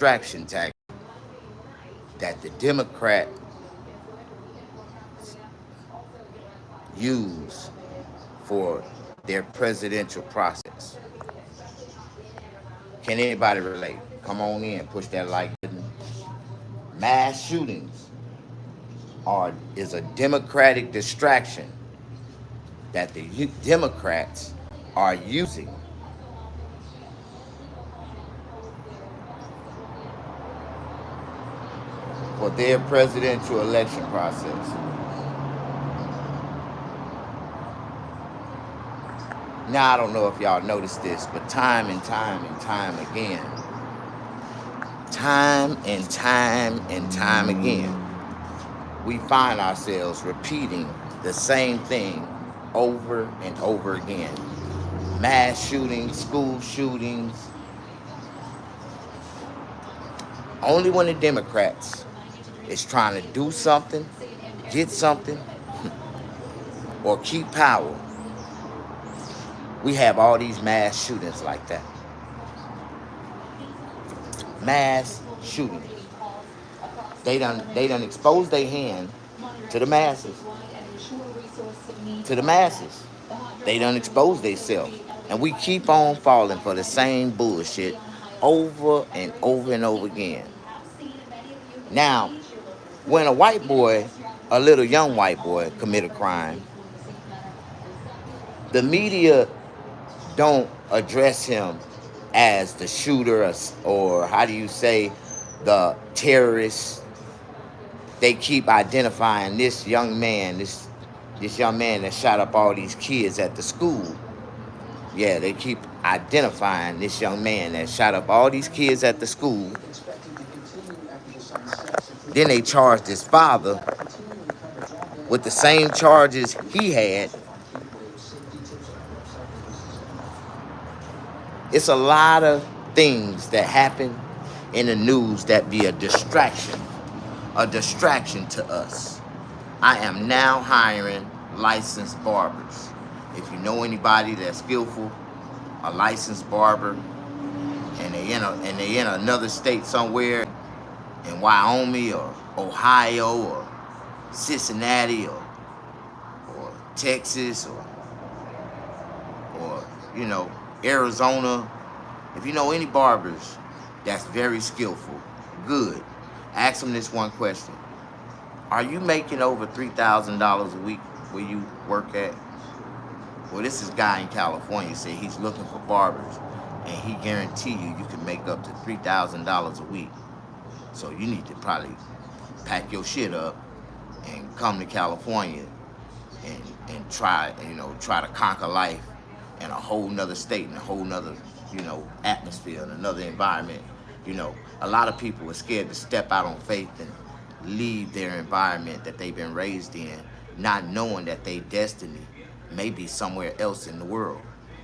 distraction tactic that the Democrat use for their presidential process. Can anybody relate? Come on in, push that like button. Mass shootings is a Democratic distraction that the Democrats are using for their presidential election process. Now, I don't know if y'all noticed this, but time and time and time again, we find ourselves repeating the same thing over and over again. Mass shootings, school shootings. Only when the Democrats is trying to do something, get something, or keep power, we have all these mass shootings like that. Mass shootings. They done exposed their hand to the masses. To the masses. They done exposed themselves. And we keep on falling for the same bullshit over and over and over again. Now, when a little young white boy commit a crime, the media don't address him as the shooter or how do you say, the terrorist. They keep identifying this young man that shot up all these kids at the school. Yeah, they keep identifying this young man that shot up all these kids at the school. Then they charged his father with the same charges he had. It's a lot of things that happen in the news that be a distraction to us. I am now hiring licensed barbers. If you know anybody that's skillful, a licensed barber, and they in another state somewhere, in Wyoming or Ohio or Cincinnati or Texas or Arizona. If you know any barbers that's very skillful, good. Ask them this one question. Are you making over $3,000 a week where you work at? Well, this is a guy in California said he's looking for barbers, and he guarantee you can make up to $3,000 a week. So you need to probably pack your shit up and come to California and try to conquer life in a whole nother state, in a whole nother, atmosphere, in another environment. A lot of people are scared to step out on faith and leave their environment that they've been raised in, not knowing that their destiny may be somewhere else in the world.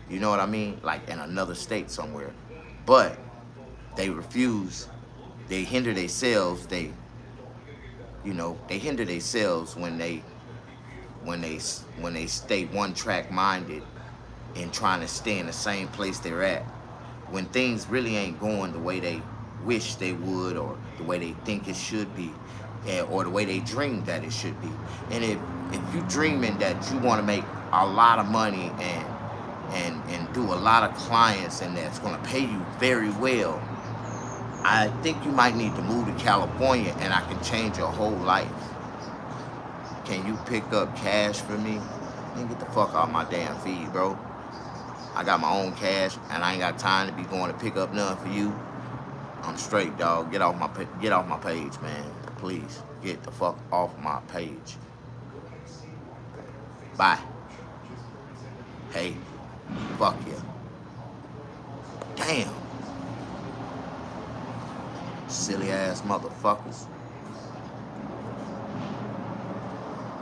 You know what I mean? Like in another state somewhere. But they refuse. They hinder themselves. They hinder themselves when they stay one track minded and trying to stay in the same place they're at. When things really ain't going the way they wish they would, or the way they think it should be, or the way they dream that it should be. And if you dreaming that you want to make a lot of money and do a lot of clients and that's going to pay you very well, I think you might need to move to California, and I can change your whole life. Can you pick up cash for me? Man, get the fuck out my damn feed, bro. I got my own cash, and I ain't got time to be going to pick up none for you. I'm straight, dog. Get off my page, man. Please, get the fuck off my page. Bye. Hey, fuck you. Damn. Silly ass motherfuckers.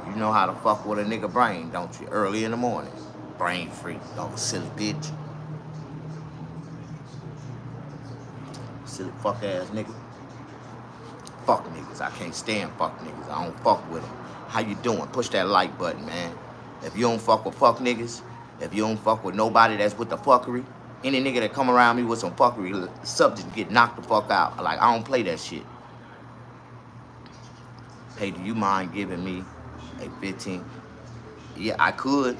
You know how to fuck with a nigga brain, don't you? Early in the morning. Brain freak, dog, silly bitch. Silly fuck ass nigga. Fuck niggas. I can't stand fuck niggas. I don't fuck with them. How you doing? Push that like button, man. If you don't fuck with fuck niggas, if you don't fuck with nobody that's with the fuckery, Any nigga that come around me with some fuckery subject get knocked the fuck out. Like, I don't play that shit. Hey, do you mind giving me a 15? Yeah, I could.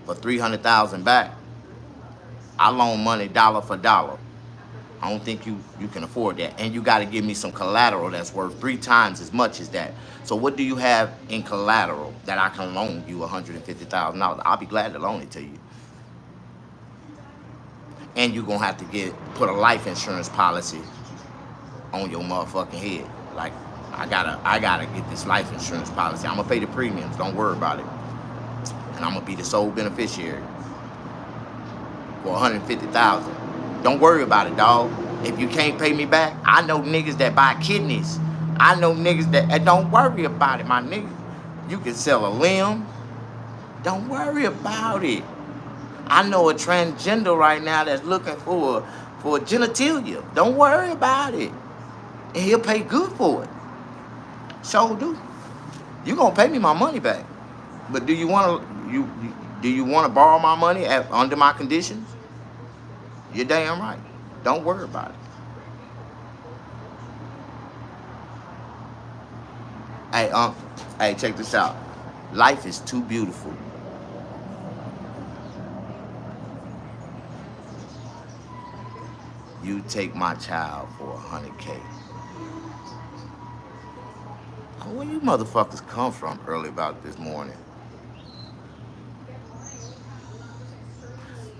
For 300,000 back. I loan money dollar for dollar. I don't think you can afford that. And you got to give me some collateral that's worth 3 times as much as that. So what do you have in collateral that I can loan you $150,000? I'll be glad to loan it to you. And you're going to have to put a life insurance policy on your motherfucking head. Like, I gotta get this life insurance policy. I'm going to pay the premiums. Don't worry about it. And I'm going to be the sole beneficiary for $150,000. Don't worry about it, dog. If you can't pay me back, I know niggas that buy kidneys. I know niggas that don't worry about it, my nigga. You can sell a limb. Don't worry about it. I know a transgender right now that's looking for genitalia. Don't worry about it. And he'll pay good for it. So do. You gonna pay me my money back. But do you wanna borrow my money under my conditions? You're damn right. Don't worry about it. Hey, check this out. Life is too beautiful. You take my child for $100K. Where you motherfuckers come from early about this morning?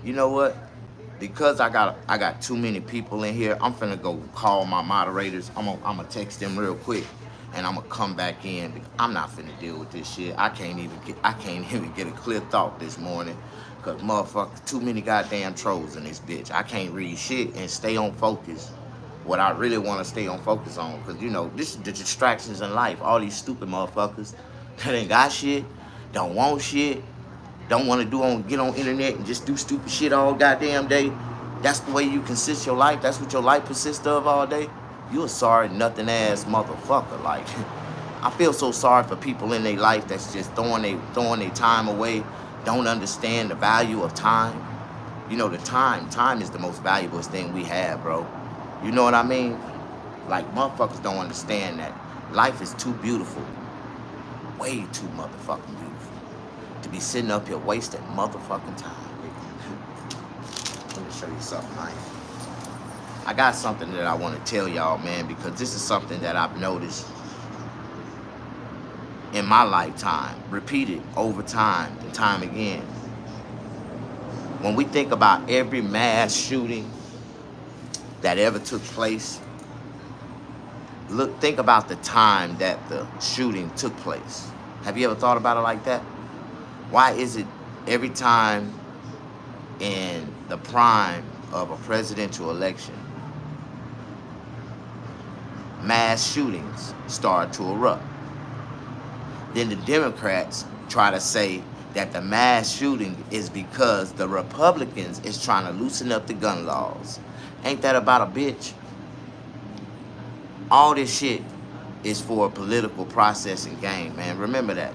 You know what? Because I got too many people in here, I'm finna go call my moderators. I'm gonna text them real quick, and I'm gonna come back in. I'm not finna deal with this shit. I can't even get a clear thought this morning, cause motherfuckers, too many goddamn trolls in this bitch. I can't read shit and stay on focus. What I really want to stay on focus on, cause you know this is the distractions in life. All these stupid motherfuckers that ain't got shit, don't want shit. Don't want to get on internet and just do stupid shit all goddamn day. That's the way you consist your life. That's what your life consists of all day. You a sorry nothing ass motherfucker. Like, I feel so sorry for people in their life that's just throwing their time away. Don't understand the value of time. You know, time is the most valuable thing we have, bro. You know what I mean? Like, motherfuckers don't understand that life is too beautiful. Way too motherfucking beautiful to be sitting up here wasting motherfucking time. Let me show you something nice. I got something that I want to tell y'all, man, because this is something that I've noticed in my lifetime, repeated over time and time again. When we think about every mass shooting that ever took place, think about the time that the shooting took place. Have you ever thought about it like that? Why is it every time in the prime of a presidential election, mass shootings start to erupt? Then the Democrats try to say that the mass shooting is because the Republicans is trying to loosen up the gun laws. Ain't that about a bitch? All this shit is for a political processing game, man. Remember that.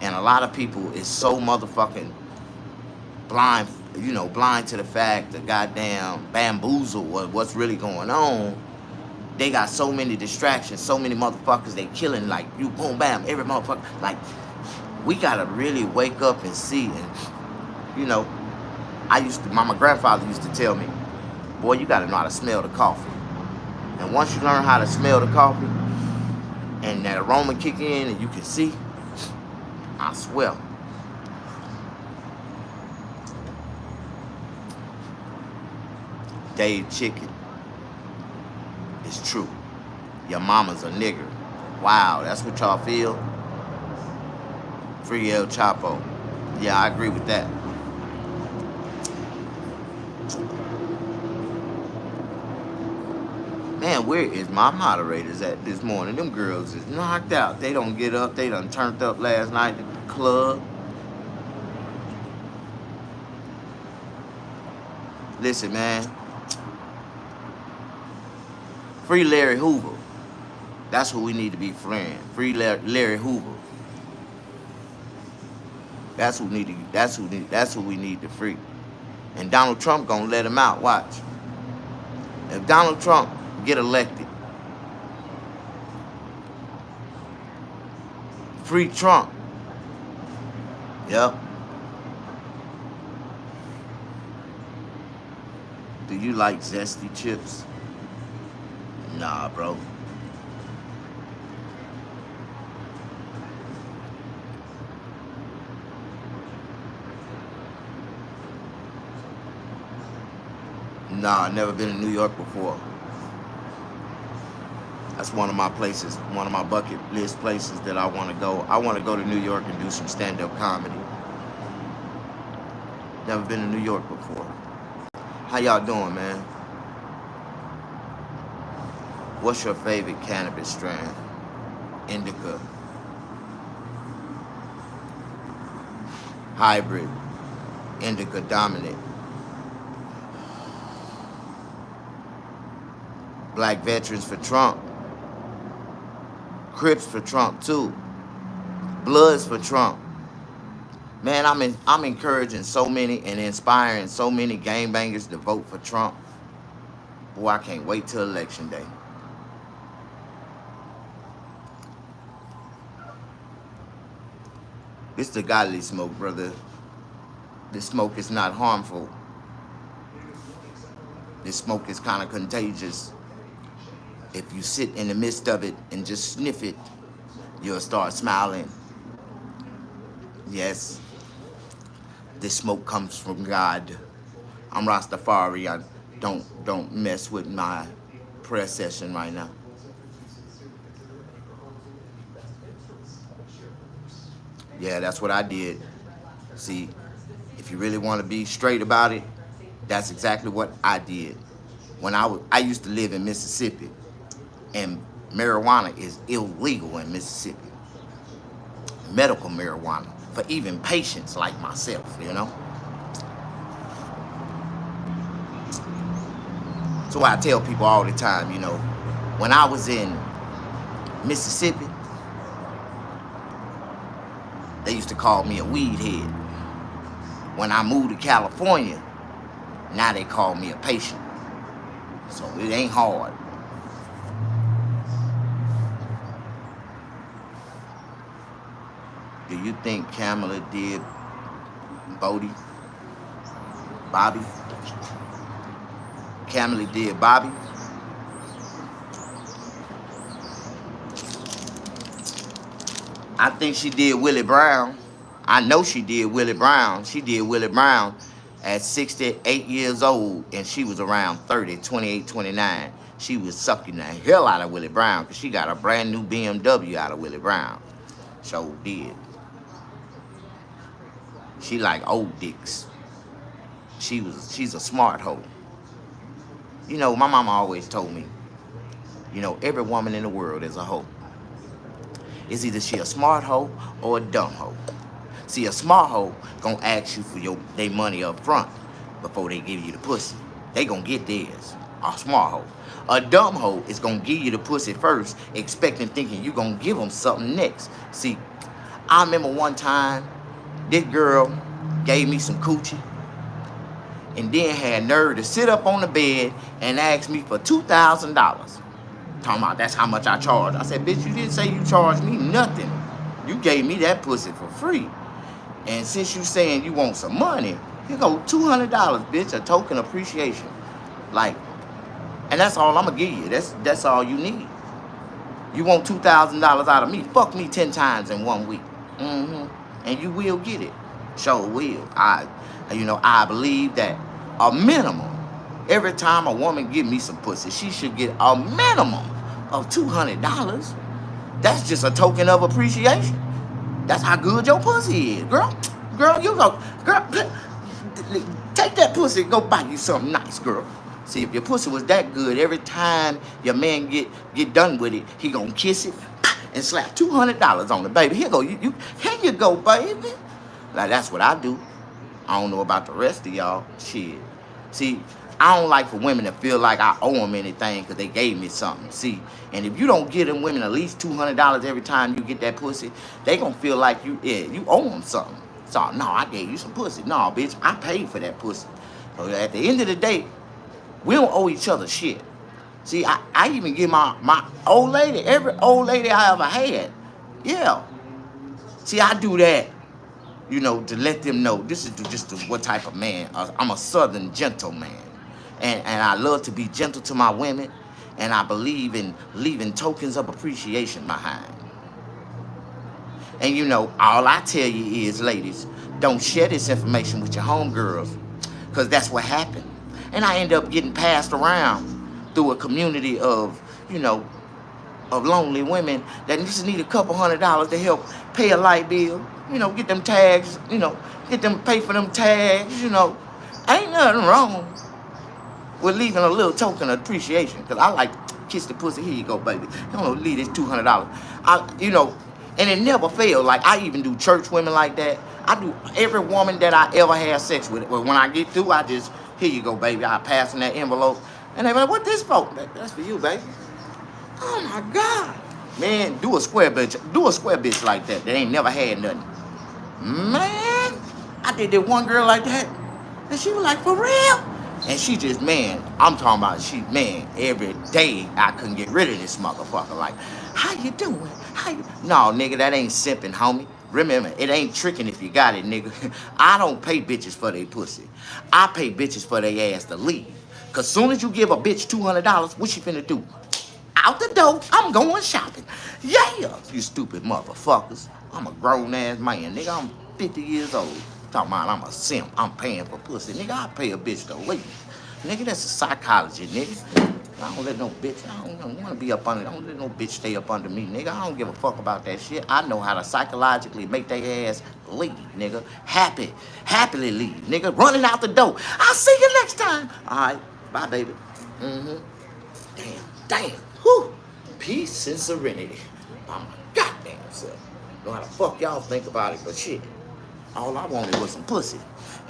And a lot of people is so motherfucking blind to the fact, the goddamn bamboozle what's really going on. They got so many distractions, so many motherfuckers they killing, like, you boom bam, every motherfucker. Like, we gotta really wake up and see. And you know, my grandfather used to tell me, boy, you gotta know how to smell the coffee. And once you learn how to smell the coffee and that aroma kick in and you can see, I swear, Dave Chicken, it's true. Your mama's a nigger. Wow, that's what y'all feel? Free El Chapo. Yeah, I agree with that. Man, where is my moderators at this morning? Them girls is knocked out. They don't get up. They done turned up last night at the club. Listen, man. Free Larry Hoover. That's who we need to be freeing. Free Larry Hoover. That's who we need to free. And Donald Trump gonna let him out. Watch. If Donald Trump get elected, free Trump. Yep. Do you like zesty chips? Nah, bro. Nah, I've never been to New York before. That's one of my places, one of my bucket list places that I want to go. I want to go to New York and do some stand-up comedy. Never been to New York before. How y'all doing, man? What's your favorite cannabis strain? Indica. Hybrid. Indica dominant. Black veterans for Trump. Crips for Trump too. Bloods for Trump. Man, I'm encouraging so many and inspiring so many gangbangers to vote for Trump. Boy, I can't wait till election day. This the godly smoke, brother. This smoke is not harmful. This smoke is kind of contagious. If you sit in the midst of it and just sniff it, you'll start smiling. Yes, this smoke comes from God. I'm Rastafari. I don't mess with my prayer session right now. Yeah, that's what I did. See, if you really want to be straight about it, that's exactly what I did. When I used to live in Mississippi, and marijuana is illegal in Mississippi. Medical marijuana for even patients like myself, you know. So I tell people all the time, you know, when I was in Mississippi, they used to call me a weed head. When I moved to California, now they call me a patient. So it ain't hard. Do you think Kamala did Bodie? Bobby? Kamala did Bobby? I think she did Willie Brown. I know she did Willie Brown. She did Willie Brown at 68 years old, and she was around 30, 28, 29. She was sucking the hell out of Willie Brown because she got a brand new BMW out of Willie Brown. So did. She like old dicks. She's a smart hoe. You know, my mama always told me, you know, every woman in the world is a hoe. It's either she a smart hoe or a dumb hoe. See, a smart hoe gonna ask you for their money up front before they give you the pussy. They gonna get theirs. A smart hoe. A dumb hoe is gonna give you the pussy first, thinking you gonna give them something next. See, I remember one time, this girl gave me some coochie and then had nerve to sit up on the bed and ask me for $2,000. Talking about that's how much I charge. I said, bitch, you didn't say you charged me nothing. You gave me that pussy for free. And since you saying you want some money, here go $200, bitch, a token appreciation. Like, and that's all I'm gonna give you. That's all you need. You want $2,000 out of me? Fuck me 10 times in 1 week. And you will get it. Sure will. I believe that a minimum, every time a woman give me some pussy, she should get a minimum of $200. That's just a token of appreciation. That's how good your pussy is, girl. Girl, take that pussy and go buy you something nice, girl. See, if your pussy was that good, every time your man get done with it, he gonna kiss it and slap $200 on it, baby. Here you go, baby. Like, that's what I do. I don't know about the rest of y'all. Shit. See, I don't like for women to feel like I owe them anything because they gave me something. See, and if you don't give them women at least $200 every time you get that pussy, they gonna feel like you owe them something. So, no, I gave you some pussy. No, bitch, I paid for that pussy. So at the end of the day, we don't owe each other shit. See, I even give my old lady, every old lady I ever had, yeah. See, I do that, to let them know this is just what type of man. I'm a southern gentleman. And I love to be gentle to my women, and I believe in leaving tokens of appreciation behind. And all I tell you is, ladies, don't share this information with your homegirls, because that's what happened. And I end up getting passed around through a community of, of lonely women that just need a couple $100 to help pay a light bill, get them tags, get them, pay for them tags, Ain't nothing wrong with leaving a little token of appreciation, because I like to kiss the pussy. Here you go, baby. Leave this $200. And it never fails. Like, I even do church women like that. I do every woman that I ever had sex with. When I get through, I just, here you go, baby. I pass in that envelope. And they be like, what this for? That's for you, baby. Oh, my God. Man, do a square bitch like that. They ain't never had nothing. Man, I did that one girl like that. And she was like, for real? And she just, man, I'm talking about every day I couldn't get rid of this motherfucker. Like, how you doing? No, nigga, that ain't simping, homie. Remember, it ain't tricking if you got it, nigga. I don't pay bitches for their pussy. I pay bitches for their ass to leave. Because soon as you give a bitch $200, what she finna do? Out the door, I'm going shopping. Yeah, you stupid motherfuckers. I'm a grown-ass man, nigga. I'm 50 years old. Talking about I'm a simp. I'm paying for pussy. Nigga, I pay a bitch to leave. Nigga, that's a psychology, nigga. I don't let no bitch, I don't want to be up under, I don't let no bitch stay up under me, nigga. I don't give a fuck about that shit. I know how to psychologically make their ass leave, nigga. Happily leave, nigga. Running out the door. I'll see you next time. All right, bye, baby. Damn. Whew. Peace and serenity. I'm my goddamn self. Know how the fuck y'all think about it, but shit. All I wanted was some pussy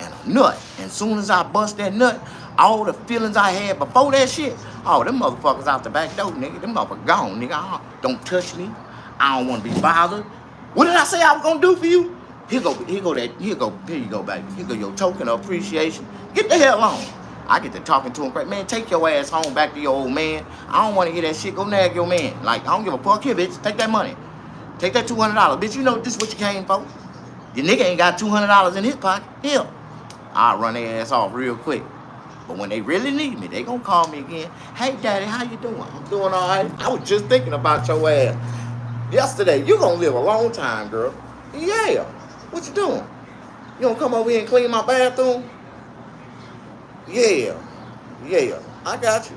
and a nut. And soon as I bust that nut, all the feelings I had before that shit, them motherfuckers out the back door, nigga. Them motherfuckers gone, nigga. Don't touch me. I don't want to be bothered. What did I say I was gonna do for you? Here you go, baby. Here you go your token of appreciation. Get the hell on. I get to talking to him, great man. Take your ass home back to your old man. I don't want to hear that shit. Go nag your man. Like, I don't give a fuck here, bitch. Take that money. Take that $200, bitch. You know this is what you came for. Your nigga ain't got $200 in his pocket. Here, I'll run their ass off real quick. But when they really need me, they gonna call me again. Hey, daddy, how you doing? I'm doing all right. I was just thinking about your ass yesterday. You gonna live a long time, girl. Yeah. What you doing? You gonna come over here and clean my bathroom? Yeah. I got you.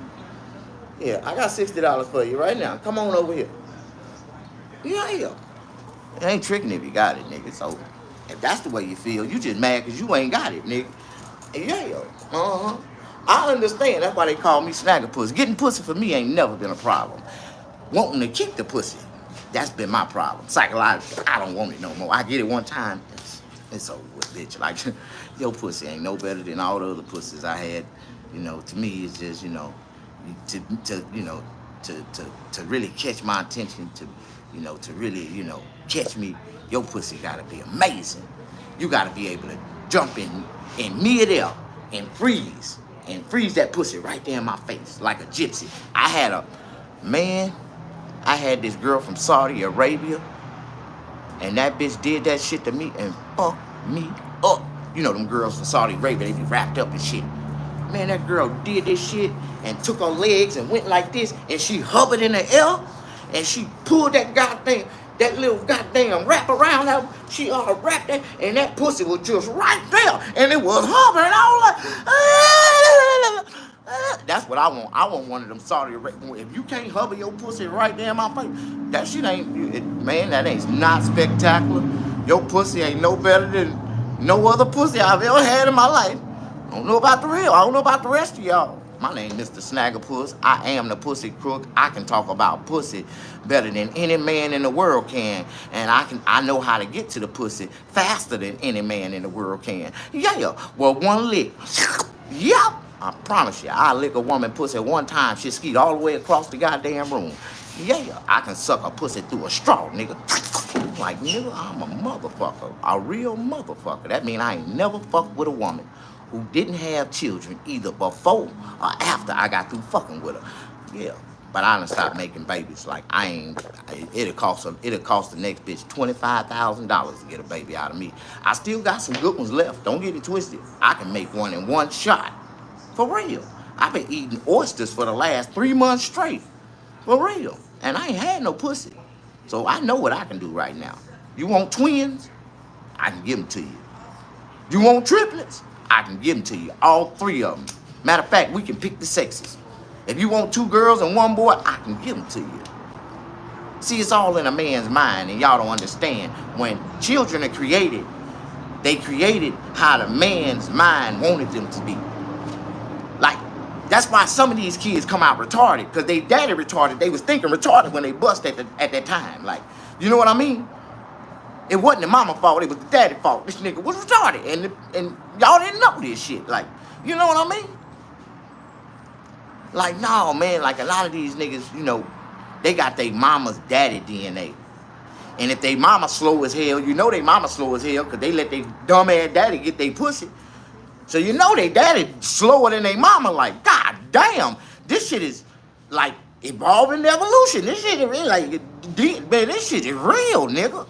Yeah, I got $60 for you right now. Come on over here. Yeah. It ain't tricking if you got it, nigga. So if that's the way you feel, you just mad because you ain't got it, nigga. Yeah. I understand. That's why they call me snagger pussy. Getting pussy for me ain't never been a problem. Wanting to keep the pussy, that's been my problem. Psychologically, I don't want it no more. I get it one time, it's over with, bitch. Like, your pussy ain't no better than all the other pussies I had. To me, it's just, to really catch my attention, to really, catch me, your pussy gotta be amazing. You gotta be able to jump in mid-air and freeze that pussy right there in my face like a gypsy. I had this girl from Saudi Arabia, and that bitch did that shit to me and fucked me up. Them girls from Saudi Arabia, they be wrapped up and shit. Man, that girl did this shit and took her legs and went like this, and she hovered in the air, and she pulled that little goddamn wrap around her. She wrapped that, and that pussy was just right there, and it was hovering all like. That's what I want. I want one of them Saudi Arabian. If you can't hover your pussy right there in my face, that shit that ain't not spectacular. Your pussy ain't no better than no other pussy I've ever had in my life. I don't know about the real. I don't know about the rest of y'all. My name is Mr. Snaggerpuss. I am the pussy crook. I can talk about pussy better than any man in the world can. And I know how to get to the pussy faster than any man in the world can. Yeah. Well, one lick. Yep. I promise you, I lick a woman pussy one time, she'll skeet all the way across the goddamn room. Yeah, I can suck a pussy through a straw, nigga. Like, nigga, I'm a motherfucker. A real motherfucker. That mean I ain't never fucked with a woman who didn't have children either before or after I got through fucking with her. Yeah. But I done stopped making babies. Like I ain't. It'll cost the next bitch $25,000 to get a baby out of me. I still got some good ones left. Don't get it twisted. I can make one in one shot. For real. I've been eating oysters for the last 3 months straight. For real. And I ain't had no pussy. So I know what I can do right now. You want twins? I can give them to you. You want triplets? I can give them to you. All 3 of them. Matter of fact, we can pick the sexes. If you want 2 girls and 1 boy, I can give them to you. See, it's all in a man's mind, and y'all don't understand. When children are created, they created how the man's mind wanted them to be. Like, that's why some of these kids come out retarded, because they daddy retarded. They was thinking retarded when they bust at that time. Like, you know what I mean? It wasn't the mama fault, it was the daddy fault. This nigga was retarded, and y'all didn't know this shit. Like, you know what I mean? Like, no, man, like a lot of these niggas, you know, they got their mama's daddy DNA. And if they mama slow as hell, you know they mama slow as hell because they let their dumb ass daddy get their pussy. So you know they daddy slower than their mama. Like, god damn, this shit is like evolving evolution. This shit is really like, man, this shit is real, nigga.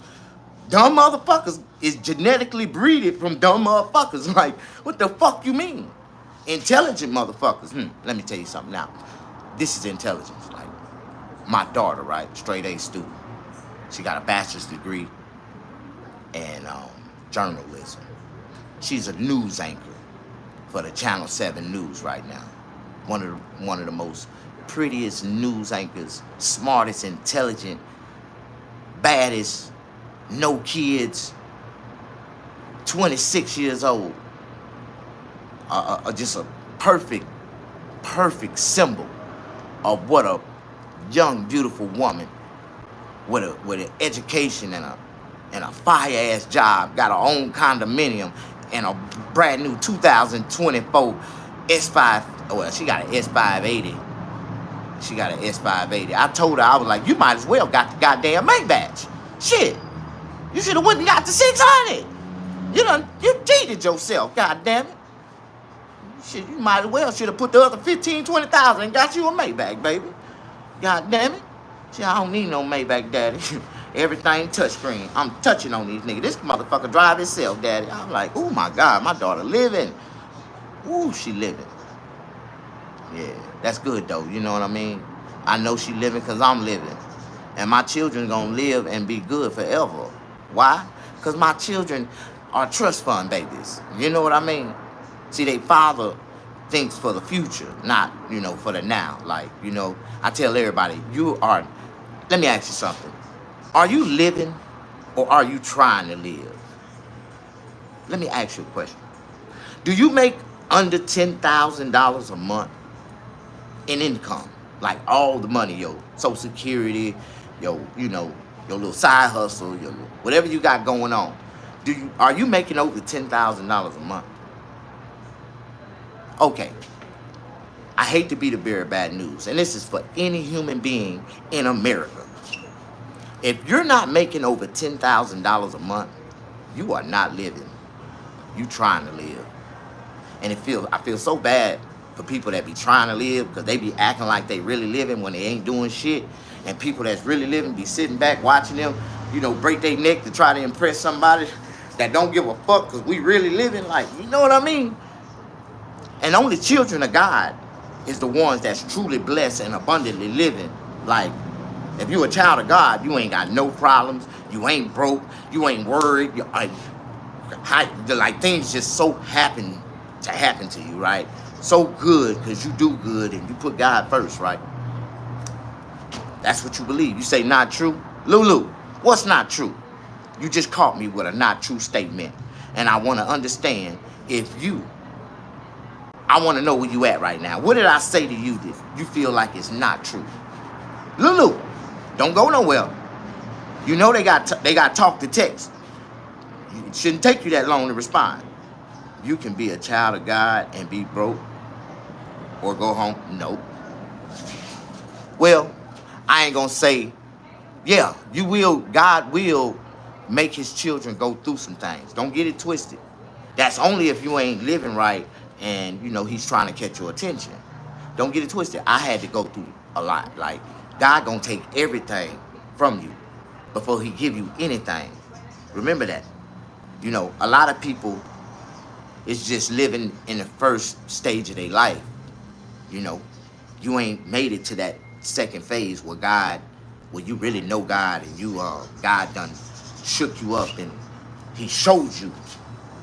Dumb motherfuckers is genetically breeded from dumb motherfuckers. Like, what the fuck you mean? Intelligent motherfuckers. Let me tell you something now. This is intelligence. Like, my daughter, right? Straight A student. She got a bachelor's degree in journalism. She's a news anchor for the Channel 7 News right now. One of the most prettiest news anchors, smartest, intelligent, baddest, no kids, 26 years old. Just a perfect symbol of what a young, beautiful woman with an education and a fire ass job, got her own condominium and a brand new 2024 S5. Well, she got an S580. She got an S580. I told her, I was like, you might as well got the goddamn Maybach. Shit, you should have went and got the 600. You cheated yourself, goddamn it. Shit, you might as well should have put the other 15, 20,000 and got you a Maybach, baby. God damn it. See, I don't need no Maybach, daddy. Everything touchscreen. I'm touching on these niggas. This motherfucker drive itself, daddy. I'm like, oh my God, my daughter living. Ooh, she living. Yeah, that's good though, you know what I mean? I know she living because I'm living. And my children gonna live and be good forever. Why? Because my children are trust fund babies. You know what I mean? See, they father thinks for the future, not, for the now. Like, I tell everybody, let me ask you something. Are you living or are you trying to live? Let me ask you a question. Do you make under $10,000 a month in income? Like all the money, your Social Security, your little side hustle, whatever you got going on. Are you making over $10,000 a month? Okay, I hate to be the bearer of bad news, and this is for any human being in America. If you're not making over $10,000 a month, you are not living. You trying to live. And I feel so bad for people that be trying to live because they be acting like they really living when they ain't doing shit. And people that's really living be sitting back watching them, break their neck to try to impress somebody that don't give a fuck because we really living. Like, you know what I mean? And only children of God is the ones that's truly blessed and abundantly living. Like, if you're a child of God, you ain't got no problems. You ain't broke. You ain't worried. Like things just so happen to you, right? So good because you do good and you put God first, right? That's what you believe. You say not true. Lulu, what's not true? You just caught me with a not true statement. And I want to understand I want to know where you at right now. What did I say to you that you feel like it's not true? Lulu, don't go nowhere. You know they got talk to text. It shouldn't take you that long to respond. You can be a child of God and be broke or go home. Nope. Well, I ain't gonna say, yeah, you will. God will make his children go through some things. Don't get it twisted. That's only if you ain't living right and, he's trying to catch your attention. Don't get it twisted. I had to go through a lot. Like, God gonna take everything from you before he give you anything. Remember that. A lot of people is just living in the first stage of their life. You know, you ain't made it to that second phase where you really know God, and God done shook you up and he showed you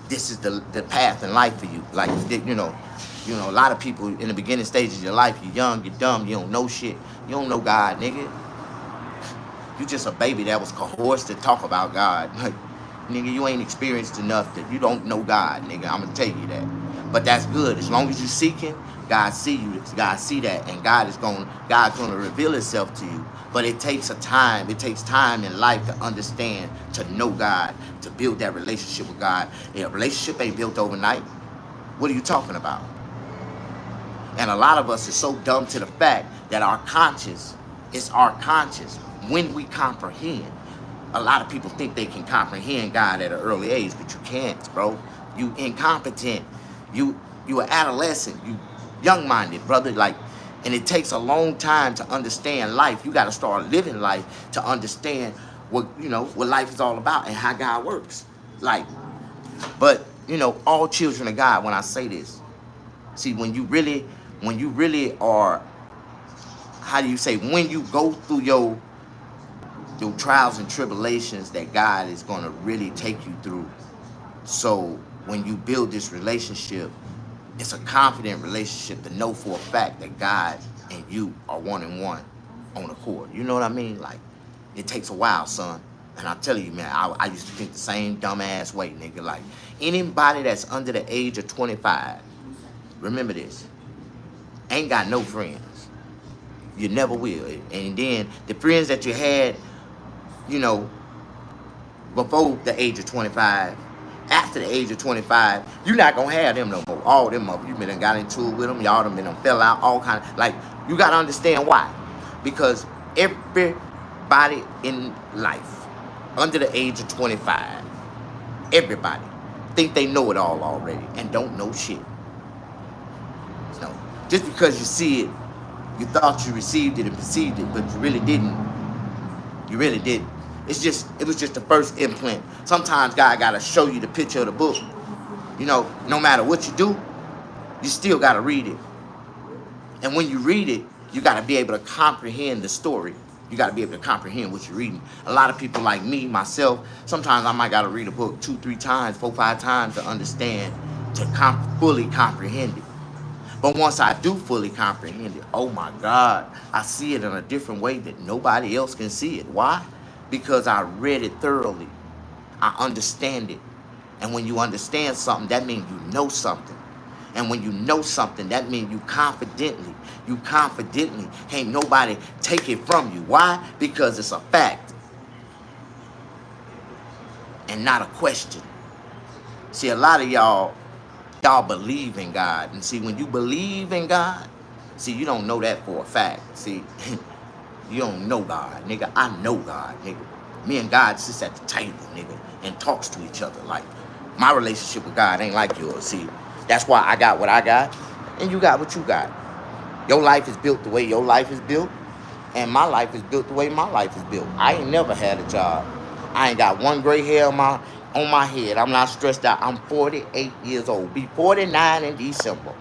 this is the path in life for you. Like, a lot of people in the beginning stages of your life, you're young, you're dumb, you don't know shit. You don't know God, nigga. You just a baby that was coerced to talk about God. Like, nigga, you ain't experienced enough that you don't know God, nigga. I'm gonna tell you that. But that's good. As long as you seeking, God see you. God see that, and God's gonna reveal Himself to you. But it takes time. It takes time in life to understand, to know God, to build that relationship with God. And a relationship ain't built overnight. What are you talking about? And a lot of us are so dumb to the fact that our conscience is our conscience when we comprehend. A lot of people think they can comprehend God at an early age, but you can't, bro. You incompetent. You are adolescent. You young-minded, brother. Like, and it takes a long time to understand life. You got to start living life to understand what life is all about and how God works. Like, but all children of God. When I say this, see, when you really are, how do you say, when you go through your trials and tribulations that God is going to really take you through. So when you build this relationship, it's a confident relationship to know for a fact that God and you are one and one on accord. You know what I mean? Like, it takes a while, son. And I tell you, man, I used to think the same dumbass way, nigga. Like, anybody that's under the age of 25, remember this, ain't got no friends. You never will. And then the friends that you had, before the age of 25, after the age of 25, you're not gonna have them no more. All them up, you done got into it with them, y'all done fell out, all kind of, like, you gotta understand why. Because everybody in life under the age of 25, everybody think they know it all already and don't know shit. So just because you see it, you thought you received it and perceived it, but you really didn't. You really didn't. It was just the first implant. Sometimes God gotta show you the picture of the book. No matter what you do, you still gotta read it. And when you read it, you gotta be able to comprehend the story. You gotta be able to comprehend what you're reading. A lot of people like me, myself, sometimes I might gotta read a book 2, 3 times, 4, 5 times to understand, to fully comprehend it. But once I do fully comprehend it, oh my God, I see it in a different way that nobody else can see it. Why? Because I read it thoroughly. I understand it. And when you understand something, that means you know something. And when you know something, that means you confidently, ain't nobody take it from you. Why? Because it's a fact and not a question. See, a lot of y'all believe in God. And see, when you believe in God, see, you don't know that for a fact. See, you don't know God, nigga. I know God, nigga. Me and God sits at the table, nigga, and talks to each other. Like, my relationship with God ain't like yours. See, that's why I got what I got, and you got what you got. Your life is built the way your life is built, and my life is built the way my life is built. I ain't never had a job. I ain't got one gray hair on my head. I'm not stressed out. I'm 48 years old. Be 49 in December.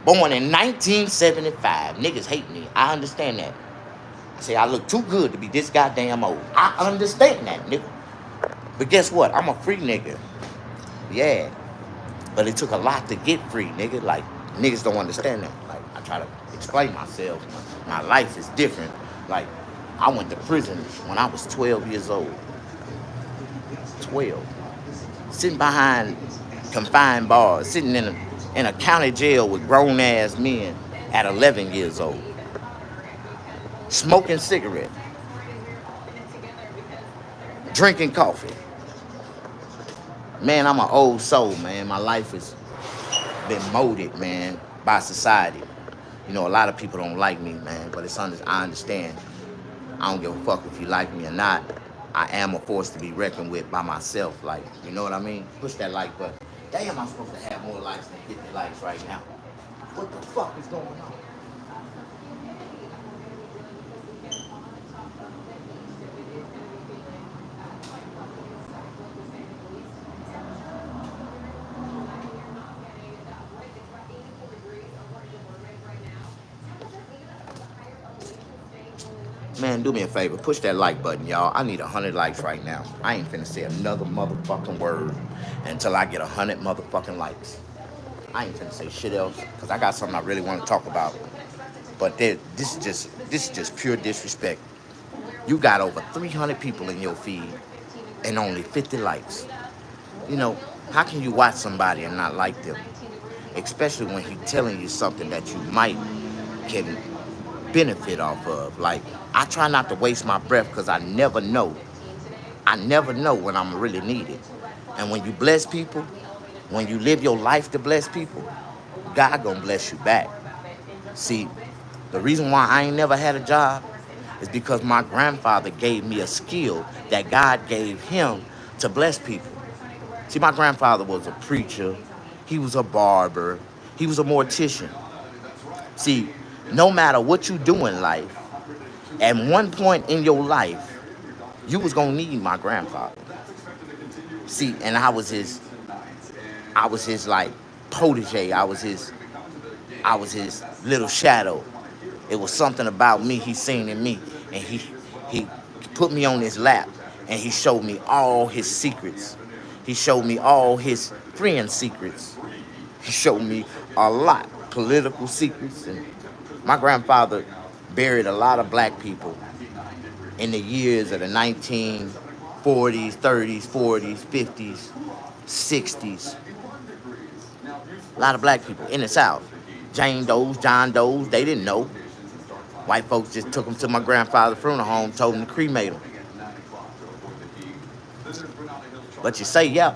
Born in 1975. Niggas hate me. I understand that. I say I look too good to be this goddamn old. I understand that, nigga. But guess what? I'm a free nigga. Yeah. But it took a lot to get free, nigga. Like, niggas don't understand that. Like, I try to explain myself. My life is different. Like, I went to prison when I was 12 years old. 12. Sitting behind confined bars. Sitting in a county jail with grown-ass men at 11 years old. Smoking cigarettes. Drinking coffee. Man, I'm an old soul, man. My life has been molded, man, by society. A lot of people don't like me, man, but I understand. I don't give a fuck if you like me or not. I am a force to be reckoned with by myself. Like, you know what I mean? Push that like button. Damn, I'm supposed to have more likes than 50 likes right now. What the fuck is going on? Man, do me a favor. Push that like button, y'all. I need 100 likes right now. I ain't finna say another motherfucking word until I get 100 motherfucking likes. I ain't finna say shit else because I got something I really want to talk about. But this is just pure disrespect. You got over 300 people in your feed and only 50 likes. You know, how can you watch somebody and not like them? Especially when he's telling you something that you might can benefit off of. Like, I try not to waste my breath because I never know. I never know when I'm really needed. And when you bless people, when you live your life to bless people, God gonna bless you back. See, the reason why I ain't never had a job is because my grandfather gave me a skill that God gave him to bless people. See, my grandfather was a preacher. He was a barber. He was a mortician. See, no matter what you do in life, at one point in your life, you was gonna need my grandfather. See, and I was his like protege. I was his little shadow. It was something about me he seen in me, and he put me on his lap, and he showed me all his secrets. He showed me all his friends' secrets. He showed me a lot political secrets. And my grandfather buried a lot of black people in the years of the 1940s, 30s, 40s, 50s, 60s. A lot of black people in the South. Jane Does, John Does, they didn't know. White folks just took them to my grandfather's funeral home, told them to cremate them. But you say, yeah,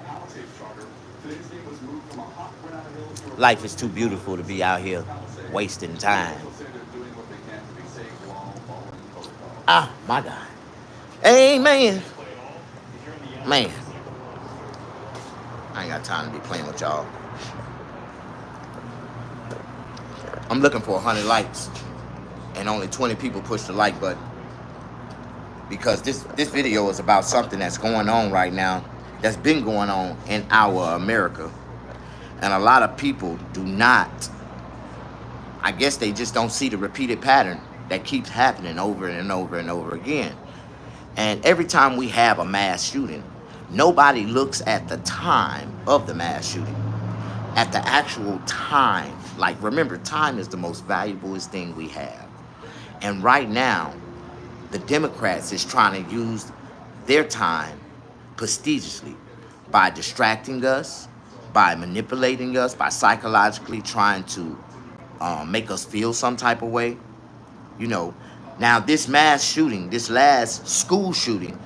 life is too beautiful to be out here wasting time. Ah, my God. Amen. Man, I ain't got time to be playing with y'all. I'm looking for 100 likes, and only 20 people push the like button. Because this video is about something that's going on right now, that's been going on in our America. And a lot of people do not, I guess they just don't see the repeated pattern that keeps happening over and over and over again. And every time we have a mass shooting, nobody looks at the time of the mass shooting, at the actual time. Like, remember, time is the most valuablest thing we have. And right now, the Democrats is trying to use their time prestigiously by distracting us, by manipulating us, by psychologically trying to make us feel some type of way. You know, now this mass shooting, this last school shooting,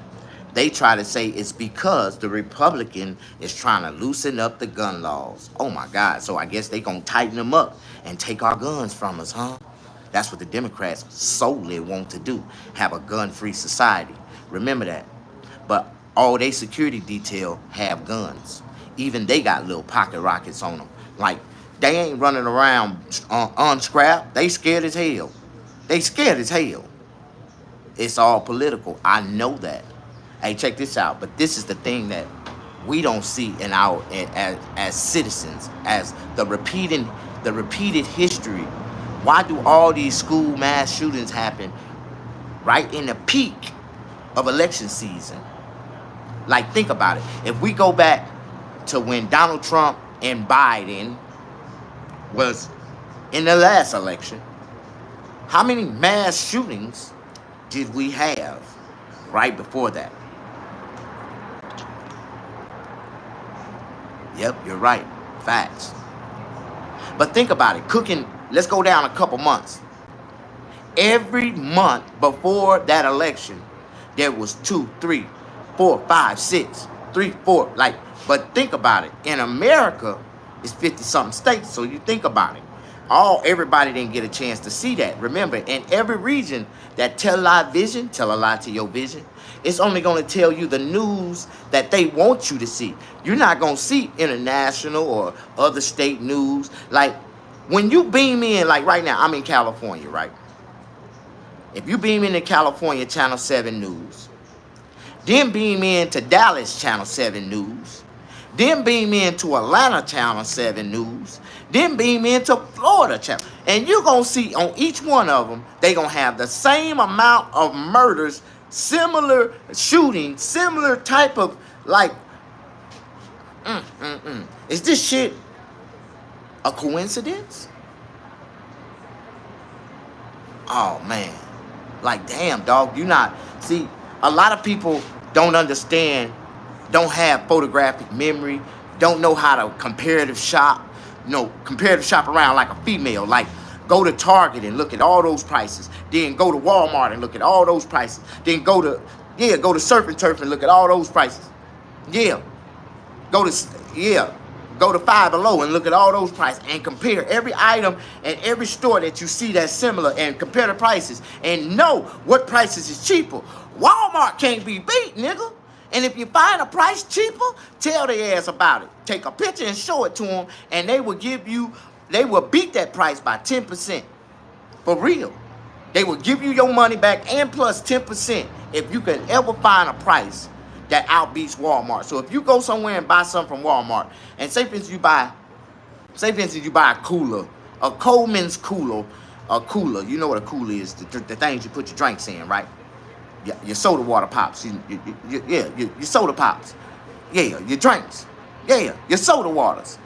they try to say it's because the Republican is trying to loosen up the gun laws. Oh my God, so I guess they gonna tighten them up and take our guns from us, huh? That's what the Democrats solely want to do, have a gun-free society. Remember that. But all they security detail have guns. Even they got little pocket rockets on them. Like, they ain't running around unscrapped. They scared as hell. They scared as hell. It's all political. I know that. Hey, check this out. But this is the thing that we don't see in our as citizens, as the repeated history. Why do all these school mass shootings happen right in the peak of election season? Like, think about it. If we go back to when Donald Trump and Biden was in the last election, how many mass shootings did we have right before that? Yep, you're right. Facts. But think about it. Let's go down a couple months. Every month before that election, there was 2, 3, 4, 5, 6, 3, 4. But think about it. In America, it's 50-something states, so you think about it. Everybody didn't get a chance to see that. Remember, in every region, that television, tell a lie to your vision, it's only going to tell you the news that they want you to see. You're not going to see international or other state news. Like, when you beam in, like right now, I'm in California, right? If you beam into California, Channel 7 News, then beam in to Dallas, Channel 7 News, then beam into Atlanta, Channel 7 News, then beam into Florida Channel. And you're going to see on each one of them, they're going to have the same amount of murders, similar shootings, similar type of, like, Is this shit a coincidence? Oh, man. Like, damn, dog, you not... See, a lot of people don't understand, don't have photographic memory, don't know how to comparative shop around like a female. Like, go to Target and look at all those prices. Then go to Walmart and look at all those prices. Then go to Surf and Turf and look at all those prices. Yeah. Go to Five Below and look at all those prices and compare every item and every store that you see that's similar and compare the prices and know what prices is cheaper. Walmart can't be beat, nigga. And if you find a price cheaper, tell their ass about it. Take a picture and show it to them, and they will beat that price by 10%. For real. They will give you your money back and plus 10% if you can ever find a price that outbeats Walmart. So if you go somewhere and buy something from Walmart, and say for instance you buy a cooler, a Coleman's cooler, you know what a cooler is, the things you put your drinks in, right? Yeah, your soda water pops, your soda pops, yeah, your drinks, yeah, your soda waters.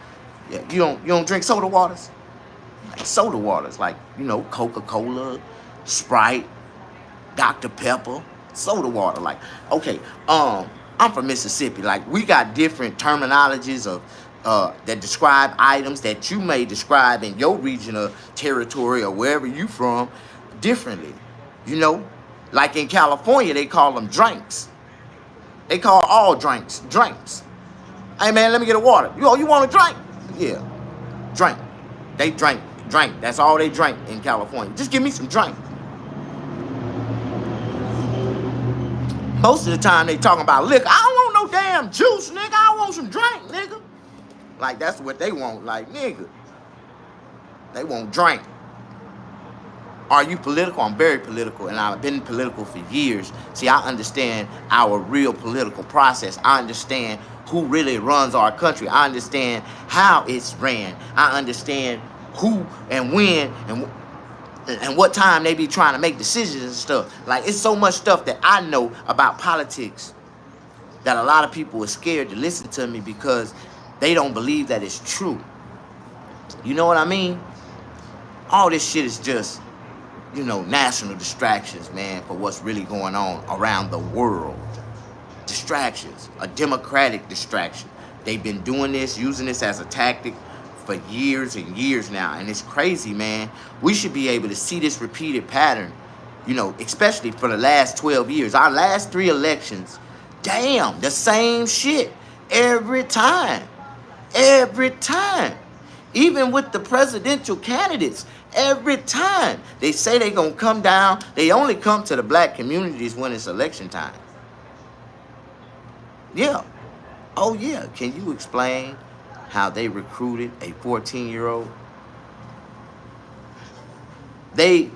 Yeah, you don't drink soda waters? Like soda waters, like, Coca-Cola, Sprite, Dr. Pepper, soda water. Like, okay, I'm from Mississippi. Like, we got different terminologies of that describe items that you may describe in your region or territory or wherever you from differently. Like in California, they call them drinks. They call all drinks. Hey man, let me get a water. You want a drink? Yeah, drink. They drink. That's all they drink in California. Just give me some drink. Most of the time they talking about liquor. I don't want no damn juice, nigga. I want some drink, nigga. Like, that's what they want. Like, nigga, they want drink. Are you political? I'm very political, and I've been political for years. See, I understand our real political process. I understand who really runs our country. I understand how it's ran. I understand who and when and what time they be trying to make decisions and stuff. Like, it's so much stuff that I know about politics that a lot of people are scared to listen to me because they don't believe that it's true. You know what I mean? All this shit is just, national distractions, man, for what's really going on around the world. Distractions, a democratic distraction. They've been doing this, using this as a tactic for years and years now, and it's crazy, man. We should be able to see this repeated pattern, especially for the last 12 years. Our last 3 elections, damn, the same shit every time. Even with the presidential candidates, every time they say they're going to come down, they only come to the black communities when it's election time. Yeah. Oh, yeah. Can you explain how they recruited a 14-year-old? They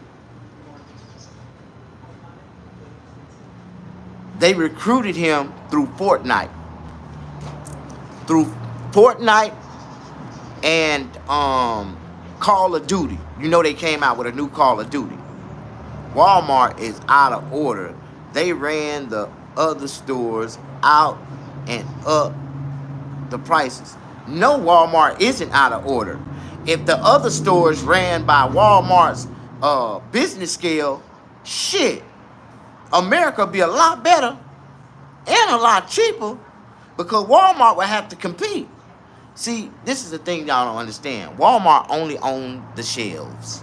recruited him through Fortnite. And Call of Duty. They came out with a new Call of Duty. Walmart is out of order. They ran the other stores out and up the prices. No, Walmart isn't out of order. If the other stores ran by Walmart's business scale, shit, America would be a lot better and a lot cheaper because Walmart would have to compete. See, this is the thing y'all don't understand. Walmart only owns the shelves.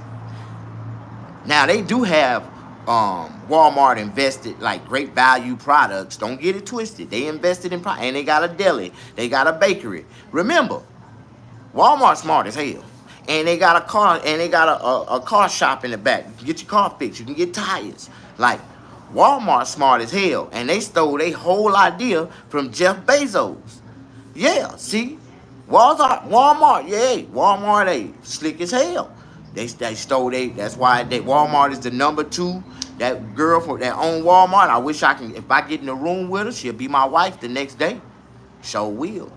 Now, they do have Walmart invested, like, great value products. Don't get it twisted. They invested in and they got a deli. They got a bakery. Remember, Walmart's smart as hell. And they got a car, and they got a car shop in the back. You can get your car fixed. You can get tires. Like, Walmart smart as hell, and they stole their whole idea from Jeff Bezos. Yeah, see, Walmart, yeah, Walmart, they slick as hell. They stole that's why Walmart is the #2. That girl that own Walmart, I wish I can. If I get in the room with her, she'll be my wife the next day. Sure will.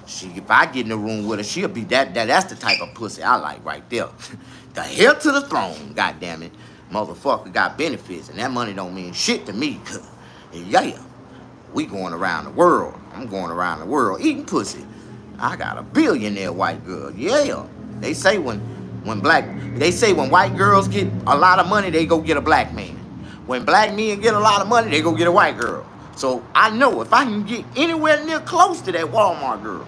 If I get in the room with her, she'll be that's the type of pussy I like right there. The hair to the throne, goddamn it. Motherfucker got benefits, and that money don't mean shit to me. Yeah, we going around the world. I'm going around the world eating pussy. I got a billionaire white girl. Yeah. They say when white girls get a lot of money, they go get a black man. When black men get a lot of money, they go get a white girl. So I know if I can get anywhere near close to that Walmart girl,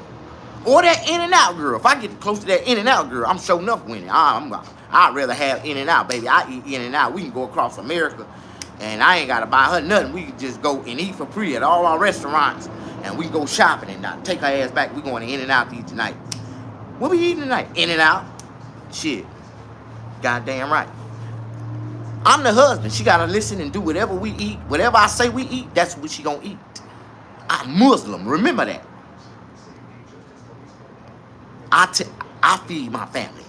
or that In-N-Out girl. If I get close to that In-N-Out girl, I'm sure enough winning. I'd rather have In-N-Out, baby. I eat In-N-Out. We can go across America, and I ain't got to buy her nothing. We can just go and eat for free at all our restaurants, and we can go shopping and not take her ass back. We going to In-N-Out to eat tonight. What we eating tonight? In-N-Out. Shit. Goddamn right. I'm the husband. She got to listen and do whatever we eat. Whatever I say we eat, that's what she going to eat. I'm Muslim. Remember that. I feed my family.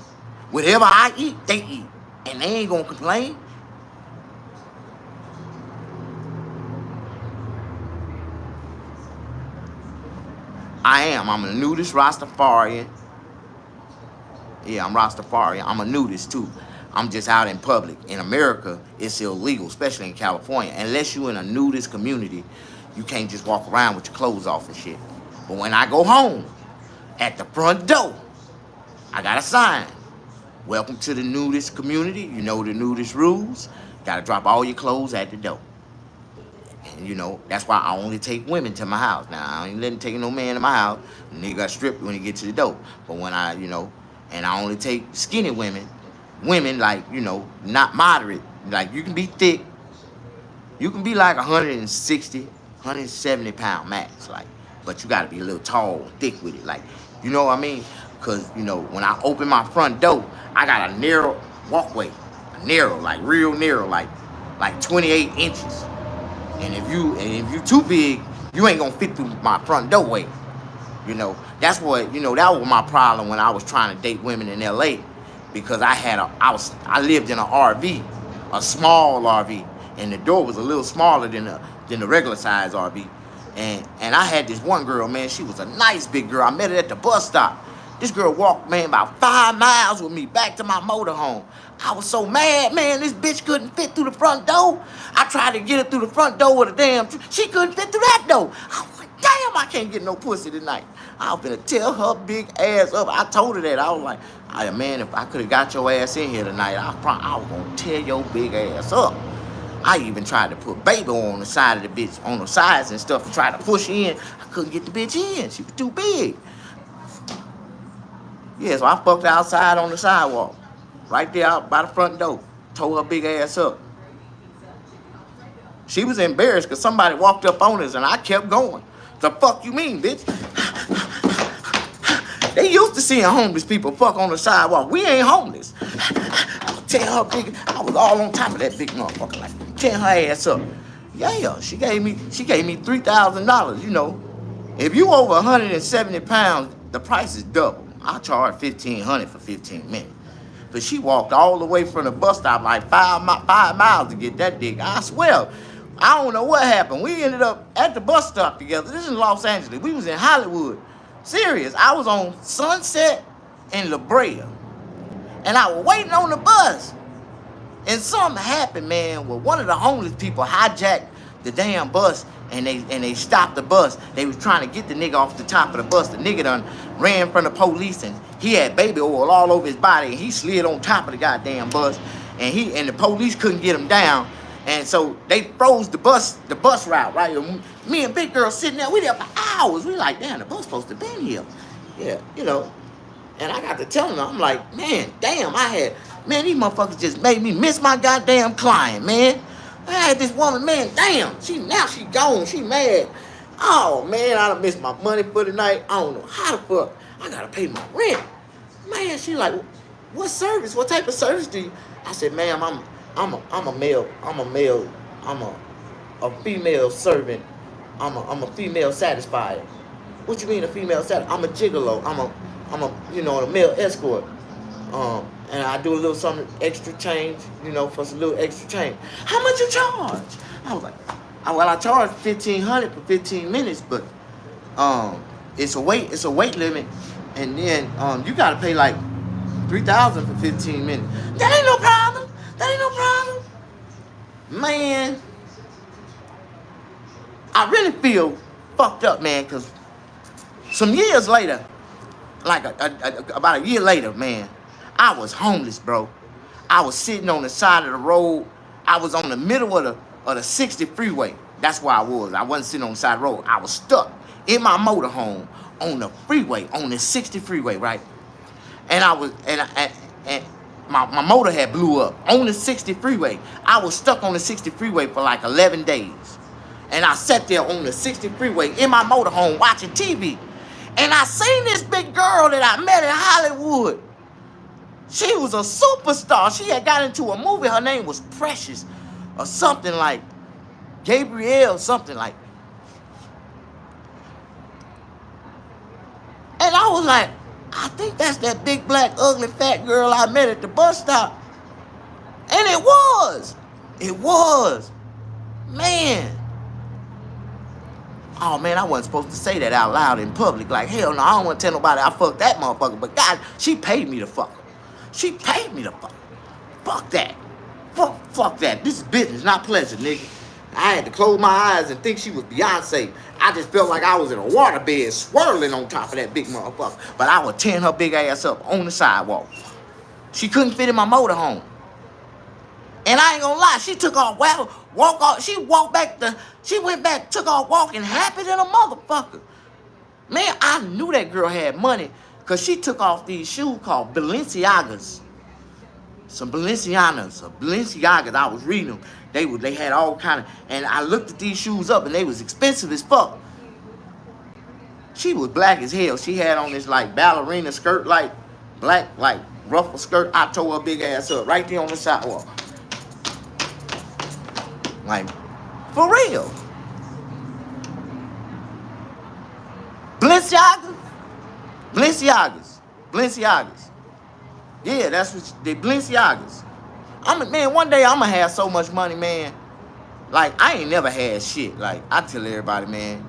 Whatever I eat, they eat. And they ain't gonna complain. I'm a nudist Rastafarian. Yeah, I'm Rastafarian. I'm a nudist too. I'm just out in public. In America, it's illegal, especially in California. Unless you're in a nudist community, you can't just walk around with your clothes off and shit. But when I go home, at the front door, I got a sign. Welcome to the nudist community. You know the nudist rules. Got to drop all your clothes at the door. And you know, that's why I only take women to my house. Now, I ain't letting take no man to my house. The nigga got stripped when he get to the door. But when and I only take skinny women. Women like, not moderate. Like, you can be thick. You can be like 160, 170 pound max. Like, but you got to be a little tall, thick with it. Like, you know what I mean? Because, when I open my front door, I got a narrow walkway. Narrow, like real narrow, like 28 inches. And if you too big, you ain't gonna fit through my front doorway. That's what, that was my problem when I was trying to date women in LA. Because I lived in an RV, a small RV. And the door was a little smaller than the regular size RV. And I had this one girl, man, she was a nice big girl. I met her at the bus stop. This girl walked, man, about 5 miles with me back to my motorhome. I was so mad, man, this bitch couldn't fit through the front door. I tried to get her through the front door with a damn, she couldn't fit through that door. I was like, damn, I can't get no pussy tonight. I was finna tear her big ass up. I told her that. I was like, man, if I could have got your ass in here tonight, I was gonna tear your big ass up. I even tried to put baby on the side of the bitch, on the sides and stuff, and try to push in. I couldn't get the bitch in. She was too big. Yeah, so I fucked her outside on the sidewalk. Right there out by the front door. Tore her big ass up. She was embarrassed because somebody walked up on us and I kept going. The fuck you mean, bitch? They used to seeing homeless people fuck on the sidewalk. We ain't homeless. Tear her big, I was all on top of that big motherfucker, like tear her ass up. Yeah, she gave me $3,000, If you over 170 pounds, the price is double. I charge $1,500 for 15 minutes. But she walked all the way from the bus stop like 5 miles to get that dick. I swear, I don't know what happened. We ended up at the bus stop together. This is in Los Angeles. We was in Hollywood. Serious. I was on Sunset and La Brea. And I was waiting on the bus. And something happened, man, where one of the homeless people hijacked the damn bus and they stopped the bus. They was trying to get the nigga off the top of the bus. The nigga done ran from the police and he had baby oil all over his body. And he slid on top of the goddamn bus. And the police couldn't get him down. And so they froze the bus route, right? Me and Big Girl sitting there, we there for hours. We like, damn, the bus supposed to been here. Yeah, And I got to telling her, I'm like, man, damn, man, these motherfuckers just made me miss my goddamn client, man. I had this woman, man, damn, she gone, she mad. Oh, man, I done missed my money for the night. I don't know how the fuck. I gotta pay my rent. Man, she like, what service? What type of service do you? I said, ma'am, I'm a male. I'm a female servant. I'm a female satisfier. What you mean a female satisfier? I'm a gigolo. I'm a male escort. And I do a little something extra change, for some little extra change. How much you charge? I was like, I charge 1,500 for 15 minutes, but it's a weight limit, and then you gotta pay like 3,000 for 15 minutes. That ain't no problem. Man, I really feel fucked up, man, because some years later, like about a year later, man, I was homeless, bro. I was sitting on the side of the road. I was on the middle of the 60 freeway. That's where I was. I wasn't sitting on the side of the road. I was stuck in my motorhome on the freeway, on the 60 freeway, right? And my motor had blew up on the 60 freeway. I was stuck on the 60 freeway for like 11 days. And I sat there on the 60 freeway in my motorhome watching TV. And I seen this big girl that I met in Hollywood. She was a superstar. She had got into a movie. Her name was Precious or something like Gabrielle, something like. And I was like, I think that's that big, black, ugly, fat girl I met at the bus stop. And it was. Man. Oh, man, I wasn't supposed to say that out loud in public. Like, hell no, I don't want to tell nobody I fucked that motherfucker. But God, she paid me to fuck her. Fuck that. Fuck that. This is business, not pleasure, nigga. I had to close my eyes and think she was Beyonce. I just felt like I was in a waterbed swirling on top of that big motherfucker. But I would tear her big ass up on the sidewalk. She couldn't fit in my motorhome. And I ain't gonna lie, she took off, walk off. She went back, took off walking happy than a motherfucker. Man, I knew that girl had money because she took off these shoes called Balenciagas. Some Balenciagas. I was reading them. They had all kind of, and I looked at these shoes up and they was expensive as fuck. She was black as hell. She had on this like ballerina skirt, like black, like ruffle skirt. I tore her big ass up right there on the sidewalk. Like, for real. Balenciagas. Yeah, that's what they Balenciagas. Man, one day I'm gonna have so much money, man. Like, I ain't never had shit. Like, I tell everybody, man.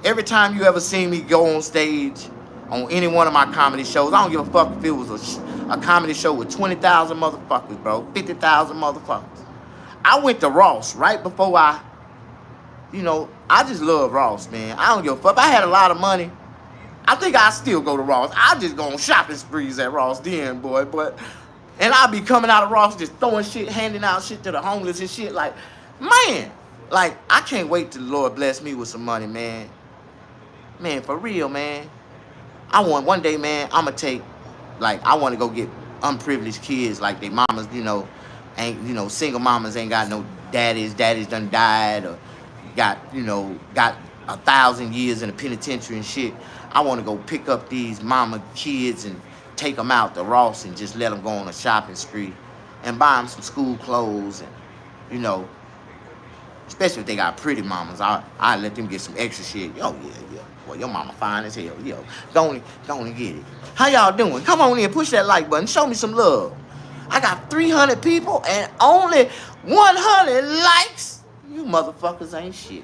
Every time you ever seen me go on stage on any one of my comedy shows, I don't give a fuck if it was a comedy show with 20,000 motherfuckers, bro. 50,000 motherfuckers. I went to Ross right before I just love Ross, man. I don't give a fuck. If I had a lot of money, I think I'd still go to Ross. I just go on shopping sprees at Ross then, boy. And I'll be coming out of Ross just throwing shit, handing out shit to the homeless and shit. Like, man, like, I can't wait till the Lord bless me with some money, man. Man, for real, man. I want one day, man, I want to go get unprivileged kids like their mamas, single mamas ain't got no daddies done died or got 1,000 years in the penitentiary and shit. I want to go pick up these mama kids and take them out to Ross and just let them go on a shopping spree and buy them some school clothes and, especially if they got pretty mamas, I let them get some extra shit. Oh, yeah. Well, your mama fine as hell. Yo, go on and get it. How y'all doing? Come on in, push that like button. Show me some love. I got 300 people and only 100 likes. You motherfuckers ain't shit.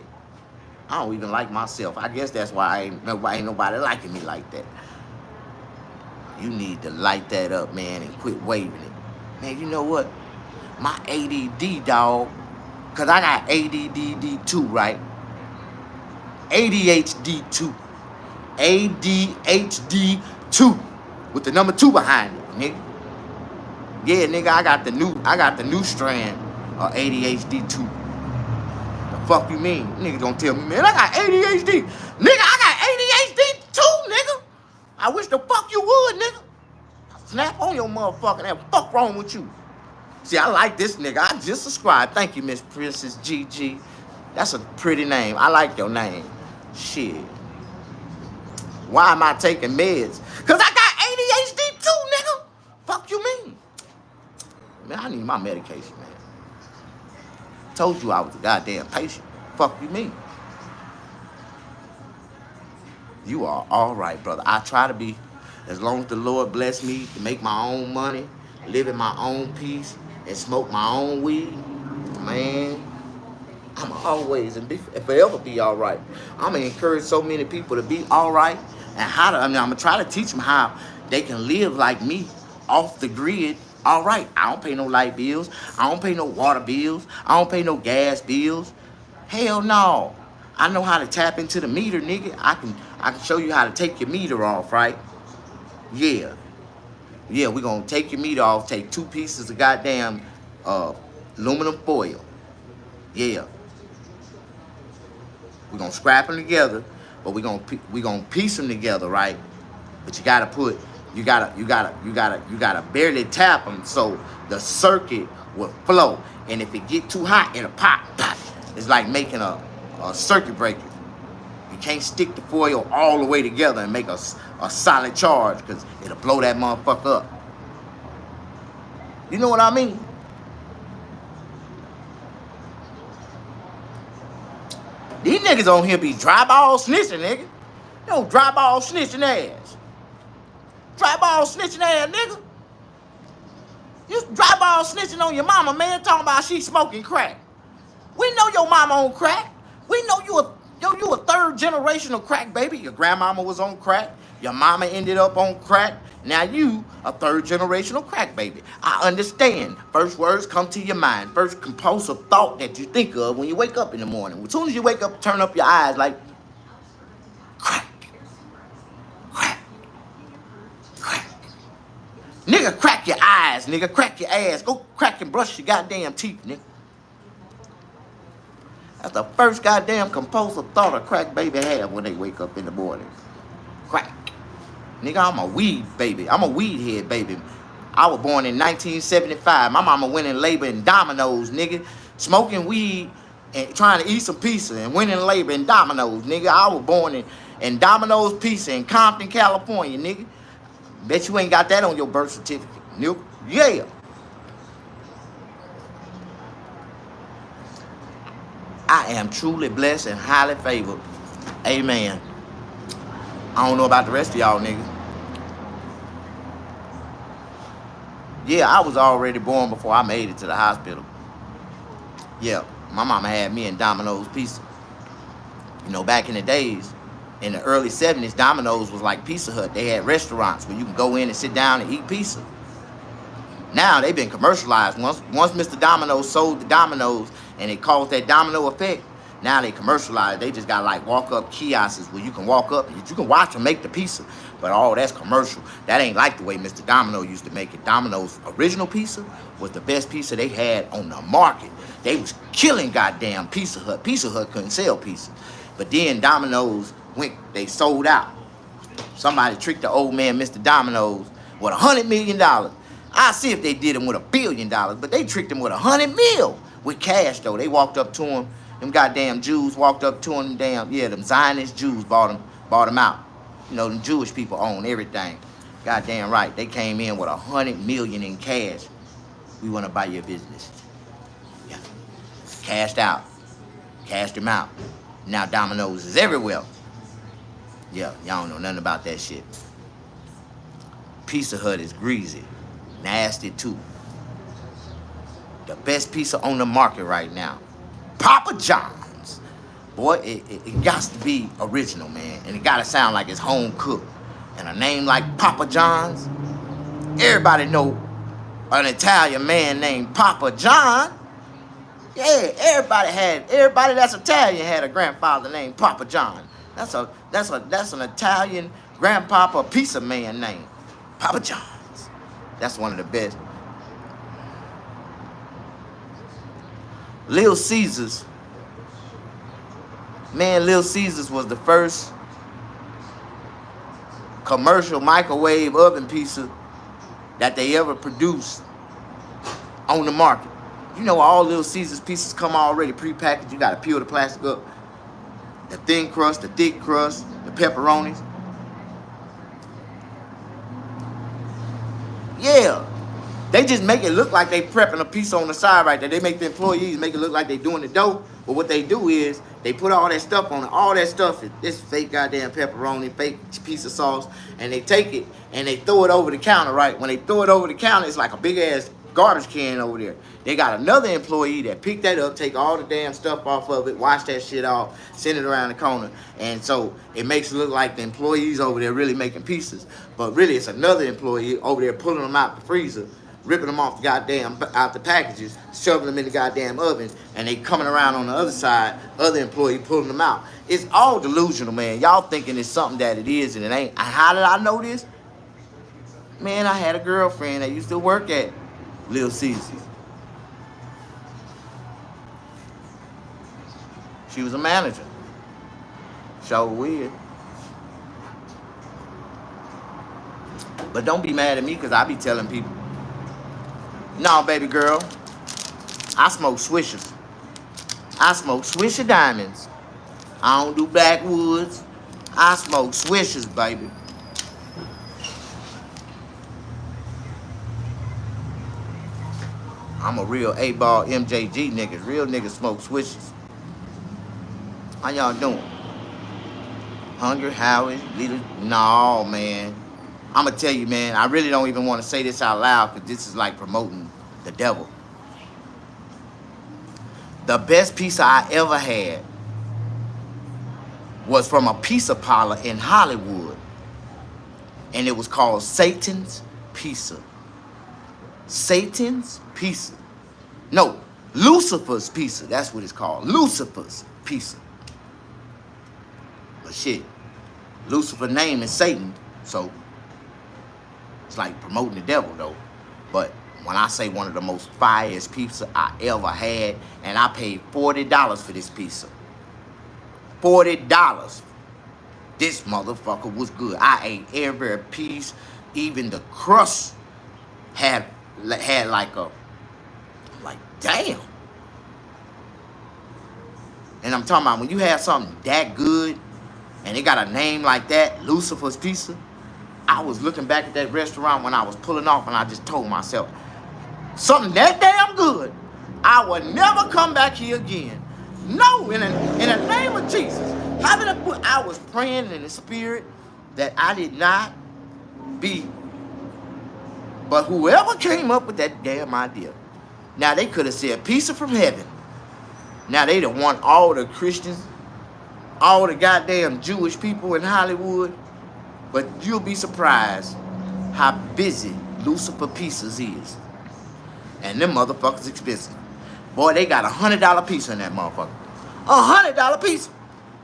I don't even like myself. I guess that's why ain't nobody liking me like that. You need to light that up, man, and quit waving it. Man, you know what? My ADD, dog, because I got ADD2, right? ADHD2. ADHD2 with the number 2 behind it, nigga. Yeah, nigga, I got the new strand of ADHD2. The fuck you mean? Nigga don't tell me, man, I got ADHD. Nigga, I got ADHD too, nigga. I wish the fuck you would, nigga. Snap on your motherfucking ass. Fuck wrong with you? See, I like this nigga. I just subscribed. Thank you, Miss Princess GG. That's a pretty name. I like your name. Shit. Why am I taking meds? Because I got ADHD too, nigga. Fuck you mean? Man, I need my medication, man. Told you I was a goddamn patient. Fuck you mean? You are all right, brother. I try to be, as long as the Lord bless me to make my own money, live in my own peace, and smoke my own weed, man, I'm always and forever be all right. I'm going to encourage so many people to be all right and how to, I'm going to try to teach them how they can live like me off the grid. All right, I don't pay no light bills. I don't pay no water bills. I don't pay no gas bills. Hell no. I know how to tap into the meter, nigga. I can show you how to take your meter off, right? Yeah. Yeah, we're going to take your meter off, take 2 pieces of goddamn aluminum foil. Yeah. We're going to scrap them together, but we're going to piece them together, right? But you got to put, you got to barely tap them so the circuit will flow. And if it get too hot, it'll pop. It's like making a circuit breaker. You can't stick the foil all the way together and make a solid charge because it'll blow that motherfucker up. You know what I mean? These niggas on here be dryball snitching, nigga. No dryball snitching ass. Dryball snitching ass, nigga. You dryball snitching on your mama, man, talking about she smoking crack. We know your mama on crack. We know you a 3rd generational crack baby. Your grandmama was on crack. Your mama ended up on crack. Now you a 3rd generational crack baby. I understand. First words come to your mind. First compulsive thought that you think of when you wake up in the morning. As soon as you wake up, turn up your eyes like crack, crack, crack. Nigga, crack your eyes, nigga. Crack your ass. Go crack and brush your goddamn teeth, nigga. That's the first goddamn compulsive thought a crack baby have when they wake up in the morning. Crack. Nigga, I'm a weed baby. I'm a weed head baby. I was born in 1975. My mama went in labor in Domino's, nigga. Smoking weed and trying to eat some pizza and went in labor in Domino's, nigga. I was born in Domino's Pizza in Compton, California, nigga. Bet you ain't got that on your birth certificate, nigga. Yeah. I am truly blessed and highly favored. Amen. I don't know about the rest of y'all niggas. Yeah, I was already born before I made it to the hospital. Yeah, my mama had me in Domino's Pizza. You know, back in the days, in the early 70s, Domino's was like Pizza Hut. They had restaurants where you can go in and sit down and eat pizza. Now they've been commercialized. Once Mr. Domino's sold the Domino's and it caused that domino effect, now they commercialized. They just got like walk-up kiosks where you can walk up and you can watch them make the pizza. But all that's commercial. That ain't like the way Mr. Domino used to make it. Domino's original pizza was the best pizza they had on the market. They was killing goddamn Pizza Hut. Pizza Hut couldn't sell pizza. But then Domino's they sold out. Somebody tricked the old man, Mr. Domino's, with $100 million. I see if they did him with $1 billion, but they tricked him with $100 million with cash though. They walked up to him. Them goddamn Jews walked up to him. Them Zionist Jews bought him out. You know, them Jewish people own everything. Goddamn right. They came in with $100 million in cash. We want to buy your business. Yeah. Cashed out. Cashed him out. Now Domino's is everywhere. Yeah, y'all don't know nothing about that shit. Pizza Hut is greasy. Nasty too. The best pizza on the market right now. Papa John's. Boy, it got to be original, man. And it got to sound like it's home cooked. And a name like Papa John's, everybody know an Italian man named Papa John. Yeah, everybody that's Italian had a grandfather named Papa John. That's an Italian grandpapa pizza man name. Papa John's. That's one of the best. Little Caesars. Man, Little Caesars was the first commercial microwave oven pizza that they ever produced on the market. You know, all Little Caesars pizzas come already prepackaged. You got to peel the plastic up. The thin crust, the thick crust, the pepperonis. Yeah. They just make it look like they prepping a piece on the side right there. They make the employees make it look like they doing the dough. But what they do is they put all that stuff on it. All that stuff is this fake goddamn pepperoni, fake piece of sauce. And they take it and they throw it over the counter, right? When they throw it over the counter, it's like a big ass garbage can over there. They got another employee that picked that up, take all the damn stuff off of it, wash that shit off, send it around the corner. And so it makes it look like the employees over there really making pieces. But really it's another employee over there pulling them out the freezer, ripping them off the goddamn out the packages, shoving them in the goddamn oven, and they coming around on the other side, other employee pulling them out. It's all delusional, man. Y'all thinking it's something that it is and it ain't. How did I know this? Man, I had a girlfriend that used to work at Little Caesars. She was a manager. So weird. But don't be mad at me because I be telling people, no, baby girl, I smoke Swishers. I smoke Swisher Diamonds. I don't do backwoods. I smoke Swishers, baby. I'm a real 8-ball MJG nigga. Real niggas smoke Swishers. How y'all doing? Hungry, Howard, Little? No, man. I'm going to tell you, man, I really don't even want to say this out loud because this is like promoting the devil. The best pizza I ever had was from a pizza parlor in Hollywood. And it was called Satan's Pizza. Satan's Pizza. No, Lucifer's Pizza. That's what it's called. Lucifer's Pizza. But shit, Lucifer's name is Satan, so it's like promoting the devil though. But when I say one of the most fireest pizza I ever had, and I paid $40 for this pizza. $40. This motherfucker was good. I ate every piece, even the crust had like damn. And I'm talking about when you have something that good and it got a name like that, Lucifer's Pizza. I was looking back at that restaurant when I was pulling off and I just told myself, something that damn good, I would never come back here again. No, in the name of Jesus. I was praying in the spirit that I did not be. But whoever came up with that damn idea, now they could have said pizza from heaven. Now they done want all the Christians, all the goddamn Jewish people in Hollywood. But you'll be surprised how busy Lucifer Pizzas is. And them motherfuckers expensive. Boy, they got $100 pizza in that motherfucker. $100 pizza.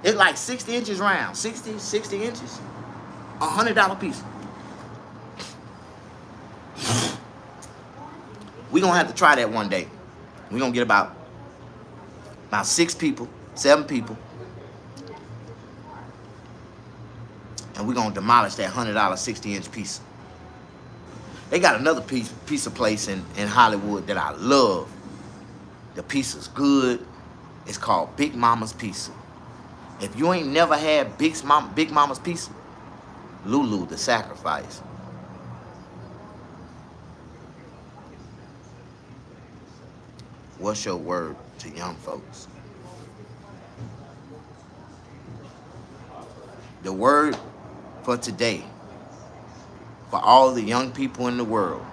It's like 60 inches round. 60 inches. $100 pizza. We're going to have to try that one day. We're going to get about 6 people, 7 people. And we're going to demolish that $100 60-inch pizza. They got another pizza place in Hollywood that I love. The pizza's good. It's called Big Mama's Pizza. If you ain't never had Big Mama's Pizza, Lulu the Sacrifice. What's your word to young folks? The word for today, for all the young people in the world,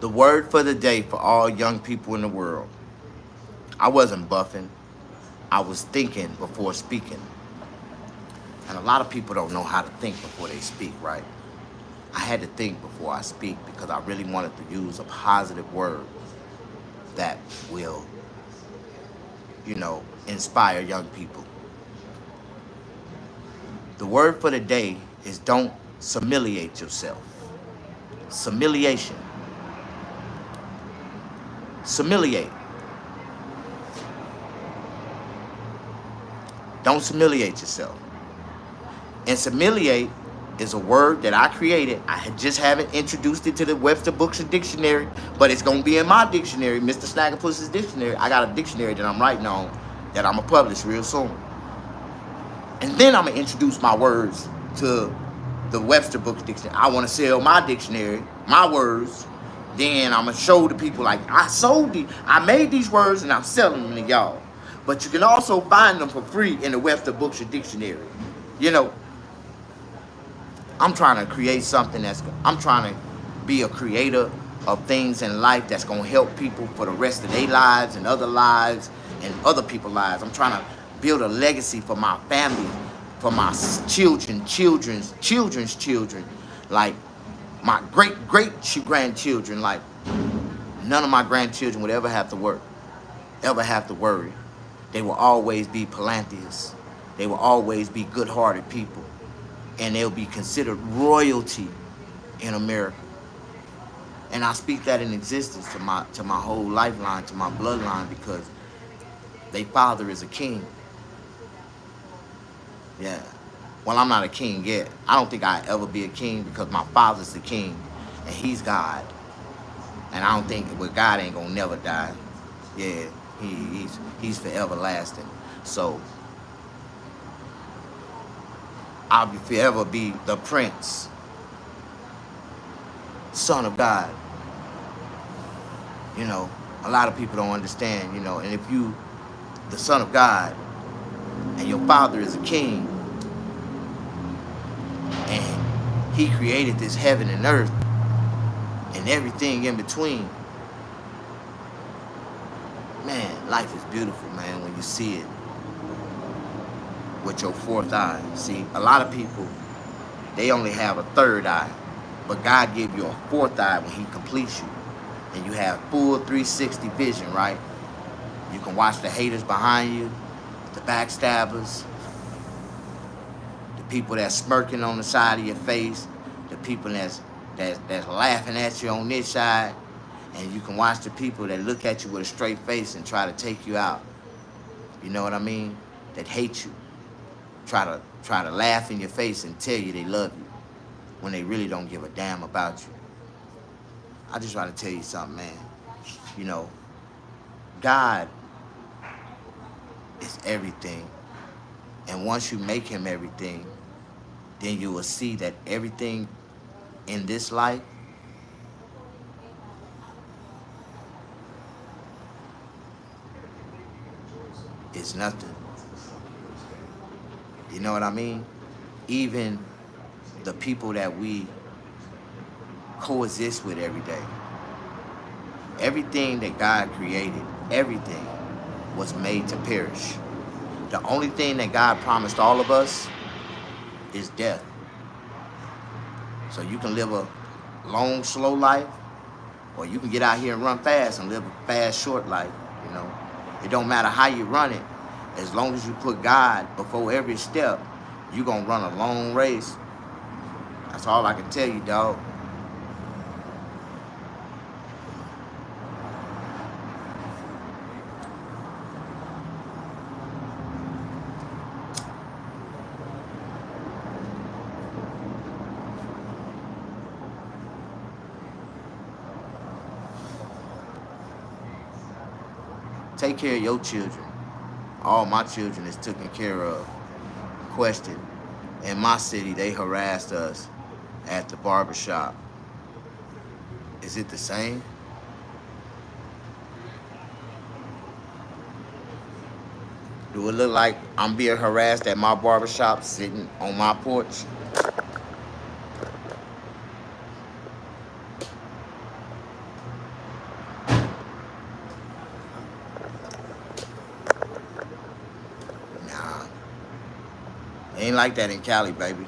The word for the day for all young people in the world. I wasn't buffing. I was thinking before speaking. And a lot of people don't know how to think before they speak, right? I had to think before I speak because I really wanted to use a positive word that will, inspire young people. The word for the day is don't humiliate yourself. Humiliation. Humiliate. Don't humiliate yourself. And humiliate is a word that I created. Just haven't introduced it to the Webster Books and Dictionary, but it's going to be in my dictionary, Mr. Snaggerpuss's dictionary. I got a dictionary that I'm writing on that I'm going to publish real soon. And then I'm going to introduce my words to the Webster Books Dictionary. I want to sell my dictionary, my words. Then I'm going to show the people, like, I made these words and I'm selling them to y'all. But you can also find them for free in the Webster Books and Dictionary. I'm trying to create something I'm trying to be a creator of things in life that's going to help people for the rest of their lives and other lives and other people's lives. I'm trying to build a legacy for my family, for my children's children, like my great-grandchildren. Like, none of my grandchildren would ever have to work, ever have to worry. They will always be philanthropists. They will always be good-hearted people. And they'll be considered royalty in America. And I speak that in existence to my whole lifeline, to my bloodline, because their father is a king. Yeah. Well, I'm not a king yet. I don't think I'll ever be a king because my father's the king and he's God. And I don't think, God ain't gonna never die. Yeah, he's forever lasting. So I'll forever be the prince, son of God. A lot of people don't understand, and if you, the son of God, and your father is a king, and he created this heaven and earth, and everything in between, man, life is beautiful, man, when you see it with your fourth eye. See, a lot of people, they only have a third eye, but God gave you a fourth eye when he completes you. And you have full 360 vision, right? You can watch the haters behind you, the backstabbers, the people that's smirking on the side of your face, the people that's laughing at you on this side, and you can watch the people that look at you with a straight face and try to take you out. You know what I mean? That hate you. Try to laugh in your face and tell you they love you when they really don't give a damn about you. I just want to tell you something, man. God is everything. And once you make him everything, then you will see that everything in this life is nothing. You know what I mean? Even the people that we coexist with every day. Everything that God created, everything was made to perish. The only thing that God promised all of us is death. So you can live a long, slow life, or you can get out here and run fast and live a fast, short life. It don't matter how you run it. As long as you put God before every step, you're going to run a long race. That's all I can tell you, dog. Take care of your children. All my children is taken care of. Question. In my city, they harassed us at the barber shop. Is it the same? Do it look like I'm being harassed at my barber shop sitting on my porch? Ain't like that in Cali, baby.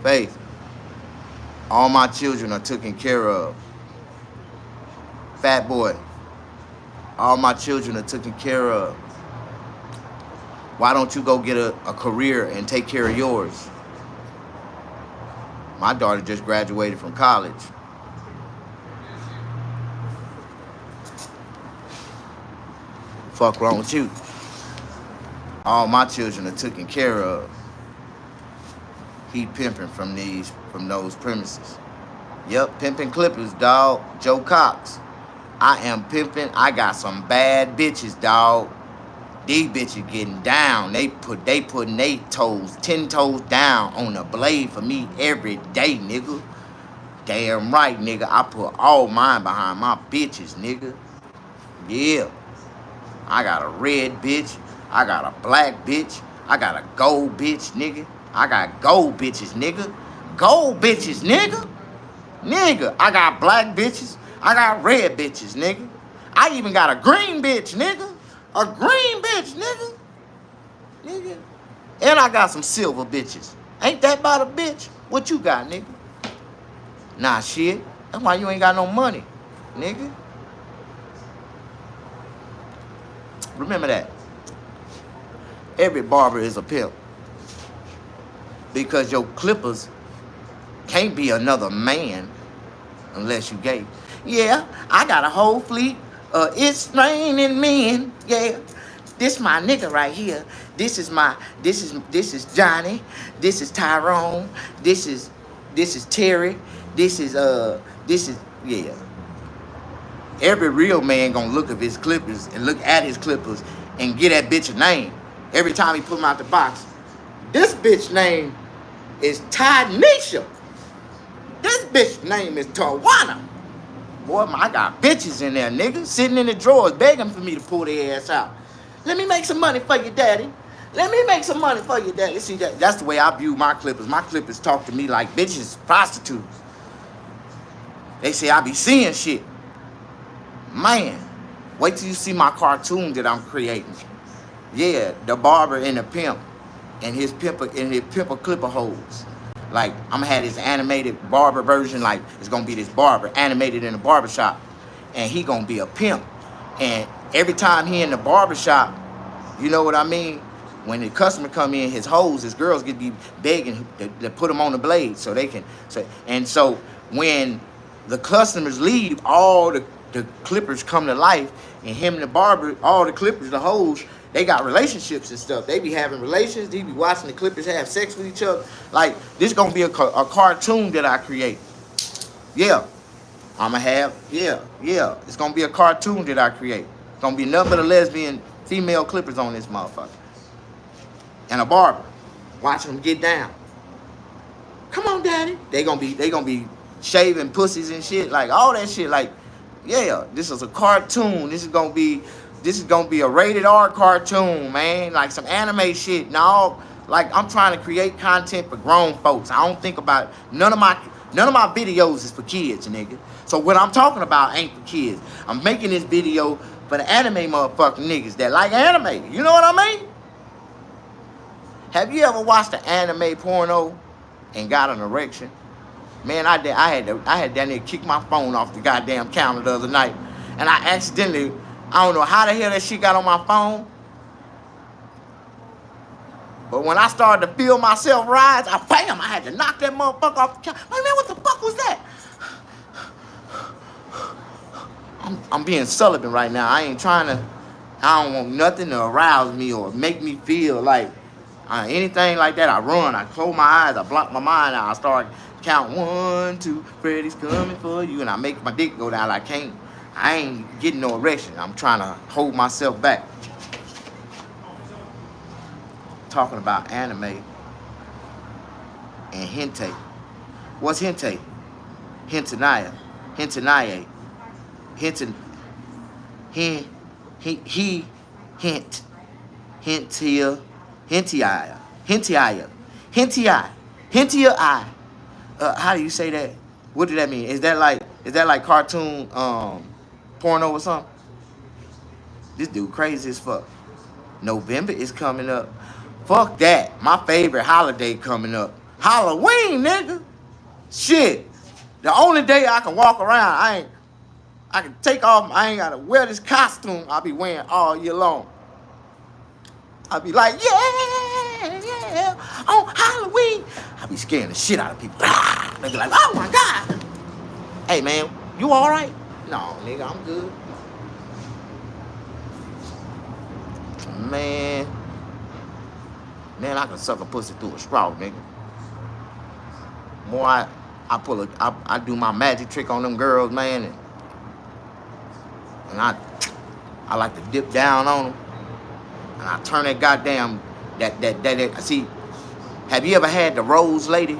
Faith, all my children are taken care of. Fat boy, all my children are taken care of. Why don't you go get a career and take care of yours? My daughter just graduated from college. Fuck wrong with you? All my children are taken care of. He pimping from those premises. Yep, pimping Clippers, dog. Joe Cox. I am pimping. I got some bad bitches, dog. These bitches getting down. They putting 8 toes, 10 toes down on the blade for me every day, nigga. Damn right, nigga. I put all mine behind my bitches, nigga. Yeah. I got a red bitch. I got a black bitch. I got a gold bitch, nigga. I got gold bitches, nigga. Gold bitches, nigga. Nigga, I got black bitches. I got red bitches, nigga. I even got a green bitch, nigga. A green bitch, nigga. Nigga. And I got some silver bitches. Ain't that about a bitch? What you got, nigga? Nah, shit. That's why you ain't got no money, nigga. Remember that. Every barber is a pimp. Because your clippers can't be another man unless you gay. Yeah, I got a whole fleet. It's raining men. Yeah, this my nigga right here. This is Johnny. This is Tyrone. This is Terry. This is yeah. Every real man gonna look at his clippers and look at his clippers and get that bitch a name every time he put them out the box. This bitch name is Tynesha. This bitch name is Tawana. Boy, I got bitches in there, nigga, sitting in the drawers begging for me to pull their ass out. Let me make some money for you, daddy. Let me make some money for you, daddy. See, that's the way I view my clippers. My clippers talk to me like bitches, prostitutes. They say I be seeing shit. Man, wait till you see my cartoon that I'm creating. Yeah, the barber and the pimp and his pimper clipper holes. Like, I'm gonna have this animated barber version, like it's gonna be this barber animated in the barbershop, and he gonna be a pimp. And every time he in the barbershop, you know what I mean? When the customer come in, his hoes, his girls get be begging to put them on the blade so they can. So when the customers leave, all the clippers come to life, and him and the barber, all the clippers, the hoes, they got relationships and stuff. They be having relations. They be watching the clippers have sex with each other. Like, this gonna be a cartoon that I create. Yeah, I'ma have, yeah. It's gonna be a cartoon that I create. It's gonna be nothing but a lesbian female clippers on this motherfucker. And a barber watching them get down. Come on, daddy. They gonna be shaving pussies and shit, like all that shit. Like, yeah, this is a cartoon. This is gonna be a rated R cartoon, man. Like some anime shit. No, like I'm trying to create content for grown folks. I don't think about none of my videos is for kids, nigga. So what I'm talking about ain't for kids. I'm making this video for the anime motherfucking niggas that like anime. You know what I mean? Have you ever watched an anime porno and got an erection? Man, I had down there kick my phone off the goddamn counter the other night, and I accidentally, I don't know how the hell that shit got on my phone, but when I started to feel myself rise, I had to knock that motherfucker off the counter. Like, man, what the fuck was that? I'm being Sullivan right now. I don't want nothing to arouse me or make me feel like anything like that. I run, I close my eyes, I block my mind out, I start count 1, 2, Freddy's coming for you, and I make my dick go down. I ain't getting no erection. I'm trying to hold myself back. Talking about anime and hentai. What's hentai? Hentai. Hentai. Hentai. Hint. Hentia. Hentai. Hentai. Hentai. Hentai. How do you say that? What did that mean? Is that like cartoon porno or something? This dude crazy as fuck. November is coming up. Fuck that. My favorite holiday coming up. Halloween, nigga. Shit. The only day I can walk around, I can take off, I ain't gotta wear this costume I be wearing all year long. I be like, yeah, on Halloween. I be scaring the shit out of people. They be like, oh my God. Hey man, you all right? No, nigga, I'm good. Man, I can suck a pussy through a straw, nigga. Boy, I do my magic trick on them girls, man, and I like to dip down on them, and I turn that goddamn that. See, have you ever had the rose lady?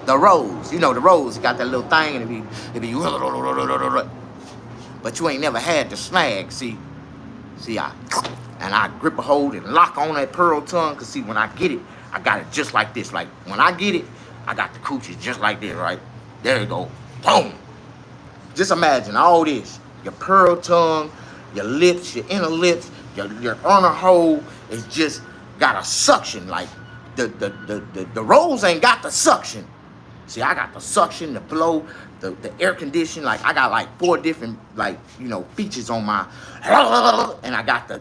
The rose, you know the rose, got that little thing, and it be, but you ain't never had the snag. See, I grip a hold and lock on that pearl tongue, cause see, when I get it, I got it just like this. Like when I get it, I got the coochies just like this, right? There you go, boom. Just imagine all this, your pearl tongue, your lips, your inner lips, your inner hole is just got a suction. Like the rose ain't got the suction. See, I got the suction, the blow, the air condition. Like I got like 4 different features on my, and I got the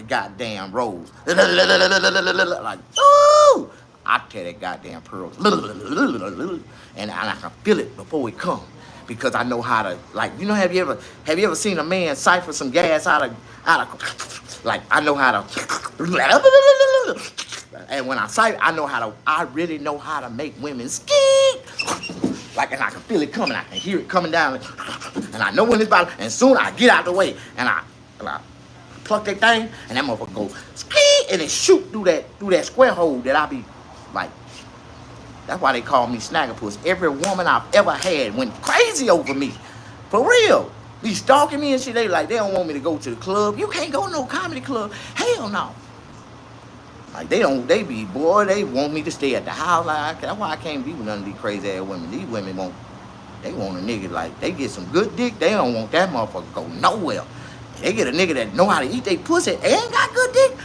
goddamn rose. Like ooh, I tear that goddamn pearl, and I can feel it before it comes, because I know how to, like, have you ever seen a man siphon some gas out of like, I know how to. And when I sight, I really know how to make women skeet. Like, and I can feel it coming, I can hear it coming down, and I know when it's about, and soon I get out the way, and I pluck that thing, and that motherfucker go skeet, and it shoot through that square hole that I be like. That's why they call me Snaggerpuss. Every woman I've ever had went crazy over me, for real. Be stalking me and shit. They don't want me to go to the club. You can't go to no comedy club. Hell no. Like they want me to stay at the house. Like that's why I can't be with none of these crazy ass women. These women want a nigga, like, they get some good dick, they don't want that motherfucker to go nowhere. They get a nigga that know how to eat they pussy and ain't got good dick.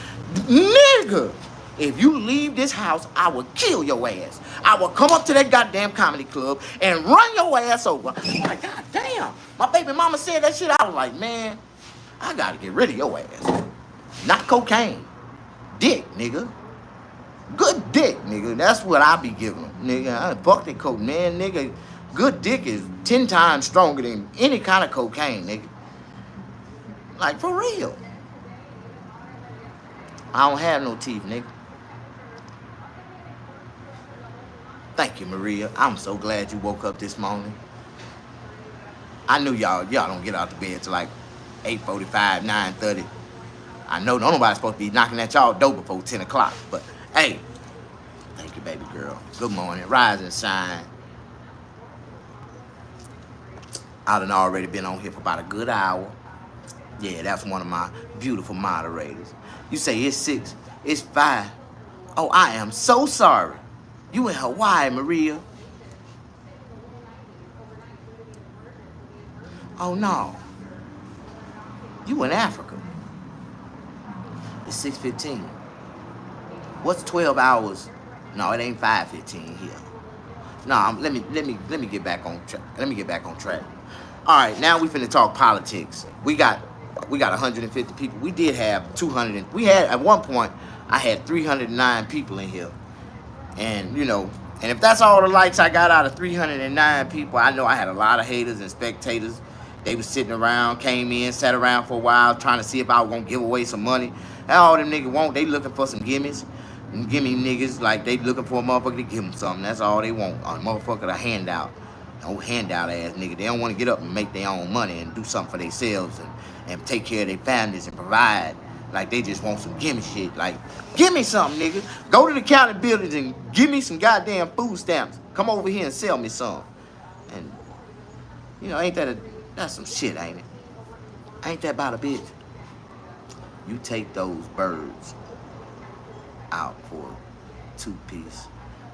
Nigga, if you leave this house, I will kill your ass. I will come up to that goddamn comedy club and run your ass over. I'm like, God damn. My baby mama said that shit. I was like, man, I gotta get rid of your ass. Not cocaine. Dick, nigga. Good dick, nigga. That's what I be giving them, nigga. I fuck that coke, man, nigga. Good dick is 10 times stronger than any kind of cocaine, nigga. Like, for real. I don't have no teeth, nigga. Thank you, Maria. I'm so glad you woke up this morning. I knew y'all don't get out the bed till like 8:45, 9:30. I know nobody's supposed to be knocking at y'all door before 10 o'clock, but hey, thank you, baby girl. Good morning. Rise and shine. I done already been on here for about a good hour. Yeah, that's one of my beautiful moderators. You say it's 6, it's 5. Oh, I am so sorry. You in Hawaii, Maria. Oh, no. You in Africa. It's 6:15. What's 12 hours? No, it ain't 5:15 here. No, let me get back on track. Let me get back on track. All right, now we finna talk politics. We got 150 people. We did have 200. We had at one point I had 309 people in here, and and if that's all the likes I got out of 309 people, I know I had a lot of haters and spectators. They was sitting around, came in, sat around for a while, trying to see if I was gonna give away some money. And all them niggas want, they looking for some gimmies. And gimme niggas, like they looking for a motherfucker to give them something. That's all they want, a motherfucker to hand out. No handout ass nigga. They don't want to get up and make their own money and do something for themselves and take care of their families and provide. Like they just want some gimme shit. Like, give me something, nigga. Go to the county buildings and give me some goddamn food stamps. Come over here and sell me some. And ain't that's some shit, ain't it? Ain't that about a bitch? You take those birds out for a 2-piece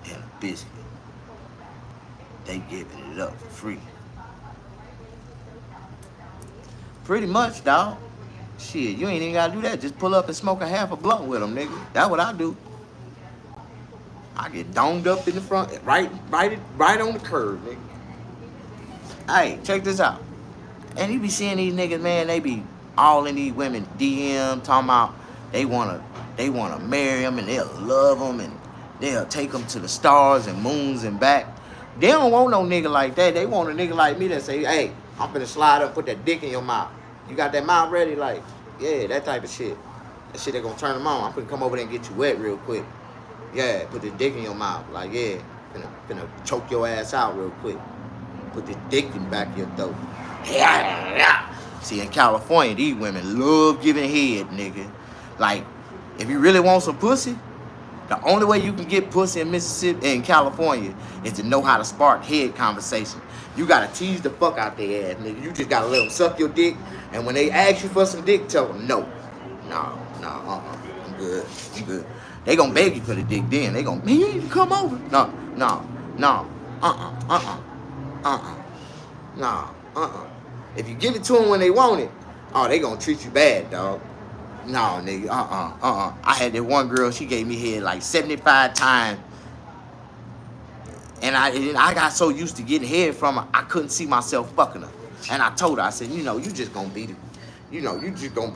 and a biscuit. They giving it up for free. Pretty much, dog. Shit, you ain't even gotta do that. Just pull up and smoke a half a blunt with them, nigga. That's what I do. I get domed up in the front, right on the curb, nigga. Hey, check this out. And you be seeing these niggas, man, they be all in these women DM talking about they wanna marry them and they'll love them and they'll take them to the stars and moons and back. They don't want no nigga like that. They want a nigga like me that say, hey, I'm finna slide up, put that dick in your mouth. You got that mouth ready? Like, yeah, that type of shit. That shit that gonna turn them on. I'm finna come over there and get you wet real quick. Yeah, put the dick in your mouth. Like, yeah, finna choke your ass out real quick. Put the dick in the back of your throat. See, in California, these women love giving head, nigga. Like, if you really want some pussy, the only way you can get pussy in Mississippi and California is to know how to spark head conversation. You gotta tease the fuck out their ass, nigga. You just gotta let them suck your dick, and when they ask you for some dick, tell them no. No, I'm good. They gonna beg you for the dick then. They gonna, man, you need to come over. No. If you give it to them when they want it, oh, they gonna treat you bad, dog. No, nigga, I had that one girl, she gave me head like 75 times. And I got so used to getting head from her, I couldn't see myself fucking her. And I told her, I said, you just gonna be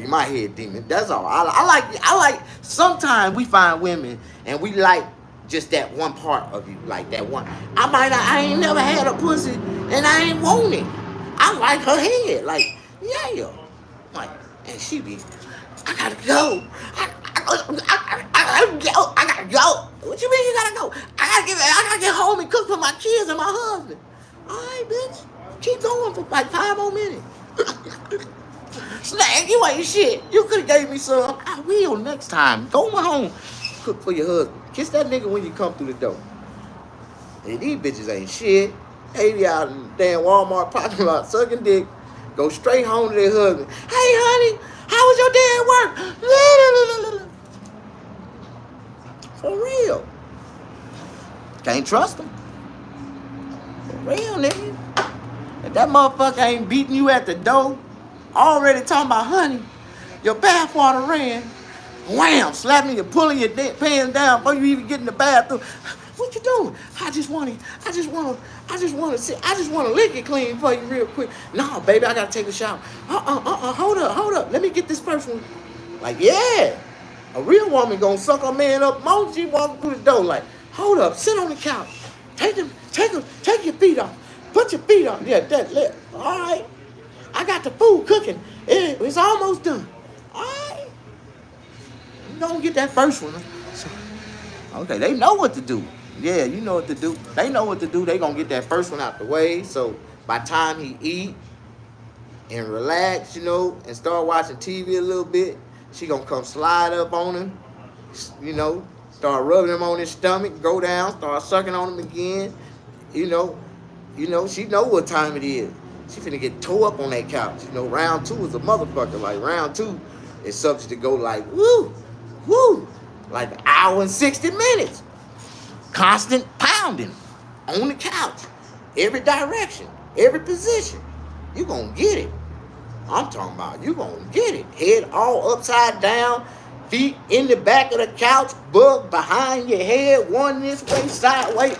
my head demon. That's all. I like, sometimes we find women and we like just that one part of you, like that one. I ain't never had a pussy and I ain't want it. I like her head, like, yeah. Like, and she be, I gotta go. I gotta go. What you mean you gotta go? I gotta get home and cook for my kids and my husband. All right, bitch. Keep going for like 5 more minutes. Snag, you ain't shit. You could've gave me some. I will next time. Go home. Cook for your husband. Kiss that nigga when you come through the door. And these bitches ain't shit. They be out in the damn Walmart parking lot sucking dick. Go straight home to their husband. Hey, honey, how was your day at work? For real. Can't trust them. For real, nigga. If that motherfucker ain't beating you at the door, already talking about, honey, your bathwater ran. Wham! Slapping you, pulling your pants down before you even get in the bathroom. What you doing? I just want to lick it clean for you real quick. No, baby, I gotta take a shower. Hold up. Let me get this first one. Like, yeah. A real woman gonna suck her man up. Most she walking through the door like, hold up, sit on the couch. Take your feet off. Put your feet on. Yeah, all right. I got the food cooking. It's almost done. All right. You don't get that first one. Okay, they know what to do. Yeah, you know what to do. They know what to do. They gonna get that first one out the way. So by the time he eat and relax, and start watching TV a little bit, she gonna come slide up on him, start rubbing him on his stomach, go down, start sucking on him again. She know what time it is. She finna get tore up on that couch. Round 2 is a motherfucker. Like, round 2 is subject to go like, woo, like an hour and 60 minutes. Constant pounding on the couch. Every direction, every position. You gonna get it. I'm talking about you gonna get it. Head all upside down, feet in the back of the couch, bug behind your head, one this way, sideways.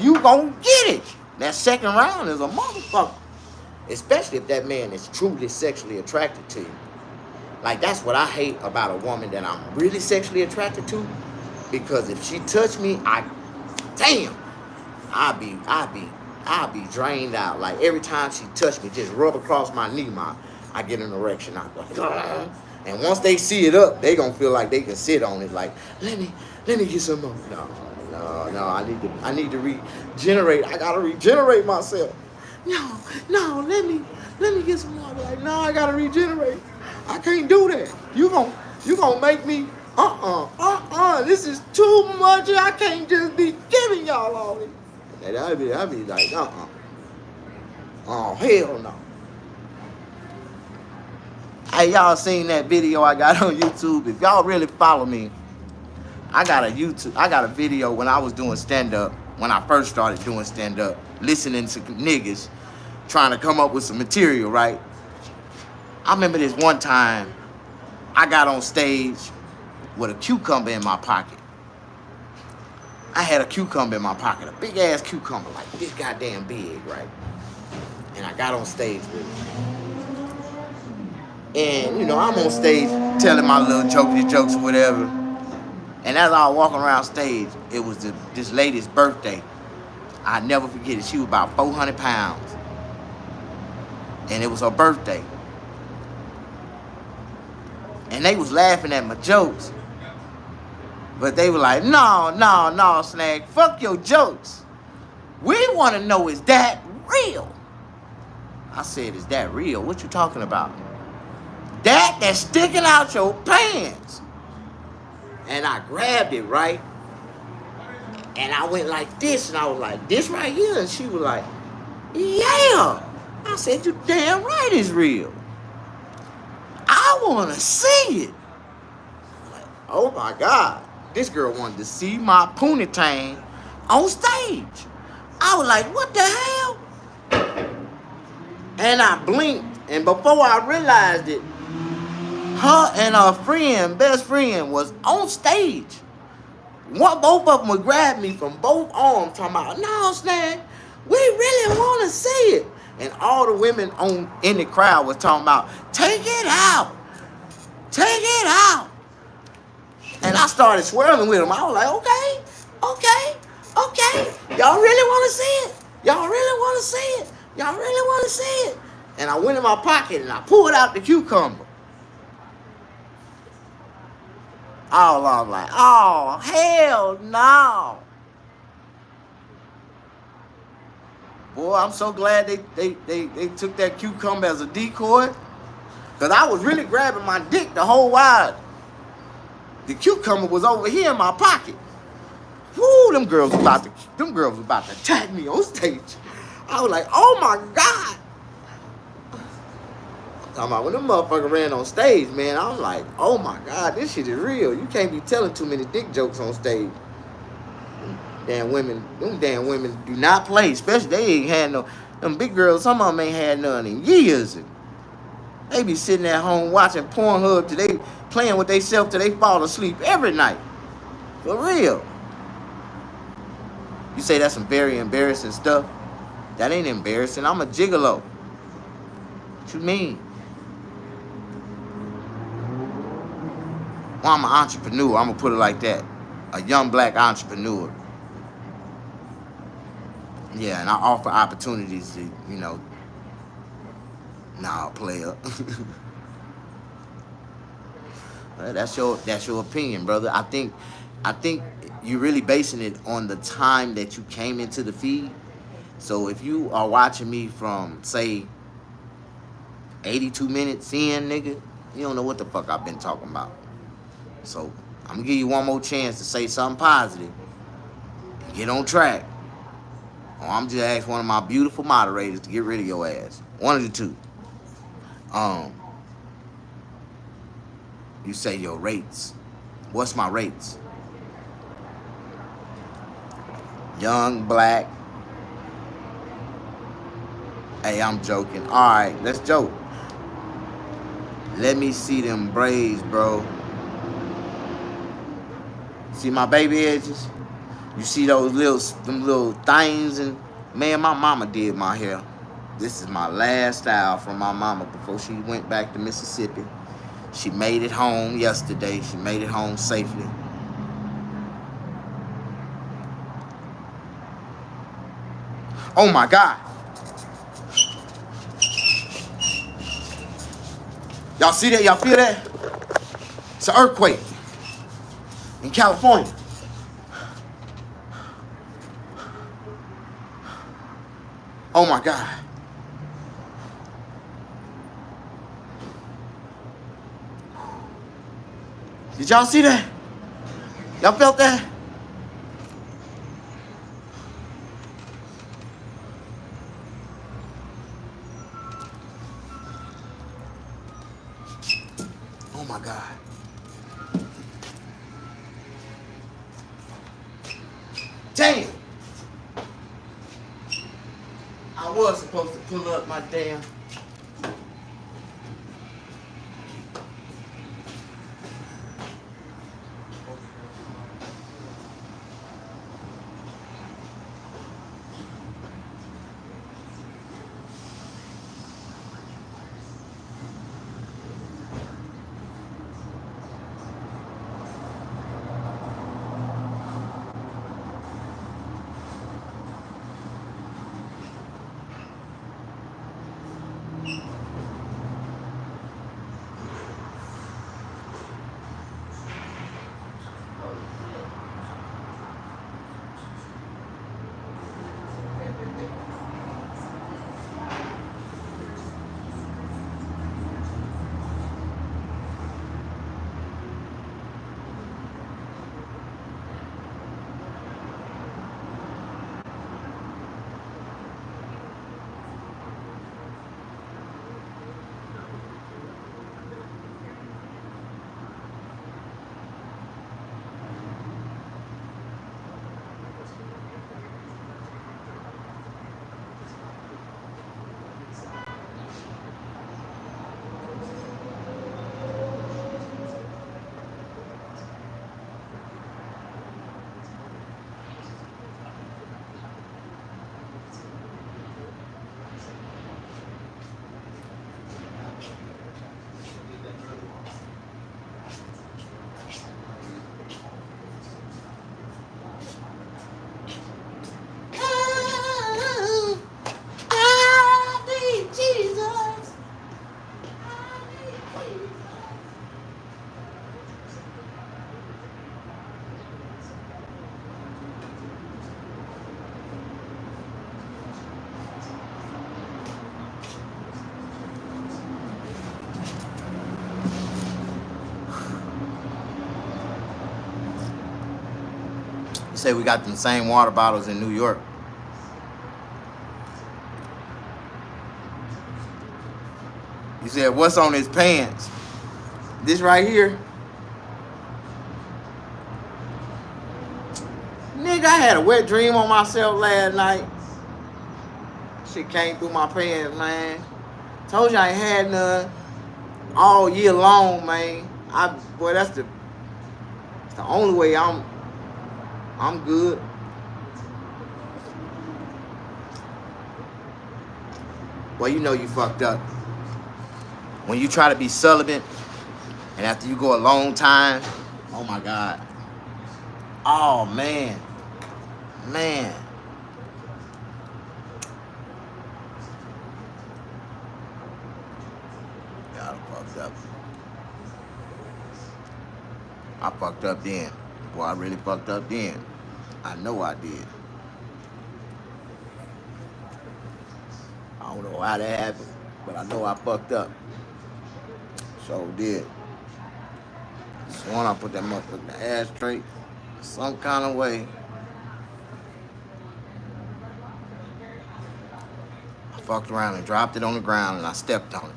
You gonna get it. That second round is a motherfucker. Especially if that man is truly sexually attracted to you. Like, that's what I hate about a woman that I'm really sexually attracted to. Because if she touch me, I'll be drained out. Like, every time she touch me, just rub across my knee, I get an erection. I go, ugh. And once they see it up, they gonna feel like they can sit on it. Like, let me get some more. No, I need to regenerate. I gotta regenerate myself. No, let me get some more. Like, no, I gotta regenerate. I can't do that. You gonna make me. This is too much. I can't just be giving y'all all this. And I'd be like, oh, hell no. Hey, y'all seen that video I got on YouTube? If y'all really follow me, I got a video when I was doing stand-up, when I first started doing stand-up, listening to niggas trying to come up with some material, right? I remember this one time I got on stage with a cucumber in my pocket. I had a cucumber in my pocket, a big ass cucumber, like this goddamn big, right? And I got on stage with it. And, you know, I'm on stage telling my little jokes or whatever. And as I was walking around stage, it was this lady's birthday. I'll never forget it. She was about 400 pounds. And it was her birthday. And they was laughing at my jokes. But they were like, no, Snag, fuck your jokes. We want to know, is that real? I said, is that real? What you talking about? That's sticking out your pants. And I grabbed it, right? And I went like this, and I was like, this right here? And she was like, yeah. I said, you damn right it's real. I want to see it. Like, oh my God. This girl wanted to see my poontang on stage. I was like, what the hell? And I blinked, and before I realized it, her and her friend, best friend, was on stage. Both of them would grab me from both arms, talking about, no, Snag, we really want to see it. And all the women in the crowd was talking about, take it out. Take it out. And I started swirling with them. I was like, okay. Y'all really want to see it? Y'all really want to see it? Y'all really want to see it? And I went in my pocket and I pulled out the cucumber. I was like, oh, hell no. Boy, I'm so glad they took that cucumber as a decoy. Because I was really grabbing my dick the whole while. The cucumber was over here in my pocket. Woo, them girls was about to attack me on stage. I was like, oh my God. I'm talking about when them motherfuckers ran on stage, man, I was like, oh my God, this shit is real. You can't be telling too many dick jokes on stage. Them damn women do not play, especially they ain't had no, them big girls, some of them ain't had none in years. And they be sitting at home watching Pornhub till they playing with themselves till they fall asleep every night. For real. You say that's some very embarrassing stuff? That ain't embarrassing. I'm a gigolo. What you mean? Well, I'm an entrepreneur. I'm gonna put it like that. A young black entrepreneur. Yeah, and I offer opportunities to, you know, player. That's your opinion, brother. I think you're really basing it on the time that you came into the feed. So if you are watching me from, say, 82 minutes in, nigga, you don't know what the fuck I've been talking about. So I'm gonna give you one more chance to say something positive and get on track. Or I'm just ask one of my beautiful moderators to get rid of your ass. One of the two. You say your rates. What's my rates? Young, black. Hey, I'm joking. All right, let's joke. Let me see them braids, bro. See my baby edges? You see those little things? And man, my mama did my hair. This is my last style from my mama before she went back to Mississippi. She made it home yesterday. She made it home safely. Oh my God. Y'all see that? Y'all feel that? It's an earthquake in California. Oh my God. Did y'all see that? Y'all felt that? Oh my God. Damn. I was supposed to pull up my damn. You say we got them same water bottles in New York. You said, what's on his pants? This right here. Nigga, I had a wet dream on myself last night. Shit came through my pants, man. Told you I ain't had none all year long, man. Boy, that's the only way I'm good. Well, you know you fucked up. When you try to be celibate, and after you go a long time, oh my God. Oh, man. Man. God, I fucked up. I fucked up then. Boy, I really fucked up then. I know I did. I don't know how that happened, but I know I fucked up. So did. So when I put that motherfucker in the ashtray, some kind of way, I fucked around and dropped it on the ground and I stepped on it.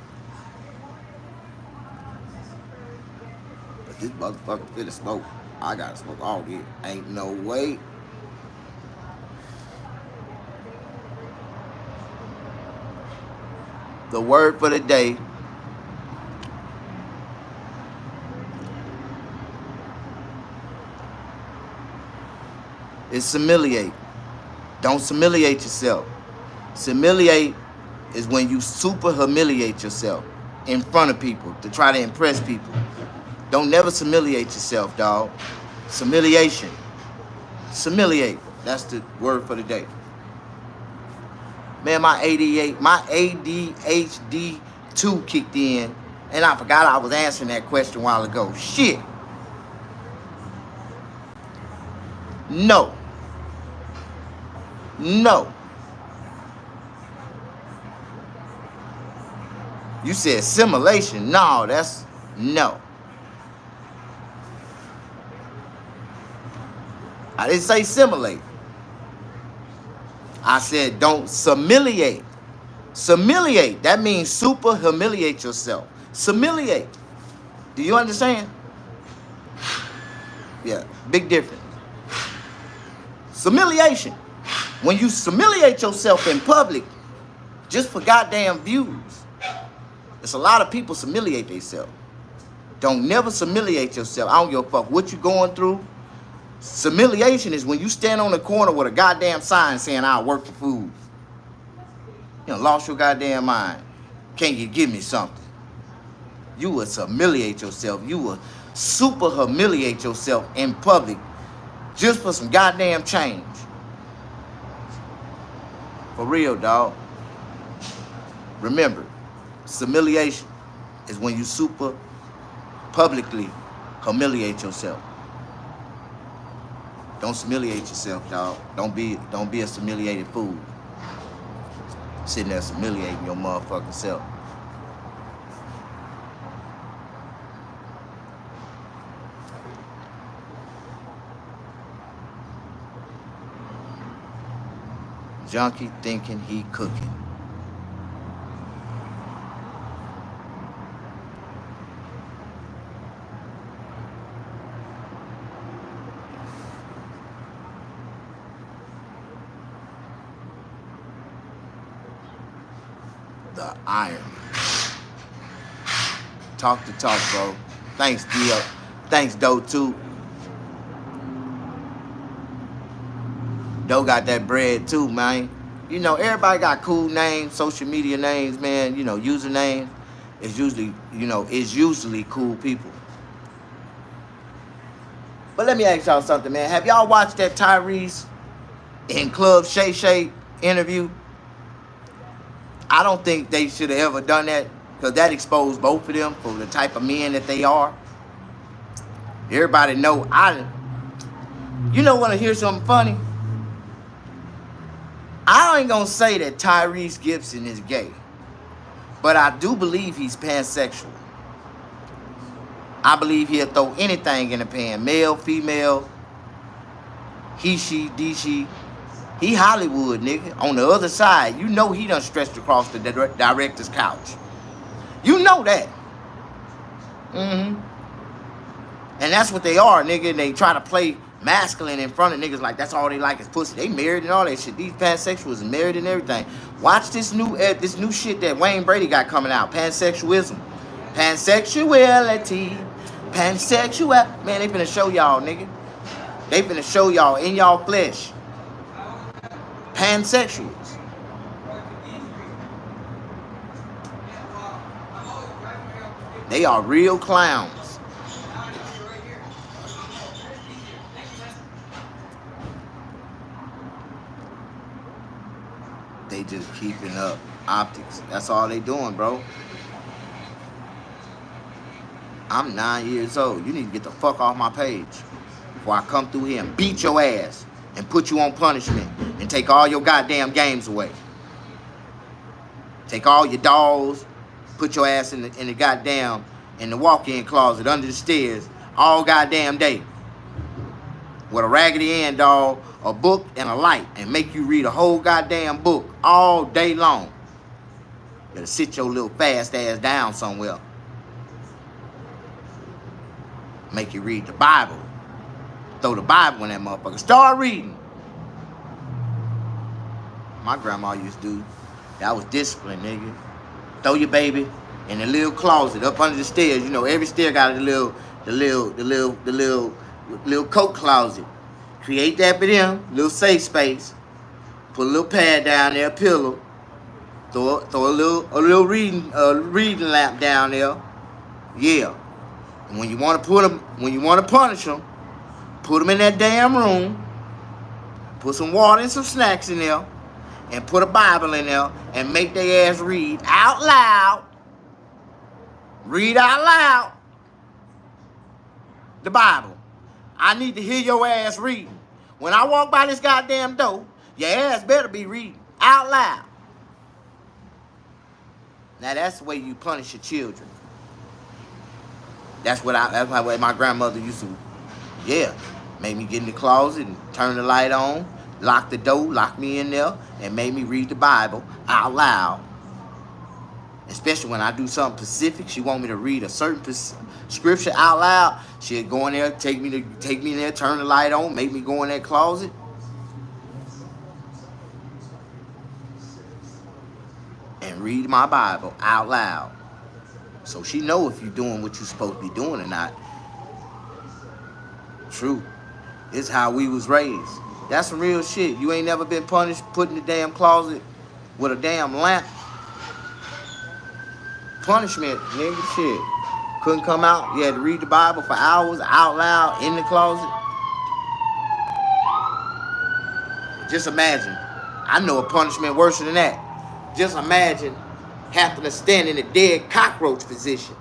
But this motherfucker finna smoke. I gotta smoke all this. Ain't no way. The word for the day is humiliate. Don't humiliate yourself. Humiliate is when you super humiliate yourself in front of people to try to impress people. Don't never humiliate yourself, dog. Humiliation. Humiliate. That's the word for the day. Man, my ADHD 2 kicked in, and I forgot I was answering that question a while ago. Shit. No. No. You said simulation. No, that's no. I didn't say simulate. I said don't humiliate. Humiliate. That means super humiliate yourself. Humiliate. Do you understand? Yeah, big difference. Humiliation. When you humiliate yourself in public, just for goddamn views. There's a lot of people humiliate themselves. Don't never humiliate yourself. I don't give a fuck what you going through. Humiliation is when you stand on the corner with a goddamn sign saying, I'll work for food. You know, lost your goddamn mind. Can you give me something? You will humiliate yourself. You will super humiliate yourself in public just for some goddamn change. For real, dog. Remember, humiliation is when you super publicly humiliate yourself. Don't humiliate yourself, dog. Don't be a humiliated fool. Sitting there humiliating your motherfucking self. Junkie thinking he cooking. The iron. Talk the talk, bro. Thanks, Dio. Thanks, Doe, too. Doe got that bread, too, man. You know, everybody got cool names, social media names, man. You know, usernames. It's usually cool people. But let me ask y'all something, man. Have y'all watched that Tyrese and Club Shay Shay interview? I don't think they should have ever done that because that exposed both of them for the type of men that they are. Everybody know you know, want to hear something funny? I ain't gonna say that Tyrese Gibson is gay, but I do believe he's pansexual. I believe he'll throw anything in the pan, male, female. He, she, D, she. He Hollywood, nigga. On the other side, you know he done stretched across the director's couch. You know that. Mm-hmm. And that's what they are, nigga. And they try to play masculine in front of niggas like that's all they like is pussy. They married and all that shit. These pansexuals are married and everything. Watch this new shit that Wayne Brady got coming out. Pansexualism. Pansexuality. Pansexual. Man, they finna show y'all, nigga. They finna show y'all in y'all flesh. Pansexuals. They are real clowns. They just keeping up optics. That's all they doing, bro. I'm 9 years old. You need to get the fuck off my page before I come through here and beat your ass and put you on punishment and take all your goddamn games away. Take all your dolls, put your ass in the goddamn, in the walk-in closet under the stairs all goddamn day with a Raggedy Ann doll, a book, and a light, and make you read a whole goddamn book all day long. Better sit your little fast ass down somewhere. Make you read the Bible. Throw the Bible in that motherfucker. Start reading. My grandma used to do. That was discipline, nigga. Throw your baby in the little closet up under the stairs. You know, every stair got the little coat closet. Create that for them, little safe space. Put a little pad down there, a pillow. Throw a little reading lamp down there. Yeah. And when you want to punish them, put them in that damn room. Put some water and some snacks in there, and put a Bible in there, and make their ass read out loud. Read out loud the Bible. I need to hear your ass reading. When I walk by this goddamn door, your ass better be reading out loud. Now that's the way you punish your children. That's what my grandmother used to, yeah, made me get in the closet and turn the light on, lock the door, lock me in there, and made me read the Bible out loud. Especially when I do something specific, she want me to read a certain scripture out loud. She'd go in there, take me in there, turn the light on, make me go in that closet. And read my Bible out loud. So she know if you're doing what you're supposed to be doing or not. True. It's how we was raised. That's some real shit. You ain't never been punished, put in the damn closet with a damn lamp. Punishment, nigga, shit. Couldn't come out. You had to read the Bible for hours out loud in the closet. Just imagine. I know a punishment worse than that. Just imagine having to stand in a dead cockroach position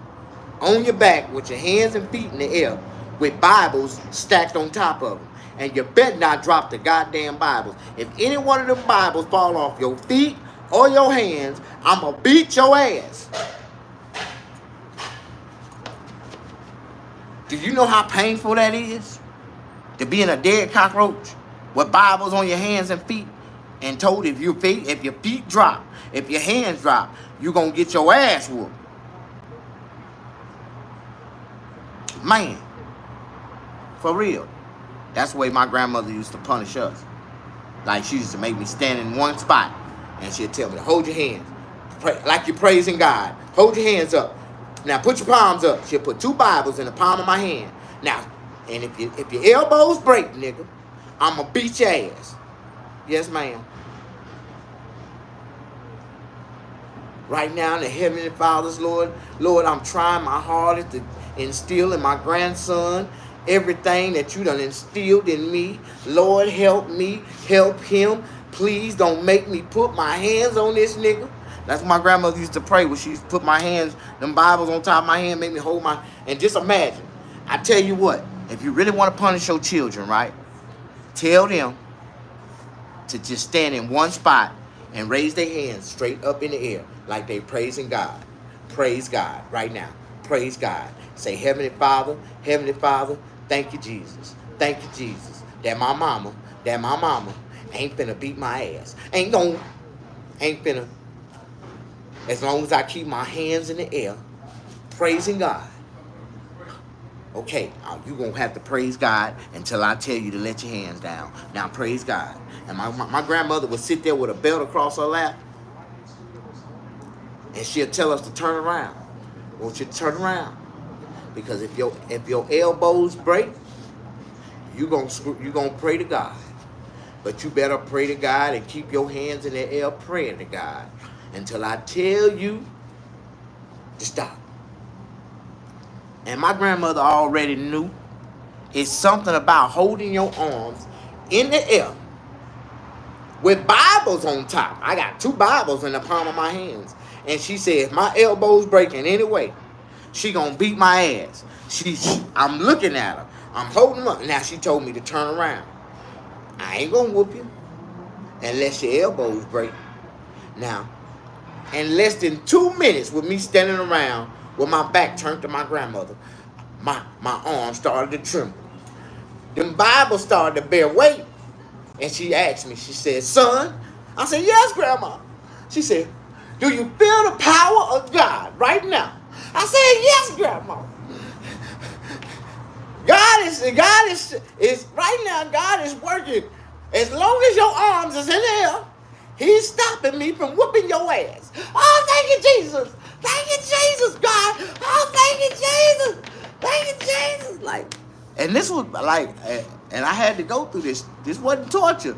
on your back with your hands and feet in the air with Bibles stacked on top of them. And you better not drop the goddamn Bibles. If any one of them Bibles fall off your feet or your hands, I'm going to beat your ass. Do you know how painful that is? To be in a dead cockroach with Bibles on your hands and feet and told if your feet drop, if your hands drop, you're going to get your ass whooped. Man. For real. That's the way my grandmother used to punish us. Like she used to make me stand in one spot and she'd tell me to hold your hands. Pray, like you're praising God. Hold your hands up. Now put your palms up. She'll put 2 Bibles in the palm of my hand. Now, and if your elbows break, nigga, I'm going to beat your ass. Yes, ma'am. Right now in the Heavenly Father's, Lord, I'm trying my hardest to instill in my grandson everything that you done instilled in me. Lord, help me, help him. Please don't make me put my hands on this nigga. That's what my grandmother used to pray when she used to put my hands, them Bibles on top of my hand, make me hold my, and just imagine. I tell you what, if you really want to punish your children, right, tell them to just stand in one spot and raise their hands straight up in the air like they praising God. Praise God right now. Praise God. Say, Heavenly Father, thank you, Jesus. Thank you, Jesus, that my mama that my mama ain't finna beat my ass. Ain't finna. As long as I keep my hands in the air, praising God. Okay, you gonna have to praise God until I tell you to let your hands down. Now praise God. And my grandmother would sit there with a belt across her lap, and she'll tell us to turn around. I want you to turn around, because if your elbows break, you gonna pray to God. But you better pray to God and keep your hands in the air praying to God until I tell you to stop. And my grandmother already knew it's something about holding your arms in the air with Bibles on top. I got 2 Bibles in the palm of my hands. And she said, if my elbow's breaking anyway, she gonna beat my ass. I'm looking at her. I'm holding her. Now she told me to turn around. I ain't gonna whoop you unless your elbows break. Now, in less than 2 minutes with me standing around with my back turned to my grandmother, my arm started to tremble. Them Bibles started to bear weight. And she asked me, she said, son? I said, yes, Grandma. She said, do you feel the power of God right now? I said, yes, Grandma. God is right now, God is working. As long as your arms is in the air, He's stopping me from whooping your ass. Oh, thank you, Jesus. Thank you, Jesus, God. Oh, thank you, Jesus. Thank you, Jesus. Like, and this was like, and I had to go through this. This wasn't torture.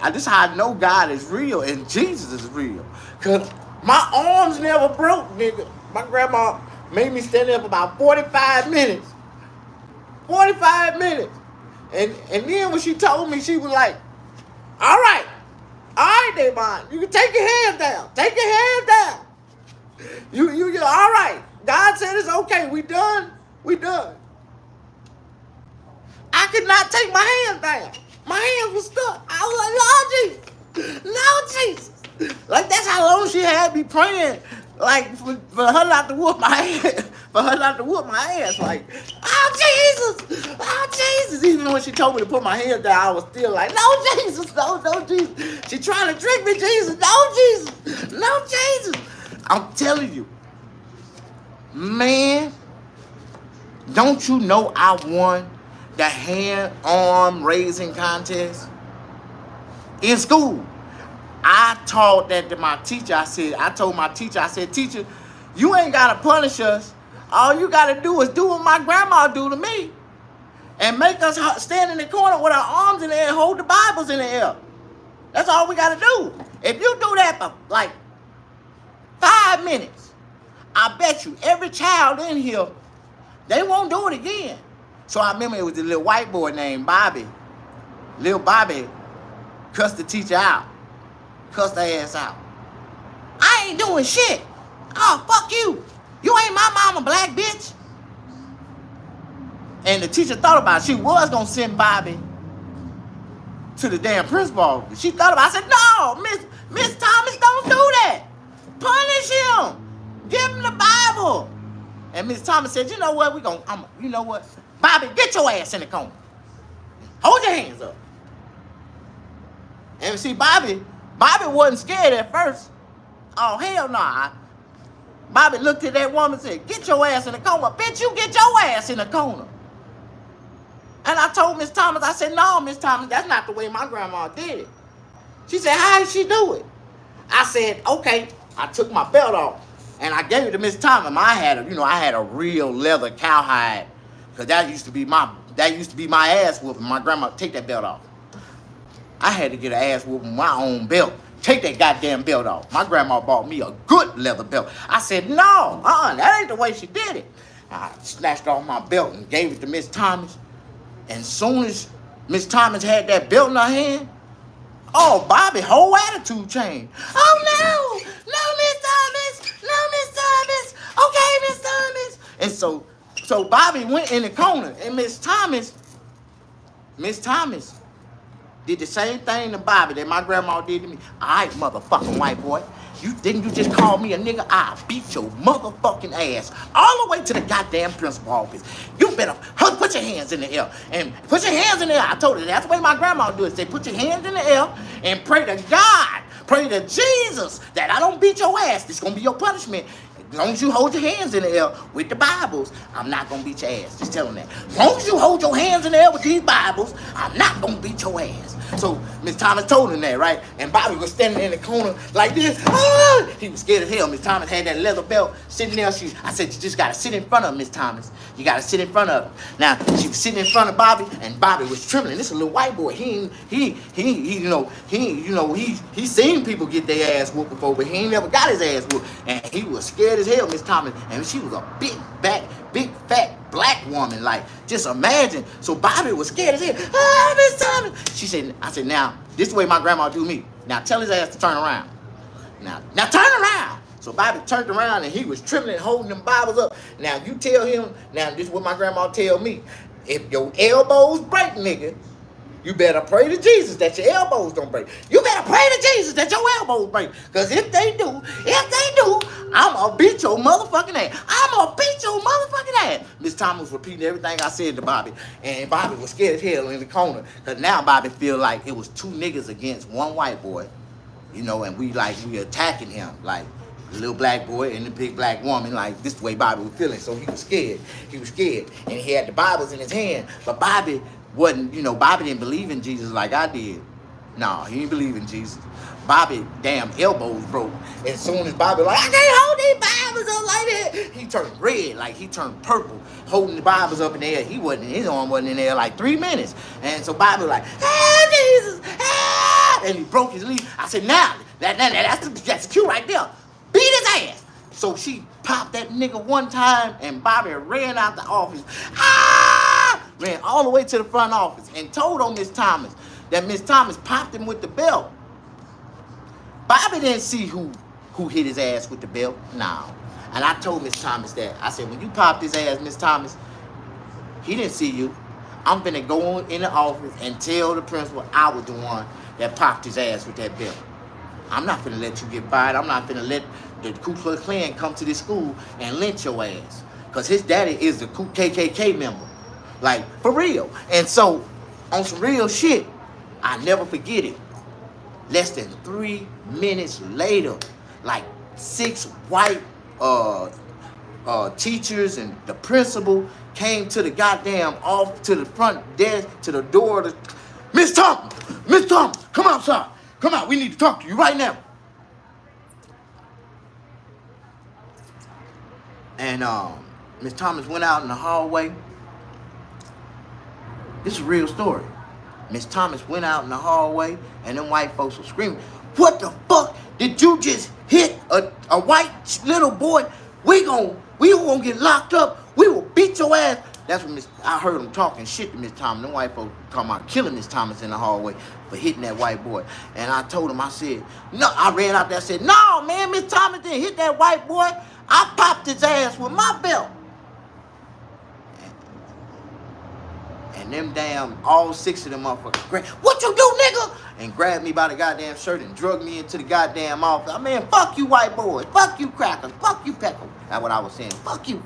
This is how I know God is real and Jesus is real. Because my arms never broke, nigga. My grandma made me stand there for about 45 minutes. 45 minutes. And then when she told me, she was like, all right, Damon, you can take your hands down. Take your hands down. You all right. God said it's okay. We done. I could not take my hands down. My hands were stuck. I was like, Lord Jesus. Lord Jesus. Like, that's how long she had me praying. Like, for her not to whoop my ass. For her not to whoop my ass. Like, oh, Jesus. Oh, Jesus. Even when she told me to put my hands down, I was still like, no, Jesus. No, Jesus. She trying to trick me, Jesus. No, Jesus. No, Jesus. I'm telling you. Man, don't you know I won the hand-arm raising contest in school? I taught that to my teacher. I told my teacher, I said, teacher, you ain't got to punish us. All you got to do is do what my grandma do to me and make us stand in the corner with our arms in the air and hold the Bibles in the air. That's all we got to do. If you do that for like 5 minutes, I bet you every child in here, they won't do it again. So I remember it was a little white boy named Bobby. Little Bobby cussed the teacher out. Cussed her ass out. I ain't doing shit. Oh, fuck you. You ain't my mama, black bitch. And the teacher thought about it. She was going to send Bobby to the damn principal office. She thought about it. I said, no, Miss Thomas, don't do that. Punish him. Give him the Bible. And Miss Thomas said, you know what? You know what? Bobby, get your ass in the corner. Hold your hands up. And see, Bobby wasn't scared at first. Oh, hell no. Bobby looked at that woman and said, get your ass in the corner. Bitch, you get your ass in the corner. And I told Miss Thomas, I said, no, Miss Thomas, that's not the way my grandma did it. She said, how did she do it? I said, okay. I took my belt off and I gave it to Miss Thomas. I had a real leather cowhide. Because that used to be my ass whooping. My grandma, take that belt off. I had to get an ass whooping with my own belt. Take that goddamn belt off. My grandma bought me a good leather belt. I said, no, that ain't the way she did it. I snatched off my belt and gave it to Miss Thomas. And soon as Miss Thomas had that belt in her hand, oh, Bobby's whole attitude changed. Oh, no, Miss Thomas. No, Miss Thomas. Okay, Miss Thomas. And so Bobby went in the corner, and Miss Thomas did the same thing to Bobby that my grandma did to me. All right, motherfucking white boy. You just called me a nigga? I beat your motherfucking ass all the way to the goddamn principal office. You better put your hands in the air and put your hands in the air. I told her that's the way my grandma do it. Say put your hands in the air and pray to God, pray to Jesus that I don't beat your ass. This is gonna be your punishment. As long as you hold your hands in the air with the Bibles, I'm not gonna beat your ass. Just tell them that. As long as you hold your hands in the air with these Bibles, I'm not gonna beat your ass. So Miss Thomas told him that, right? And Bobby was standing in the corner like this. Ah! He was scared as hell. Miss Thomas had that leather belt sitting there. I said, you just gotta sit in front of Miss Thomas. You gotta sit in front of her. Now she was sitting in front of Bobby, and Bobby was trembling. This is a little white boy. He seen people get their ass whooped before, but he ain't never got his ass whooped. And he was scared as hell, Miss Thomas. And she was a big fat black woman. Like, just imagine. So Bobby was scared as hell. Ah, Miss Thomas. I said, now, this is the way my grandma do me. Now tell his ass to turn around. Now turn around. So Bobby turned around and he was trembling, holding them Bibles up. Now you tell him, now this is what my grandma tell me. If your elbows break, nigga, you better pray to Jesus that your elbows don't break. You better pray to Jesus that your elbows break. Because if they do, I'm going to beat your motherfucking ass. I'm going to beat your motherfucking ass. Miss Thomas was repeating everything I said to Bobby. And Bobby was scared as hell in the corner. Because now Bobby feel like it was two niggas against one white boy. You know, and we attacking him. Like, the little black boy and the big black woman. Like, this is the way Bobby was feeling. So he was scared. And he had the Bibles in his hand. But Bobby Bobby didn't believe in Jesus like I did. No, he didn't believe in Jesus. Bobby damn elbows broke. As soon as Bobby like, I can't hold these Bibles up like that, he turned red, like he turned purple, holding the Bibles up in the air. His arm wasn't in there like 3 minutes. And so Bobby was like, ah, Jesus, ah! And he broke his leg. I said, now, that's the cue right there. Beat his ass. So she popped that nigga one time, and Bobby ran out the office. Ah! Ran all the way to the front office and told on Miss Thomas that Miss Thomas popped him with the belt. Bobby didn't see who hit his ass with the belt. No. And I told Miss Thomas that. I said, when you popped his ass, Miss Thomas, he didn't see you. I'm finna go in the office and tell the principal I was the one that popped his ass with that belt. I'm not finna let you get fired. I'm not finna let the Ku Klux Klan come to this school and lynch your ass. Because his daddy is the KKK member. Like, for real. And so, on some real shit, I never forget it. Less than 3 minutes later, like 6 white teachers and the principal came to the goddamn off to the front desk, to the door. Miss Thompson, come outside. Come out, we need to talk to you right now. And Miss Thomas went out in the hallway. This is a real story. Miss Thomas went out in the hallway, and them white folks were screaming, what the fuck did you just hit a white little boy? We gonna get locked up. We will beat your ass. That's when I heard them talking shit to Miss Thomas. Them white folks talking about killing Miss Thomas in the hallway for hitting that white boy. And I told him, I said, no, I ran out there and said, no, man, Miss Thomas didn't hit that white boy. I popped his ass with my belt. And them damn, all 6 of them motherfuckers, what you do, nigga? And grabbed me by the goddamn shirt and drugged me into the goddamn office. I mean, fuck you white boys, fuck you crackers, fuck you peckles. That's what I was saying, fuck you.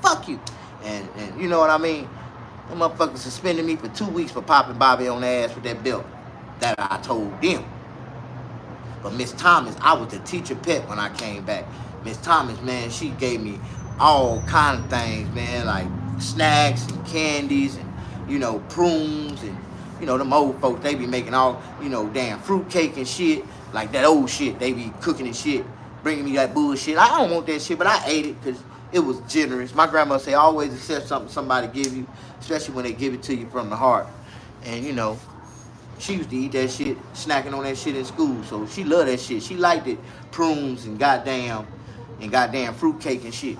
And you know what I mean? Them motherfuckers suspended me for 2 weeks for popping Bobby on the ass with that belt. That I told them. But Miss Thomas, I was the teacher pet when I came back. Miss Thomas, man, she gave me all kind of things, man, like snacks and candies and, prunes and, them old folks, they be making all, damn fruit cake and shit, like that old shit. They be cooking and shit, bringing me that bullshit. I don't want that shit, but I ate it because it was generous. My grandma say always accept something somebody give you, especially when they give it to you from the heart. And, she used to eat that shit, snacking on that shit in school, so she loved that shit. She liked it, prunes and goddamn fruit cake and shit.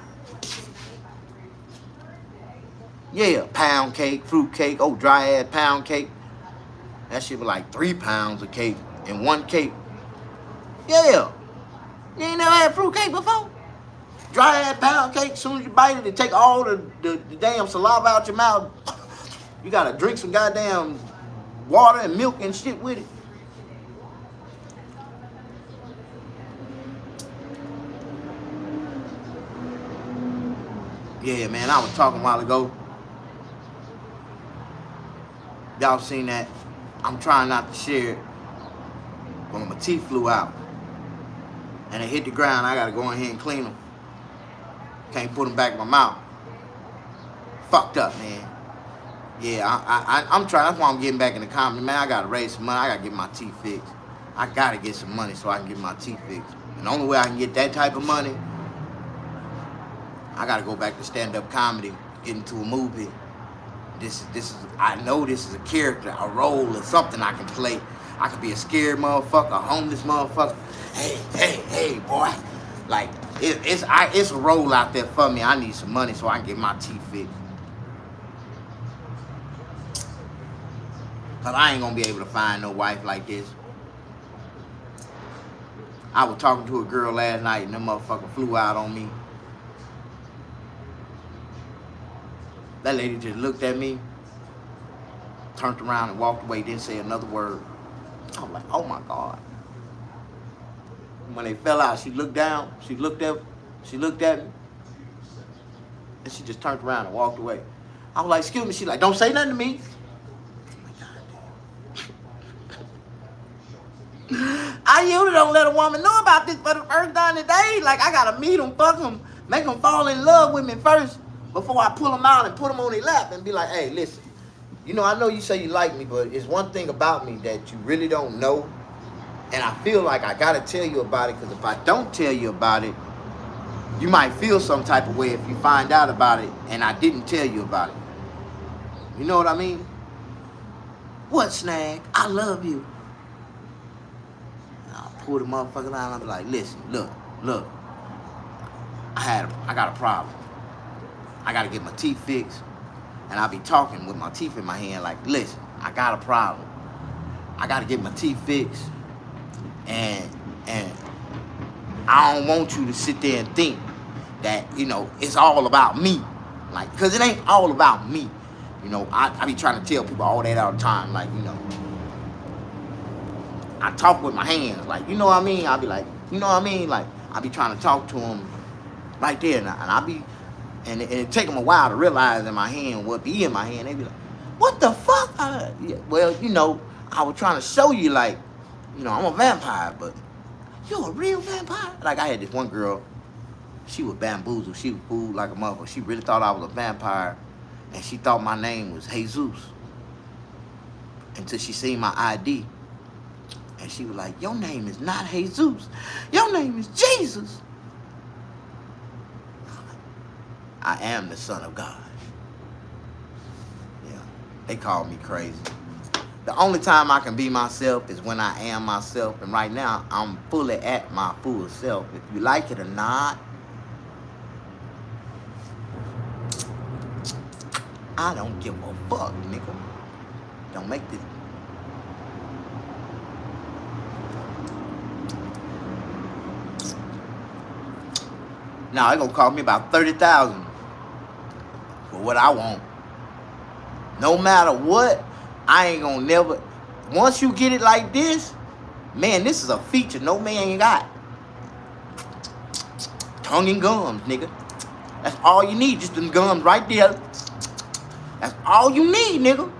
Yeah, pound cake, fruit cake, dry ass pound cake. That shit was like 3 pounds of cake in one cake. Yeah. You ain't never had fruit cake before? Dry ass pound cake, as soon as you bite it, it take all the damn saliva out your mouth. You gotta drink some goddamn water and milk and shit with it. Yeah, man, I was talking a while ago. Y'all seen that? I'm trying not to share it. When my teeth flew out and they hit the ground, I gotta go in here and clean them. Can't put them back in my mouth. Fucked up, man. Yeah, I'm trying. That's why I'm getting back in the comedy, man. I gotta raise some money. I gotta get my teeth fixed. I gotta get some money so I can get my teeth fixed. And the only way I can get that type of money, I gotta go back to stand-up comedy, get into a movie. This is. I know this is a character, a role, or something I can play. I could be a scared motherfucker, a homeless motherfucker. Hey, boy. Like, it's a role out there for me. I need some money so I can get my teeth fixed. Cause I ain't gonna be able to find no wife like this. I was talking to a girl last night and that motherfucker flew out on me. That lady just looked at me, turned around and walked away, didn't say another word. I was like, oh my God. When they fell out, she looked down, she looked at me, and she just turned around and walked away. I was like, excuse me. She like, don't say nothing to me. I usually don't let a woman know about this for the first time today. Like, I gotta meet them, fuck them, make them fall in love with me first before I pull them out and put them on their lap and be like, hey, listen, you know, I know you say you like me, but it's one thing about me that you really don't know. And I feel like I gotta tell you about it, because if I don't tell you about it, you might feel some type of way if you find out about it and I didn't tell you about it. You know what I mean? What, Snag? I love you. And I'll pull the motherfucker out and I'll be like, listen, look. I got a problem. I gotta get my teeth fixed. And I'll be talking with my teeth in my hand like, listen, I got a problem. I gotta get my teeth fixed. And I don't want you to sit there and think that, you know, it's all about me. Like, because it ain't all about me. You know, I be trying to tell people all that all the time. Like, you know, I talk with my hands. Like, you know what I mean? I'll be like, you know what I mean? Like, I be trying to talk to them right there. And I be, and it take them a while to realize in my hand what be in my hand. They be like, what the fuck? Yeah, well, you know, I was trying to show you, like, you know, I'm a vampire, but you're a real vampire? Like, I had this one girl, she was bamboozled. She was fooled like a motherfucker. She really thought I was a vampire, and she thought my name was Jesus. Until she seen my ID, and she was like, your name is not Jesus. Your name is Jesus. I am the Son of God. Yeah, they call me crazy. The only time I can be myself is when I am myself. And right now, I'm fully at my full self. If you like it or not, I don't give a fuck, nigga. Don't make this. Now, they're going to cost me about $30,000 for what I want. No matter what. I ain't gonna never, once you get it like this, man, this is a feature no man ain't got. Tongue and gums, nigga. That's all you need, just them gums right there. That's all you need, nigga.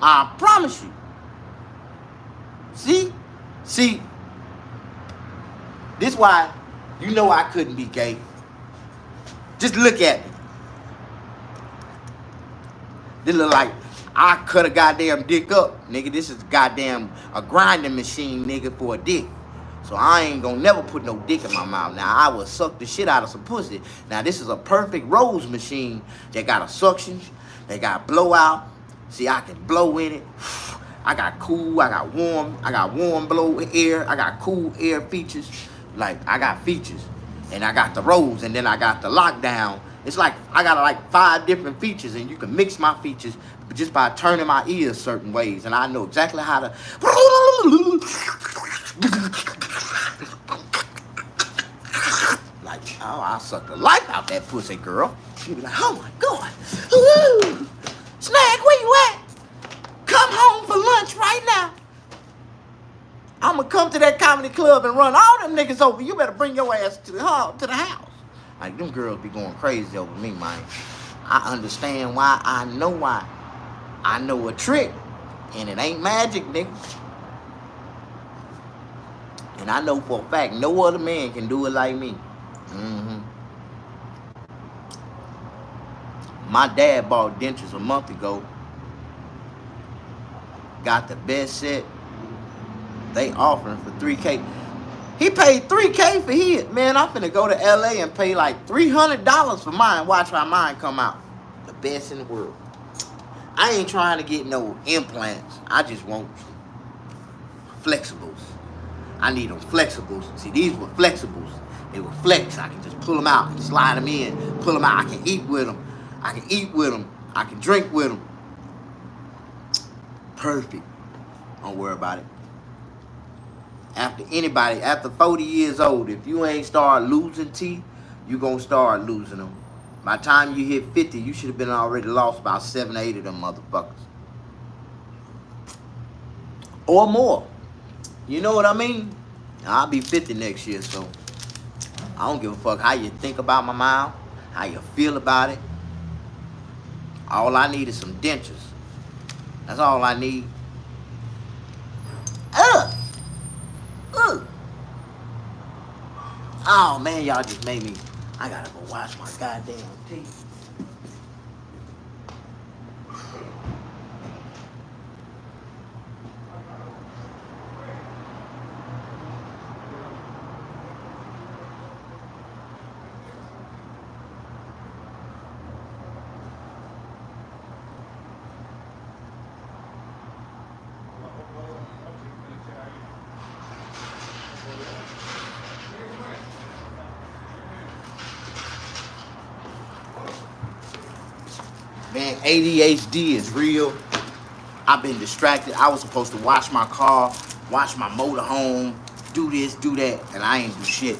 I promise you. See, this why you know I couldn't be gay. Just look at me. This look like I cut a goddamn dick up, nigga. This is goddamn a grinding machine, nigga, for a dick. So I ain't gonna never put no dick in my mouth. Now, I will suck the shit out of some pussy. Now, this is a perfect rose machine. They got a suction. They got blowout. See, I can blow in it. I got cool. I got warm blow air. I got cool air features. Like, I got features. And I got the rose, and then I got the lockdown. It's like I got like 5 different features, and you can mix my features just by turning my ears certain ways, and I know exactly how to. Like, oh, I suck the life out that pussy, girl. She be like, oh my God, ooh, Snag, where you at? Come home for lunch right now. I'ma come to that comedy club and run all them niggas over. You better bring your ass to the house. Like, them girls be going crazy over me, man. I understand why. I know why. I know a trick, and it ain't magic, nigga. And I know for a fact no other man can do it like me. Mm-hmm. My dad bought dentures a month ago. Got the best set. They offering for $3K. He paid $3K for his. Man, I'm finna go to LA and pay like $300 for mine. Watch how mine come out. The best in the world. I ain't trying to get no implants. I just want flexibles. I need them flexibles. See, these were flexibles. They were flex. I can just pull them out and slide them in, pull them out. I can eat with them. I can eat with them. I can drink with them. Perfect. Don't worry about it. After 40 years old, if you ain't start losing teeth, you gonna start losing them. By the time you hit 50, you should have been already lost about 7 or 8 of them motherfuckers. Or more. You know what I mean? I'll be 50 next year, so I don't give a fuck how you think about my mouth, how you feel about it. All I need is some dentures. That's all I need. Oh man, y'all just made me. I gotta go wash my goddamn teeth. Man, ADHD is real. I've been distracted. I was supposed to wash my car, wash my motorhome, do this, do that, and I ain't do shit.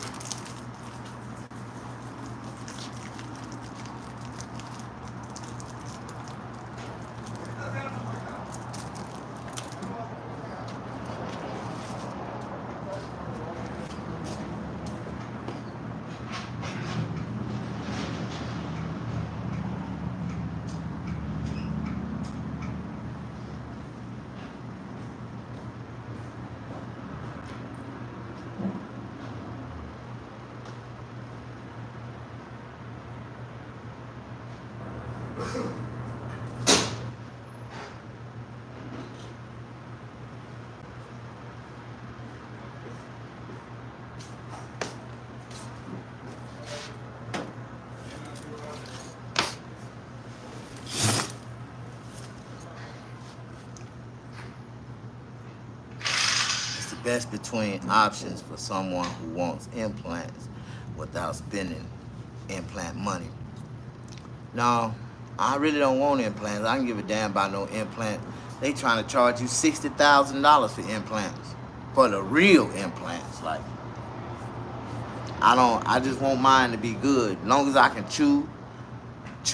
Best between options for someone who wants implants without spending implant money. No, I really don't want implants. I don't give a damn about no implant. They trying to charge you $60,000 for implants, for the real implants. Like, I just want mine to be good. As long as I can chew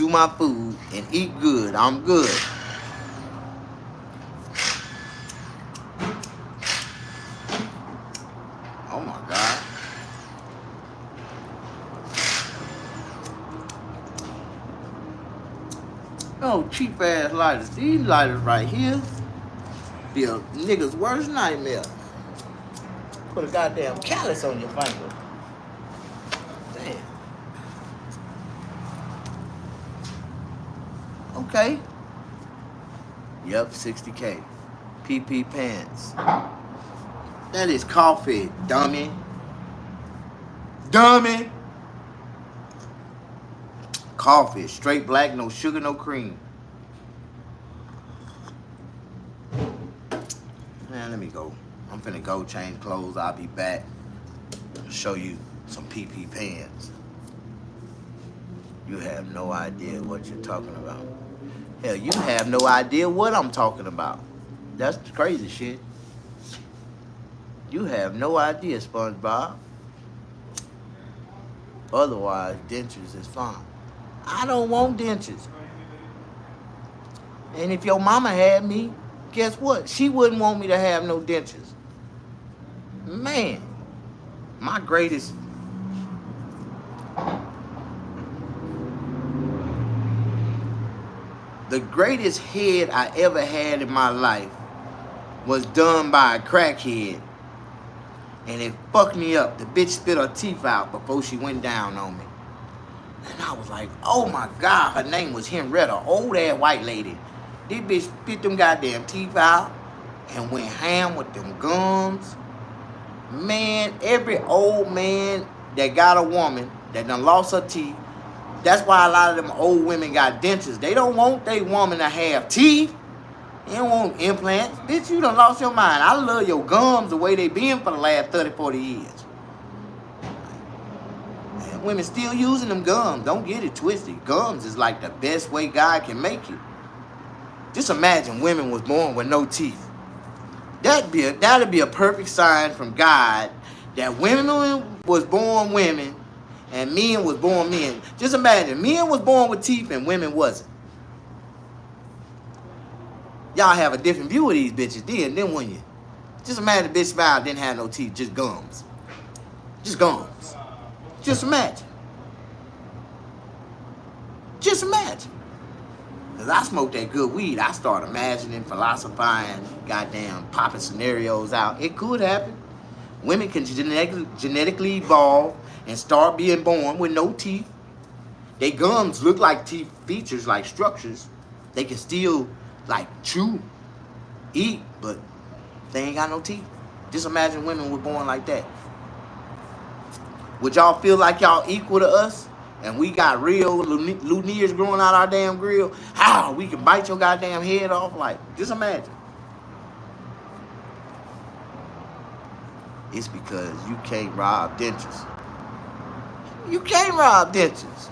my food and eat good, I'm good. Oh my God. Oh, cheap ass lighters. These lighters right here be a nigga's worst nightmare. Put a goddamn callus on your finger. Damn. Okay. Yep, 60K. PP pants. That is coffee, dummy. Dummy. Coffee, straight black, no sugar, no cream. Man, let me go. I'm finna go change clothes. I'll be back. Show you some PP pants. You have no idea what you're talking about. Hell, you have no idea what I'm talking about. That's the crazy shit. You have no idea, SpongeBob. Otherwise, dentures is fine. I don't want dentures. And if your mama had me, guess what? She wouldn't want me to have no dentures. Man, my greatest The greatest head I ever had in my life was done by a crackhead. And it fucked me up. The bitch spit her teeth out before she went down on me. And I was like, oh my God, her name was Henrietta, old ass white lady. This bitch spit them goddamn teeth out and went ham with them gums. Man, every old man that got a woman that done lost her teeth, that's why a lot of them old women got dentures. They don't want their woman to have teeth. They don't want implants. Bitch, you done lost your mind. I love your gums the way they been for the last 30, 40 years. Man, women still using them gums. Don't get it twisted. Gums is like the best way God can make it. Just imagine women was born with no teeth. That'd be a perfect sign from God that women was born women and men was born men. Just imagine, men was born with teeth and women wasn't. Y'all have a different view of these bitches then wouldn't you? Just imagine the bitch smile didn't have no teeth, just gums. Just gums. Just imagine. Just imagine. Because I smoke that good weed, I start imagining, philosophizing, goddamn popping scenarios out. It could happen. Women can genetically evolve and start being born with no teeth. Their gums look like teeth features, like structures. They can still like chew, eat, but they ain't got no teeth. Just imagine women were born like that. Would y'all feel like y'all equal to us? And we got real lumineers growing out our damn grill? How? We can bite your goddamn head off? Like, just imagine. It's because you can't rob dentures. You can't rob dentures.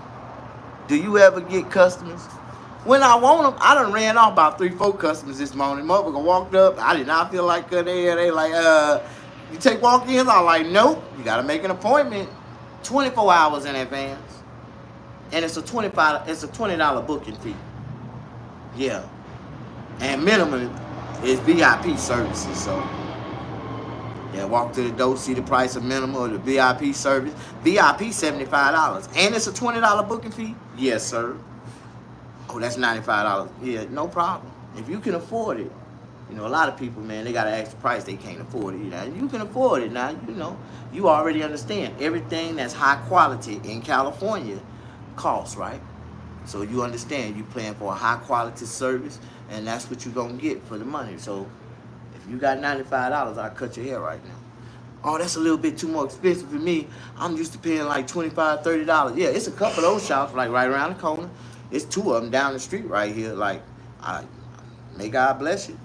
Do you ever get customers? When I want them, I done ran off about 3, 4 customers this morning. Motherfucker walked up. I did not feel like cutting their hair. They like, you take walk-ins? I was like, nope. You got to make an appointment 24 hours in advance. And it's a $20 booking fee. Yeah. And minimum is VIP services. So, yeah, walk to the door, see the price of minimum or the VIP service. VIP $75. And it's a $20 booking fee? Yes, sir. Oh, that's $95. Yeah, no problem. If you can afford it. You know, a lot of people, man, they got to ask the price. They can't afford it. You know, you can afford it now. You know, you already understand. Everything that's high quality in California costs, right? So you understand you paying for a high quality service, and that's what you're going to get for the money. So if you got $95, I'll cut your hair right now. Oh, that's a little bit too more expensive for me. I'm used to paying like $25, $30. Yeah, it's a couple of those shops like right around the corner. It's 2 of them down the street right here. Like, may God bless you.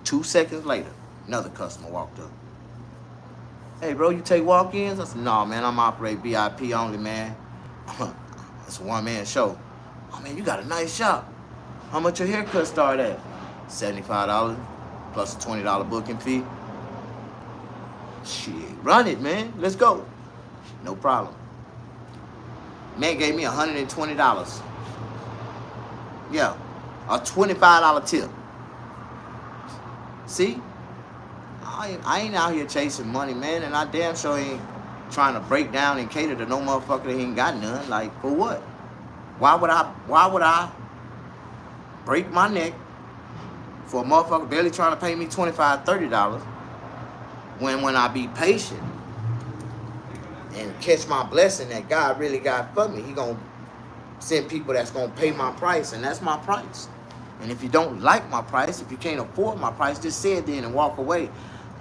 2 seconds later, another customer walked up. Hey, bro, you take walk-ins? I said, no, man, I'm operate VIP only, man. It's a one-man show. Oh, man, you got a nice shop. How much your haircut start at? $75 plus a $20 booking fee. Shit, run it, man. Let's go. No problem. Man gave me $120. Yeah, a $25 tip. See? I ain't out here chasing money, man, and I damn sure ain't trying to break down and cater to no motherfucker that ain't got none. Like, for what? Why would I break my neck for a motherfucker barely trying to pay me $25, $30 when I be patient and catch my blessing that God really got for me? He gonna send people that's gonna pay my price, and that's my price. And if you don't like my price, if you can't afford my price, just say it then and walk away.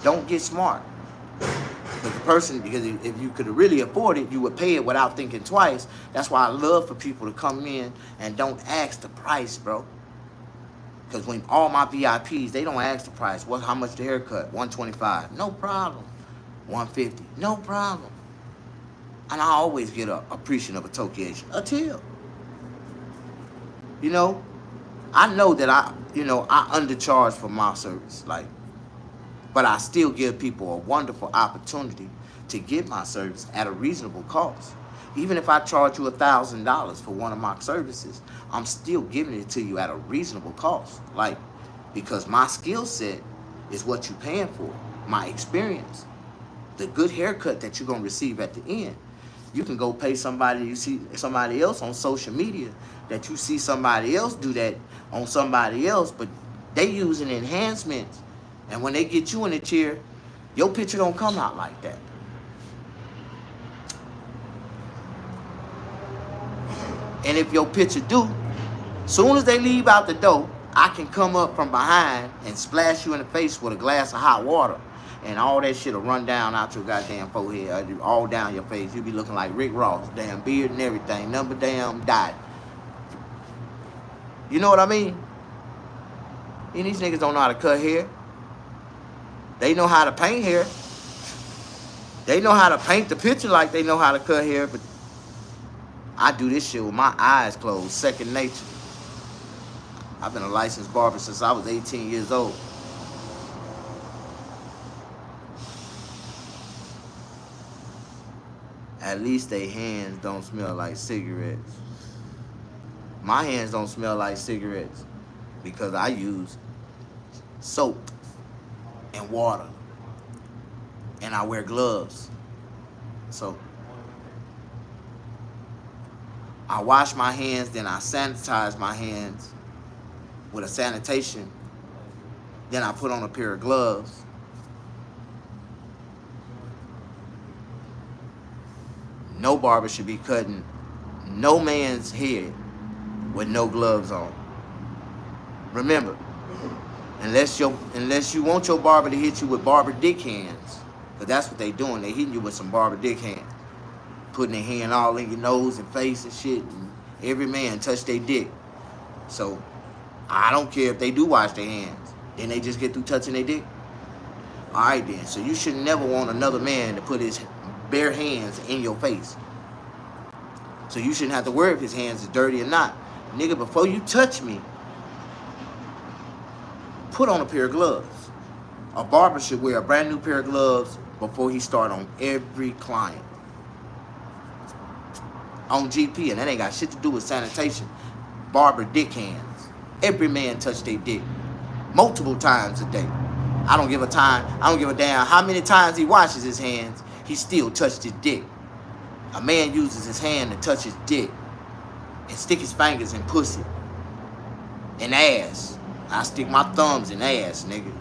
Don't get smart. But the person, because if you could really afford it, you would pay it without thinking twice. That's why I love for people to come in and don't ask the price, bro. Because when all my VIPs, they don't ask the price. How much the haircut? $125. No problem. $150. No problem. And I always get a appreciative of a tip. You know, I know that I undercharge for my service, but I still give people a wonderful opportunity to get my service at a reasonable cost. Even if I charge you $1,000 for one of my services, I'm still giving it to you at a reasonable cost. Because my skill set is what you're paying for. My experience, the good haircut that you're gonna receive at the end. You can go pay somebody, you see somebody else on social media that you see somebody else do that on somebody else, but they using enhancements. And when they get you in the chair, your picture don't come out like that. And if your picture do, soon as they leave out the door, I can come up from behind and splash you in the face with a glass of hot water. And all that shit will run down out your goddamn forehead, all down your face. You be looking like Rick Ross, damn beard and everything, number damn died. You know what I mean? And these niggas don't know how to cut hair. They know how to paint hair. They know how to paint the picture like they know how to cut hair, but I do this shit with my eyes closed, second nature. I've been a licensed barber since I was 18 years old. At least their hands don't smell like cigarettes. My hands don't smell like cigarettes because I use soap and water. And I wear gloves. So I wash my hands, then I sanitize my hands with a sanitation. Then I put on a pair of gloves. No barber should be cutting no man's hair with no gloves on. Remember, unless you want your barber to hit you with barber dick hands, because that's what they doing. They hitting you with some barber dick hands, putting their hand all in your nose and face and shit. And every man touch their dick. So I don't care if they do wash their hands. Then they just get through touching their dick. All right then. So you should never want another man to put his bare hands in your face. So you shouldn't have to worry if his hands is dirty or not. Nigga, before you touch me, put on a pair of gloves. A barber should wear a brand new pair of gloves before he start on every client. On GP, and that ain't got shit to do with sanitation. Barber dick hands. Every man touch their dick multiple times a day. I don't give a damn how many times he washes his hands. He still touched his dick. A man uses his hand to touch his dick and stick his fingers in pussy and ass. I stick my thumbs in ass, nigga.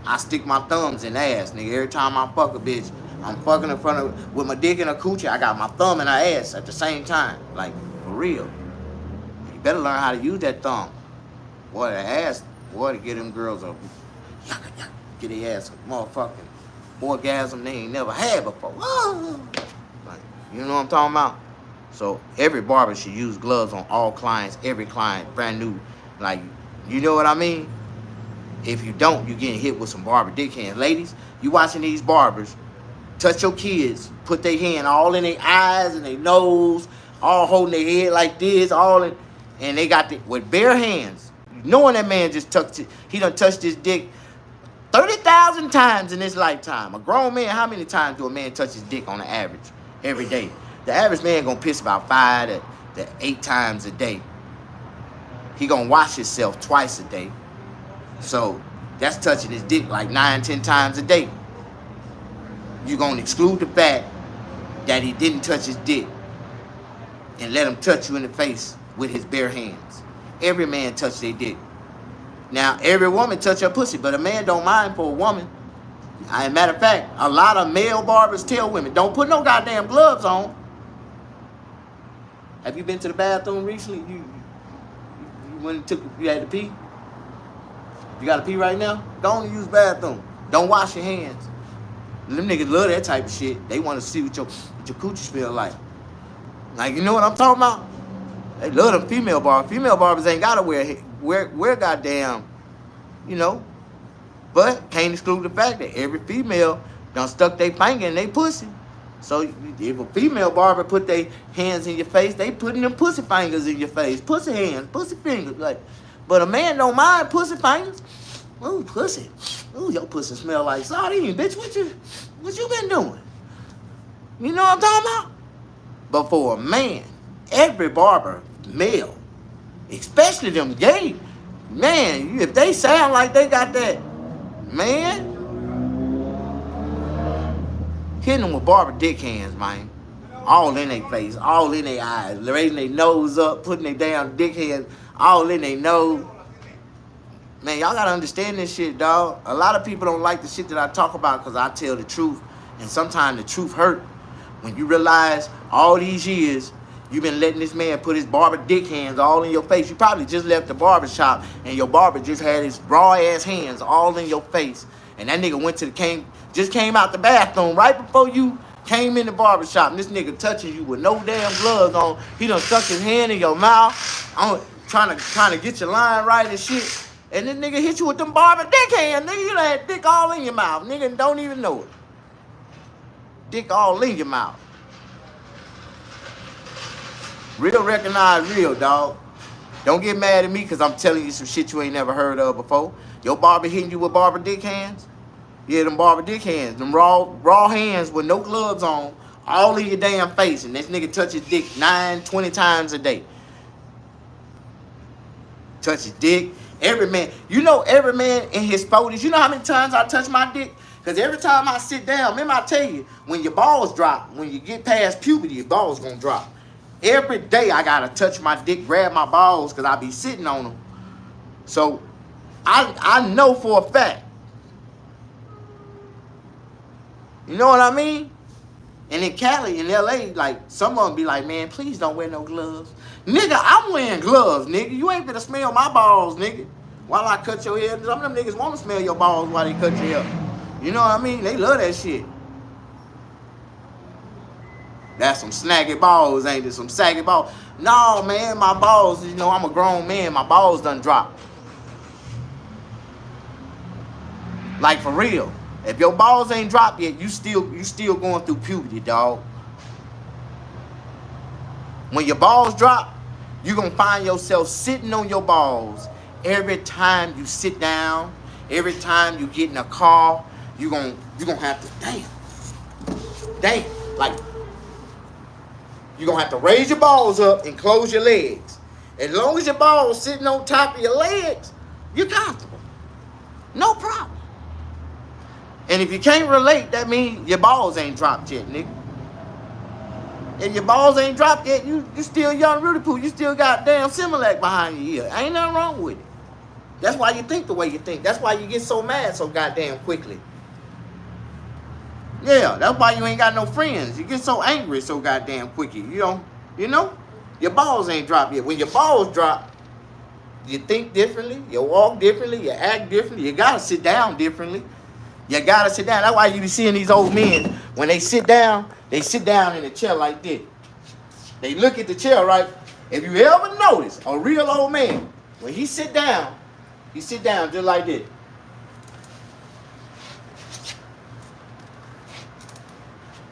I stick my thumbs in ass, nigga. Every time I fuck a bitch, I'm fucking in front of, with my dick in her coochie, I got my thumb in her ass at the same time. Like, for real. You better learn how to use that thumb. Boy, the ass, boy, to get them girls a, get their ass a motherfucking orgasm they ain't never had before. Like, you know what I'm talking about? So every barber should use gloves on all clients, every client, brand new. Like, you know what I mean? If you don't, you getting hit with some barber dick hands. Ladies, you watching these barbers touch your kids, put their hand all in their eyes and their nose, all holding their head like this, all in, and they got the, with bare hands, knowing that man just touched it, he done touched his dick 30,000 times in his lifetime. A grown man, how many times do a man touch his dick on the average every day? The average man gonna piss about 5 to 8 times a day. He gonna wash himself twice a day. So that's touching his dick like 9, 10 times a day. You gonna exclude the fact that he didn't touch his dick and let him touch you in the face with his bare hands. Every man touch their dick. Now, every woman touch her pussy, but a man don't mind for a woman. As a matter of fact, a lot of male barbers tell women, don't put no goddamn gloves on. Have you been to the bathroom recently? You went and took, you had to pee? You got to pee right now? Don't use the bathroom. Don't wash your hands. Them niggas love that type of shit. They want to see what your coochie feel like. Like, you know what I'm talking about? They love them female barbers. Female barbers ain't got to wear goddamn, you know. But can't exclude the fact that every female done stuck their finger in their pussy. So if a female barber put their hands in your face, they putting them pussy fingers in your face. Pussy hands, pussy fingers. Like, but a man don't mind pussy fingers. Ooh, pussy. Ooh, your pussy smell like sardine, bitch. What you been doing? You know what I'm talking about? But for a man, every barber, male, especially them gay, man, if they sound like they got that, man, hitting them with barber dick hands, man. all in their face, all in their eyes, raising their nose up, putting their damn dick heads all in their nose. Man, y'all gotta understand this shit, dog. A lot of people don't like the shit that I talk about because I tell the truth. And sometimes the truth hurt. When you realize all these years, you've been letting this man put his barber dick hands all in your face. You probably just left the barber shop and your barber just had his raw ass hands all in your face. And that nigga went to the just came out the bathroom right before you came in the barber shop. And this nigga touching you with no damn gloves on. He done stuck his hand in your mouth. I'm trying to get your line right and shit. And this nigga hit you with them barber dick hands. Nigga, you done had dick all in your mouth. Nigga don't even know it. Dick all in your mouth. Real recognize real, dog. Don't get mad at me because I'm telling you some shit you ain't never heard of before. Your barber hitting you with barber dick hands? Yeah, them barber dick hands. Them raw hands with no gloves on, all in your damn face. And this nigga touch his dick 20 times a day. Touch his dick. Every man, every man in his 40s, you know how many times I touch my dick? Because every time I sit down, remember I tell you, when your balls drop, when you get past puberty, your balls gonna drop. Every day I gotta touch my dick, grab my balls, because I be sitting on them. So I know for a fact. You know what I mean? And in Cali, in LA, like, some of them be like, man, please don't wear no gloves. Nigga, I'm wearing gloves, nigga. You ain't finna smell my balls, nigga. While I cut your hair. Some of them niggas want to smell your balls while they cut your hair. You know what I mean? They love that shit. That's some snaggy balls, ain't it? Some saggy balls. No, man, my balls, I'm a grown man. My balls done dropped. Like, for real. If your balls ain't dropped yet, you still going through puberty, dog. When your balls drop, you're going to find yourself sitting on your balls every time you sit down, every time you get in a car. You're going to have to, damn, like, you're going to have to raise your balls up and close your legs. As long as your balls sitting on top of your legs, you're comfortable. No problem. And if you can't relate, that means your balls ain't dropped yet, nigga. If your balls ain't dropped yet, you still young Rudy Poo. You still got damn Similac behind your ear. Ain't nothing wrong with it. That's why you think the way you think. That's why you get so mad so goddamn quickly. Yeah, that's why you ain't got no friends. You get so angry so goddamn quickly. You know? Your balls ain't dropped yet. When your balls drop, you think differently, you walk differently, you act differently. You gotta sit down differently. You gotta sit down. That's why you be seeing these old men, when they sit down in a chair like this. They look at the chair, right? If you ever notice a real old man, when he sit down just like this.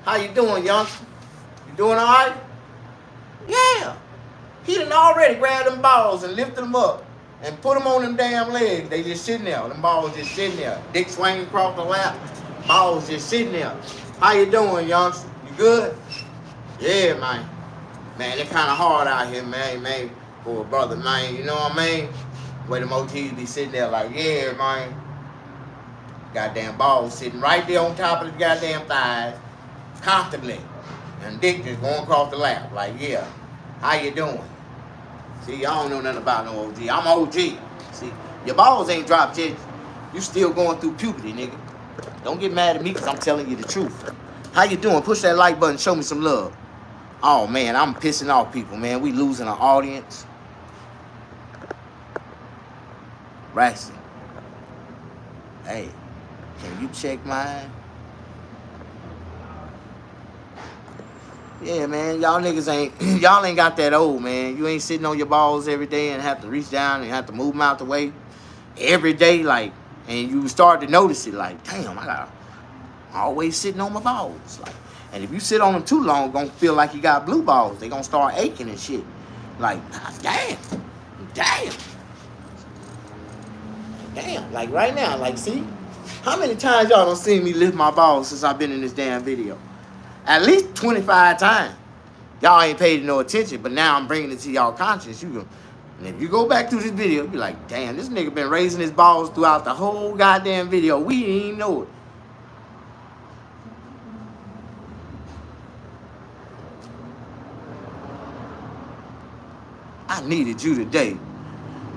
How you doing, youngster? You doing all right? Yeah. He done already grabbed them balls and lifted them up and put them on them damn legs. They just sitting there. Them balls just sitting there. Dick swinging across the lap. Balls just sitting there. How you doing, youngster? You good? Yeah, man. Man, it's kind of hard out here, man, for a brother, man. You know what I mean? Where the OGs be sitting there like, yeah, man. Goddamn balls sitting right there on top of the goddamn thighs, comfortably. And dick just going across the lap. Like, yeah, how you doing? See, y'all don't know nothing about no OG. I'm OG. See, your balls ain't dropped yet. You still going through puberty, nigga. Don't get mad at me because I'm telling you the truth. How you doing? Push that like button. Show me some love. Oh, man, I'm pissing off people, man. We losing our audience. Raxy. Hey, can you check mine? Yeah, man, y'all niggas ain't got that old, man. You ain't sitting on your balls every day and have to reach down and have to move them out the way every day, like, and you start to notice it, like, damn, I'm always sitting on my balls, like, and if you sit on them too long, gonna feel like you got blue balls. They gonna start aching and shit, like, damn, like right now, like, see, how many times y'all done seen me lift my balls since I've been in this damn video? At least 25 times. Y'all ain't paid no attention, but now I'm bringing it to y'all conscience. And if you go back through this video, you'll be like, damn, this nigga been raising his balls throughout the whole goddamn video. We didn't even know it. I needed you today.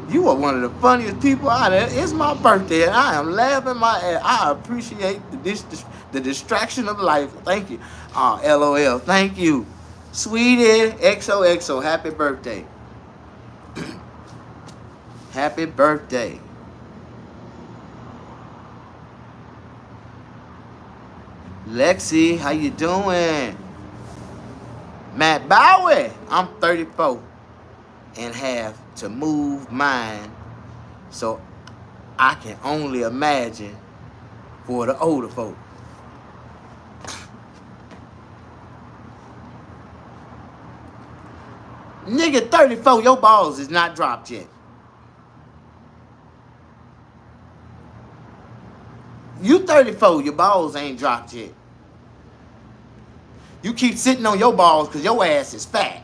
You are one of the funniest people out there. It's my birthday and I am laughing my ass. I appreciate the distraction of life. Thank you. LOL. Thank you. Sweetie. XOXO. Happy birthday. Happy birthday. Lexi, how you doing? Matt Bowie. I'm 34 and have to move mine, so I can only imagine for the older folk. Nigga, 34, your balls is not dropped yet. You 34, your balls ain't dropped yet. You keep sitting on your balls because your ass is fat.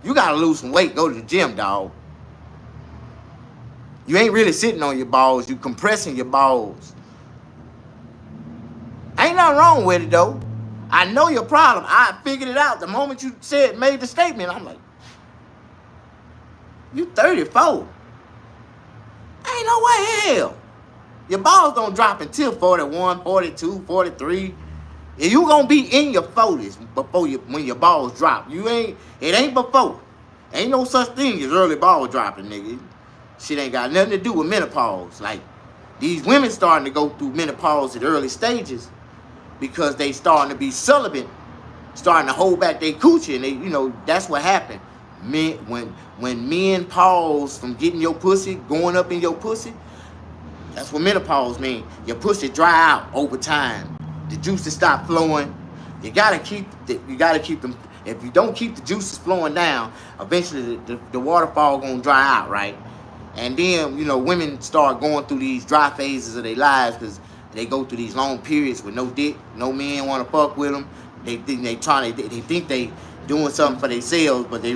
You gotta lose some weight, go to the gym, dog. You ain't really sitting on your balls, you compressing your balls. Ain't nothing wrong with it, though. I know your problem. I figured it out the moment you made the statement. I'm like, you 34. Ain't no way in hell. Your balls don't drop until 41, 42, 43. And you gonna be in your 40s when your balls drop. It ain't before. Ain't no such thing as early ball dropping, nigga. Shit ain't got nothing to do with menopause. Like, these women starting to go through menopause at early stages because they starting to be celibate, starting to hold back their coochie, and they, that's what happened. When men pause from getting your pussy, going up in your pussy, that's what menopause means. Your pussy dry out over time. The juices stop flowing. You gotta keep them. If you don't keep the juices flowing down, eventually the waterfall gonna dry out, right? And then, women start going through these dry phases of their lives because they go through these long periods with no dick, no men want to fuck with them. They think they doing something for themselves, but they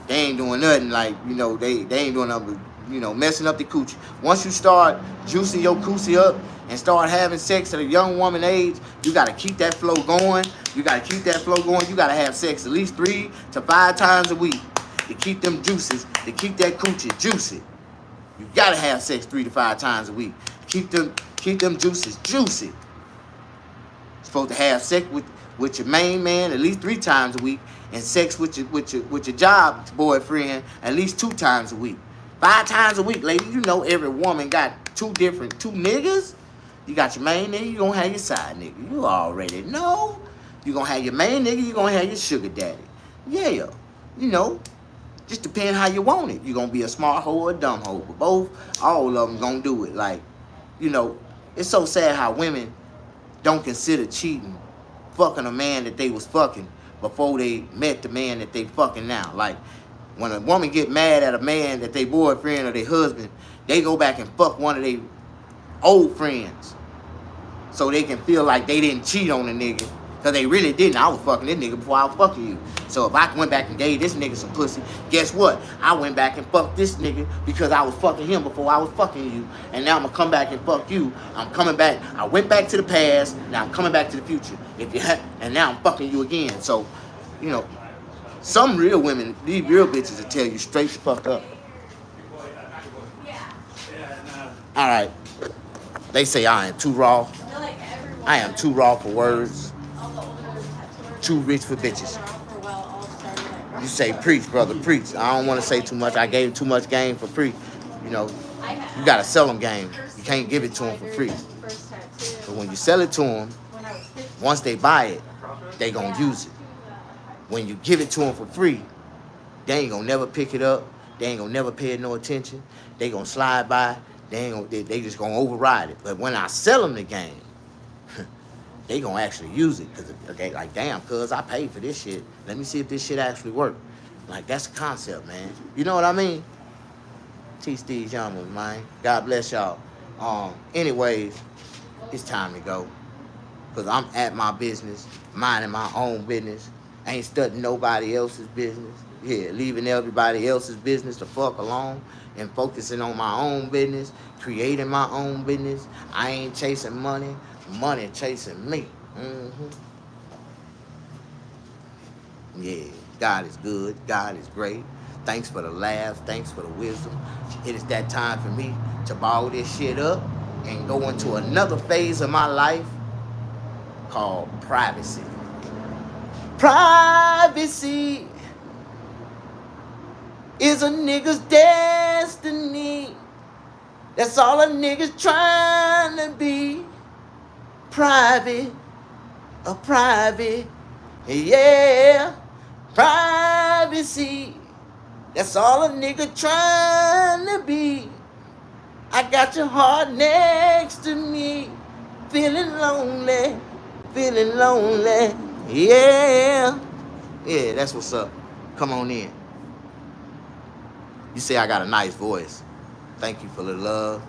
ain't doing nothing. Like, they ain't doing nothing but, messing up the coochie. Once you start juicing your coochie up and start having sex at a young woman age, you got to keep that flow going. You got to have sex at least 3 to 5 times a week to keep them juices, to keep that coochie juicy. You got to have sex 3 to 5 times a week. Keep them juices juicy. You're supposed to have sex with your main man at least 3 times a week, and sex with your job boyfriend at least 2 times a week. 5 times a week, lady. Every woman got 2 niggas. You got your main nigga, you gonna have your side nigga. You already know. You gonna have your main nigga, you gonna have your sugar daddy. Yeah. Just depend how you want it. You gonna be a smart hoe or a dumb hoe. But all of them gonna do it. Like, it's so sad how women don't consider cheating fucking a man that they was fucking before they met the man that they fucking now. Like, when a woman get mad at a man that they boyfriend or their husband, they go back and fuck one of their old friends so they can feel like they didn't cheat on the nigga, because they really didn't. I was fucking this nigga before I was fucking you. So if I went back and gave this nigga some pussy, guess what? I went back and fucked this nigga because I was fucking him before I was fucking you. And now I'm going to come back and fuck you. I'm coming back. I went back to the past. Now I'm coming back to the future. And now I'm fucking you again. So, some real women, these real bitches will tell you straight the fuck up. All right. They say I am too raw. I am too raw for words. Too rich for bitches. You say preach, brother, preach. I don't want to say too much. I gave too much game for free. You got to sell them game. You can't give it to them for free. But when you sell it to them, once they buy it, they going to use it. When you give it to them for free, they ain't going to never pick it up. They ain't going to never pay it no attention. They going to slide by. They just going to override it. But when I sell them the game, they gonna actually use it, because they like, damn, cuz I paid for this shit. Let me see if this shit actually work. Like, that's the concept, man. You know what I mean? Teach these young ones, man. God bless y'all. Anyways, it's time to go, because I'm at my business, minding my own business. I ain't studying nobody else's business. Yeah, leaving everybody else's business the fuck alone and focusing on my own business, creating my own business. I ain't chasing money. Money chasing me. Yeah, God is good. God is great. Thanks for the laughs. Thanks for the wisdom. It is that time for me to ball this shit up and go into another phase of my life called privacy. Privacy is a nigga's destiny. That's all a nigga's trying to be. Private, a private, yeah. Privacy, that's all a nigga trying to be. I got your heart next to me. Feeling lonely, yeah. Yeah, that's what's up. Come on in. You say I got a nice voice. Thank you for the love.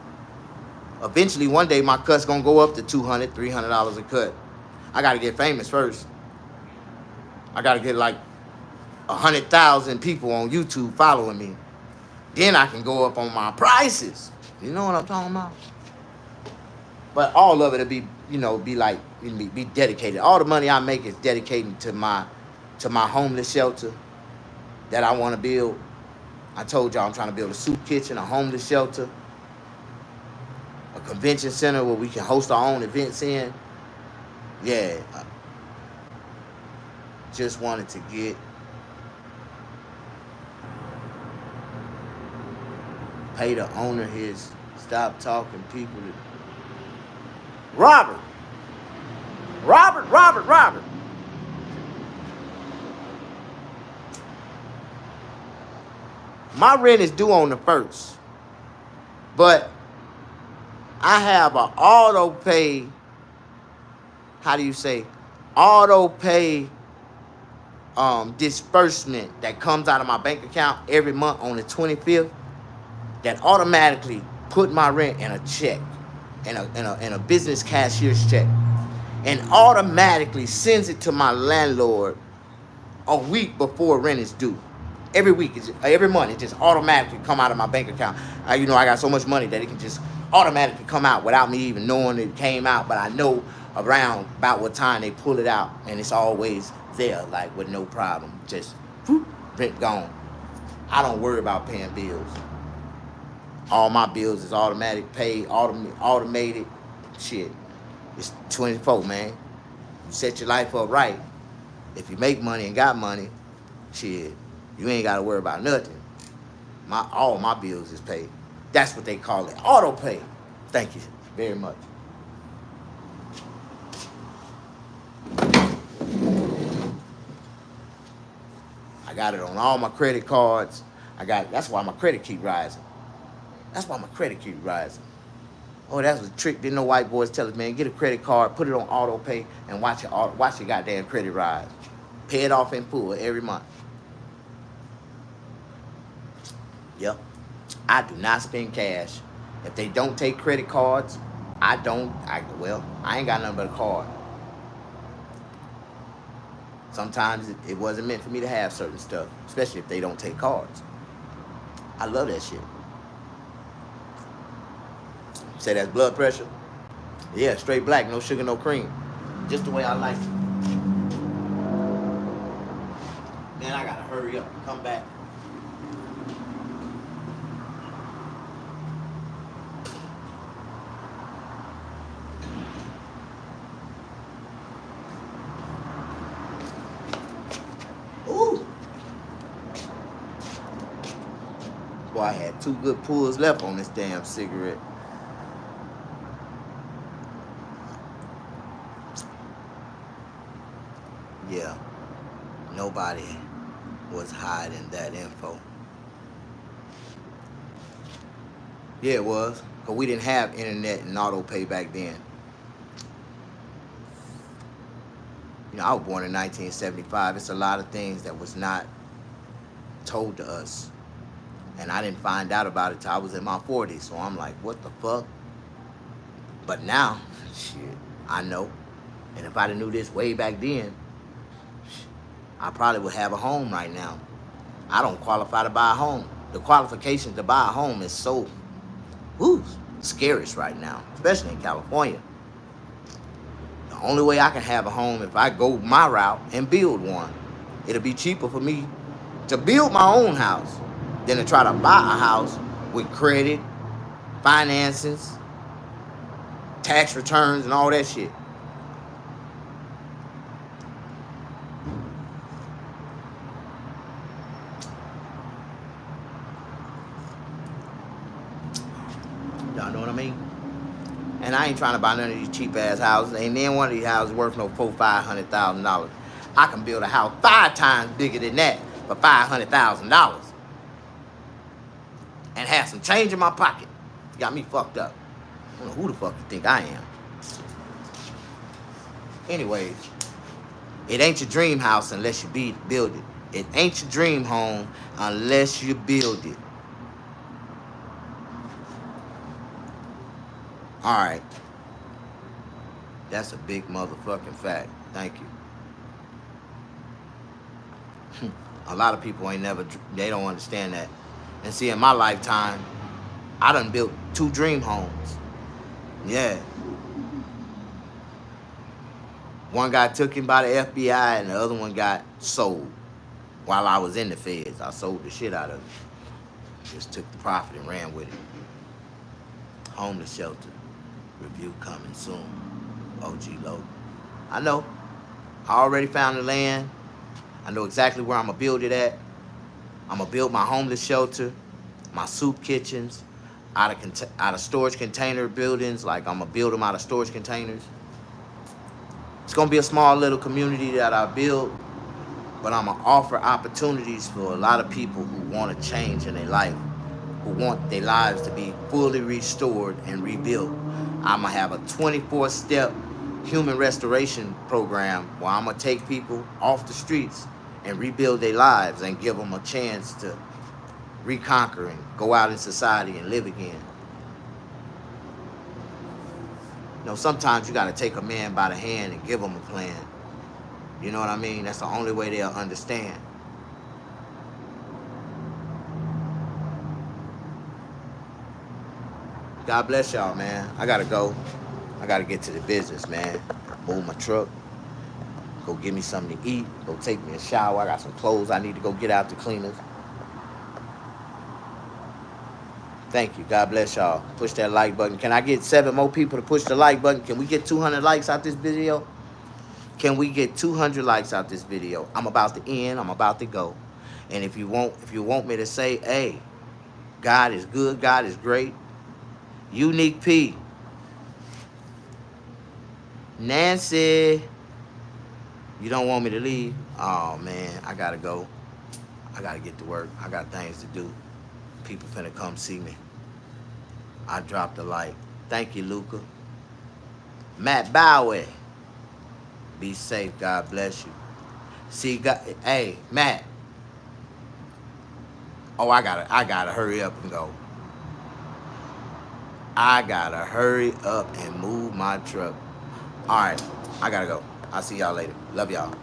Eventually, one day, my cut's gonna go up to $200, $300 a cut. I gotta get famous first. I gotta get like 100,000 people on YouTube following me. Then I can go up on my prices. You know what I'm talking about? But all of it will be, be dedicated. All the money I make is dedicated to my homeless shelter that I want to build. I told y'all I'm trying to build a soup kitchen, a homeless shelter, a convention center where we can host our own events in. Yeah. Just wanted to get pay the owner his stop talking people to Robert. My rent is due on the 1st. But I have an auto pay, disbursement that comes out of my bank account every month on the 25th that automatically put my rent in a check, in a business cashier's check, and automatically sends it to my landlord a week before rent is due. Every week, every month, it just automatically come out of my bank account. I got so much money that it can just automatically come out without me even knowing it came out. But I know around about what time they pull it out, and it's always there, like with no problem. Just whoop, rent gone. I don't worry about paying bills. All my bills is automatic paid, automated. Shit, it's 24, man. You set your life up right. If you make money and got money, shit, you ain't gotta worry about nothing. All my bills is paid. That's what they call it, auto pay. Thank you very much. I got it on all my credit cards. That's why my credit keep rising. Oh, that's a trick. Didn't no white boys tell us, man, get a credit card, put it on auto pay, and watch your goddamn credit rise. Pay it off in full every month. Yep. I do not spend cash. If they don't take credit cards, I ain't got nothing but a card. Sometimes it wasn't meant for me to have certain stuff, especially if they don't take cards. I love that shit. Say that's blood pressure? Yeah, straight black, no sugar, no cream. Just the way I like it. Man, I gotta hurry up and come back. Ooh. Boy, I had 2 good pulls left on this damn cigarette. Yeah, nobody was hiding that info. Yeah, it was. Because we didn't have internet and auto pay back then. I was born in 1975. It's a lot of things that was not told to us. And I didn't find out about it till I was in my 40s. So I'm like, what the fuck? But now, shit, I know. And if I'd have knew this way back then, I probably would have a home right now. I don't qualify to buy a home. The qualifications to buy a home is so scarce right now, especially in California. The only way I can have a home if I go my route and build one. It'll be cheaper for me to build my own house than to try to buy a house with credit, finances, tax returns, and all that shit. Y'all know what I mean? And I ain't trying to buy none of these cheap ass houses. Ain't then one of these houses worth no $400,000-$500,000. I can build a house 5 times bigger than that for $500,000 and have some change in my pocket. Got me fucked up. I don't know who the fuck you think I am. Anyways, it ain't your dream house unless you build it. It ain't your dream home unless you build it. All right. That's a big motherfucking fact. Thank you. A lot of people they don't understand that. And see, in my lifetime, I done built 2 dream homes. Yeah. One got taken by the FBI and the other one got sold. While I was in the feds, I sold the shit out of it. Just took the profit and ran with it. Homeless shelter. Review coming soon. OG Low. I know. I already found the land. I know exactly where I'm going to build it at. I'm going to build my homeless shelter, my soup kitchens, out of storage container buildings. Like, I'm going to build them out of storage containers. It's going to be a small little community that I build, but I'm going to offer opportunities for a lot of people who want to change in their life, who want their lives to be fully restored and rebuilt. I'm going to have a 24-step human restoration program where I'm going to take people off the streets and rebuild their lives and give them a chance to reconquer and go out in society and live again. You know, sometimes you got to take a man by the hand and give him a plan. You know what I mean? That's the only way they'll understand. God bless y'all, man. I got to go. I got to get to the business, man. Move my truck. Go get me something to eat. Go take me a shower. I got some clothes I need to go get out the cleaners. Thank you. God bless y'all. Push that like button. Can I get 7 more people to push the like button? Can we get 200 likes out this video? Can we get 200 likes out this video? I'm about to end. I'm about to go. And if you want me to say, hey, God is good, God is great. Unique P. Nancy. You don't want me to leave? Oh, man. I got to go. I got to get to work. I got things to do. People finna come see me. I dropped a like. Thank you, Luca. Matt Bowie. Be safe. God bless you. See, hey, Matt. Oh, I gotta hurry up and go. I gotta hurry up and move my truck. All right, I gotta go. I'll see y'all later. Love y'all.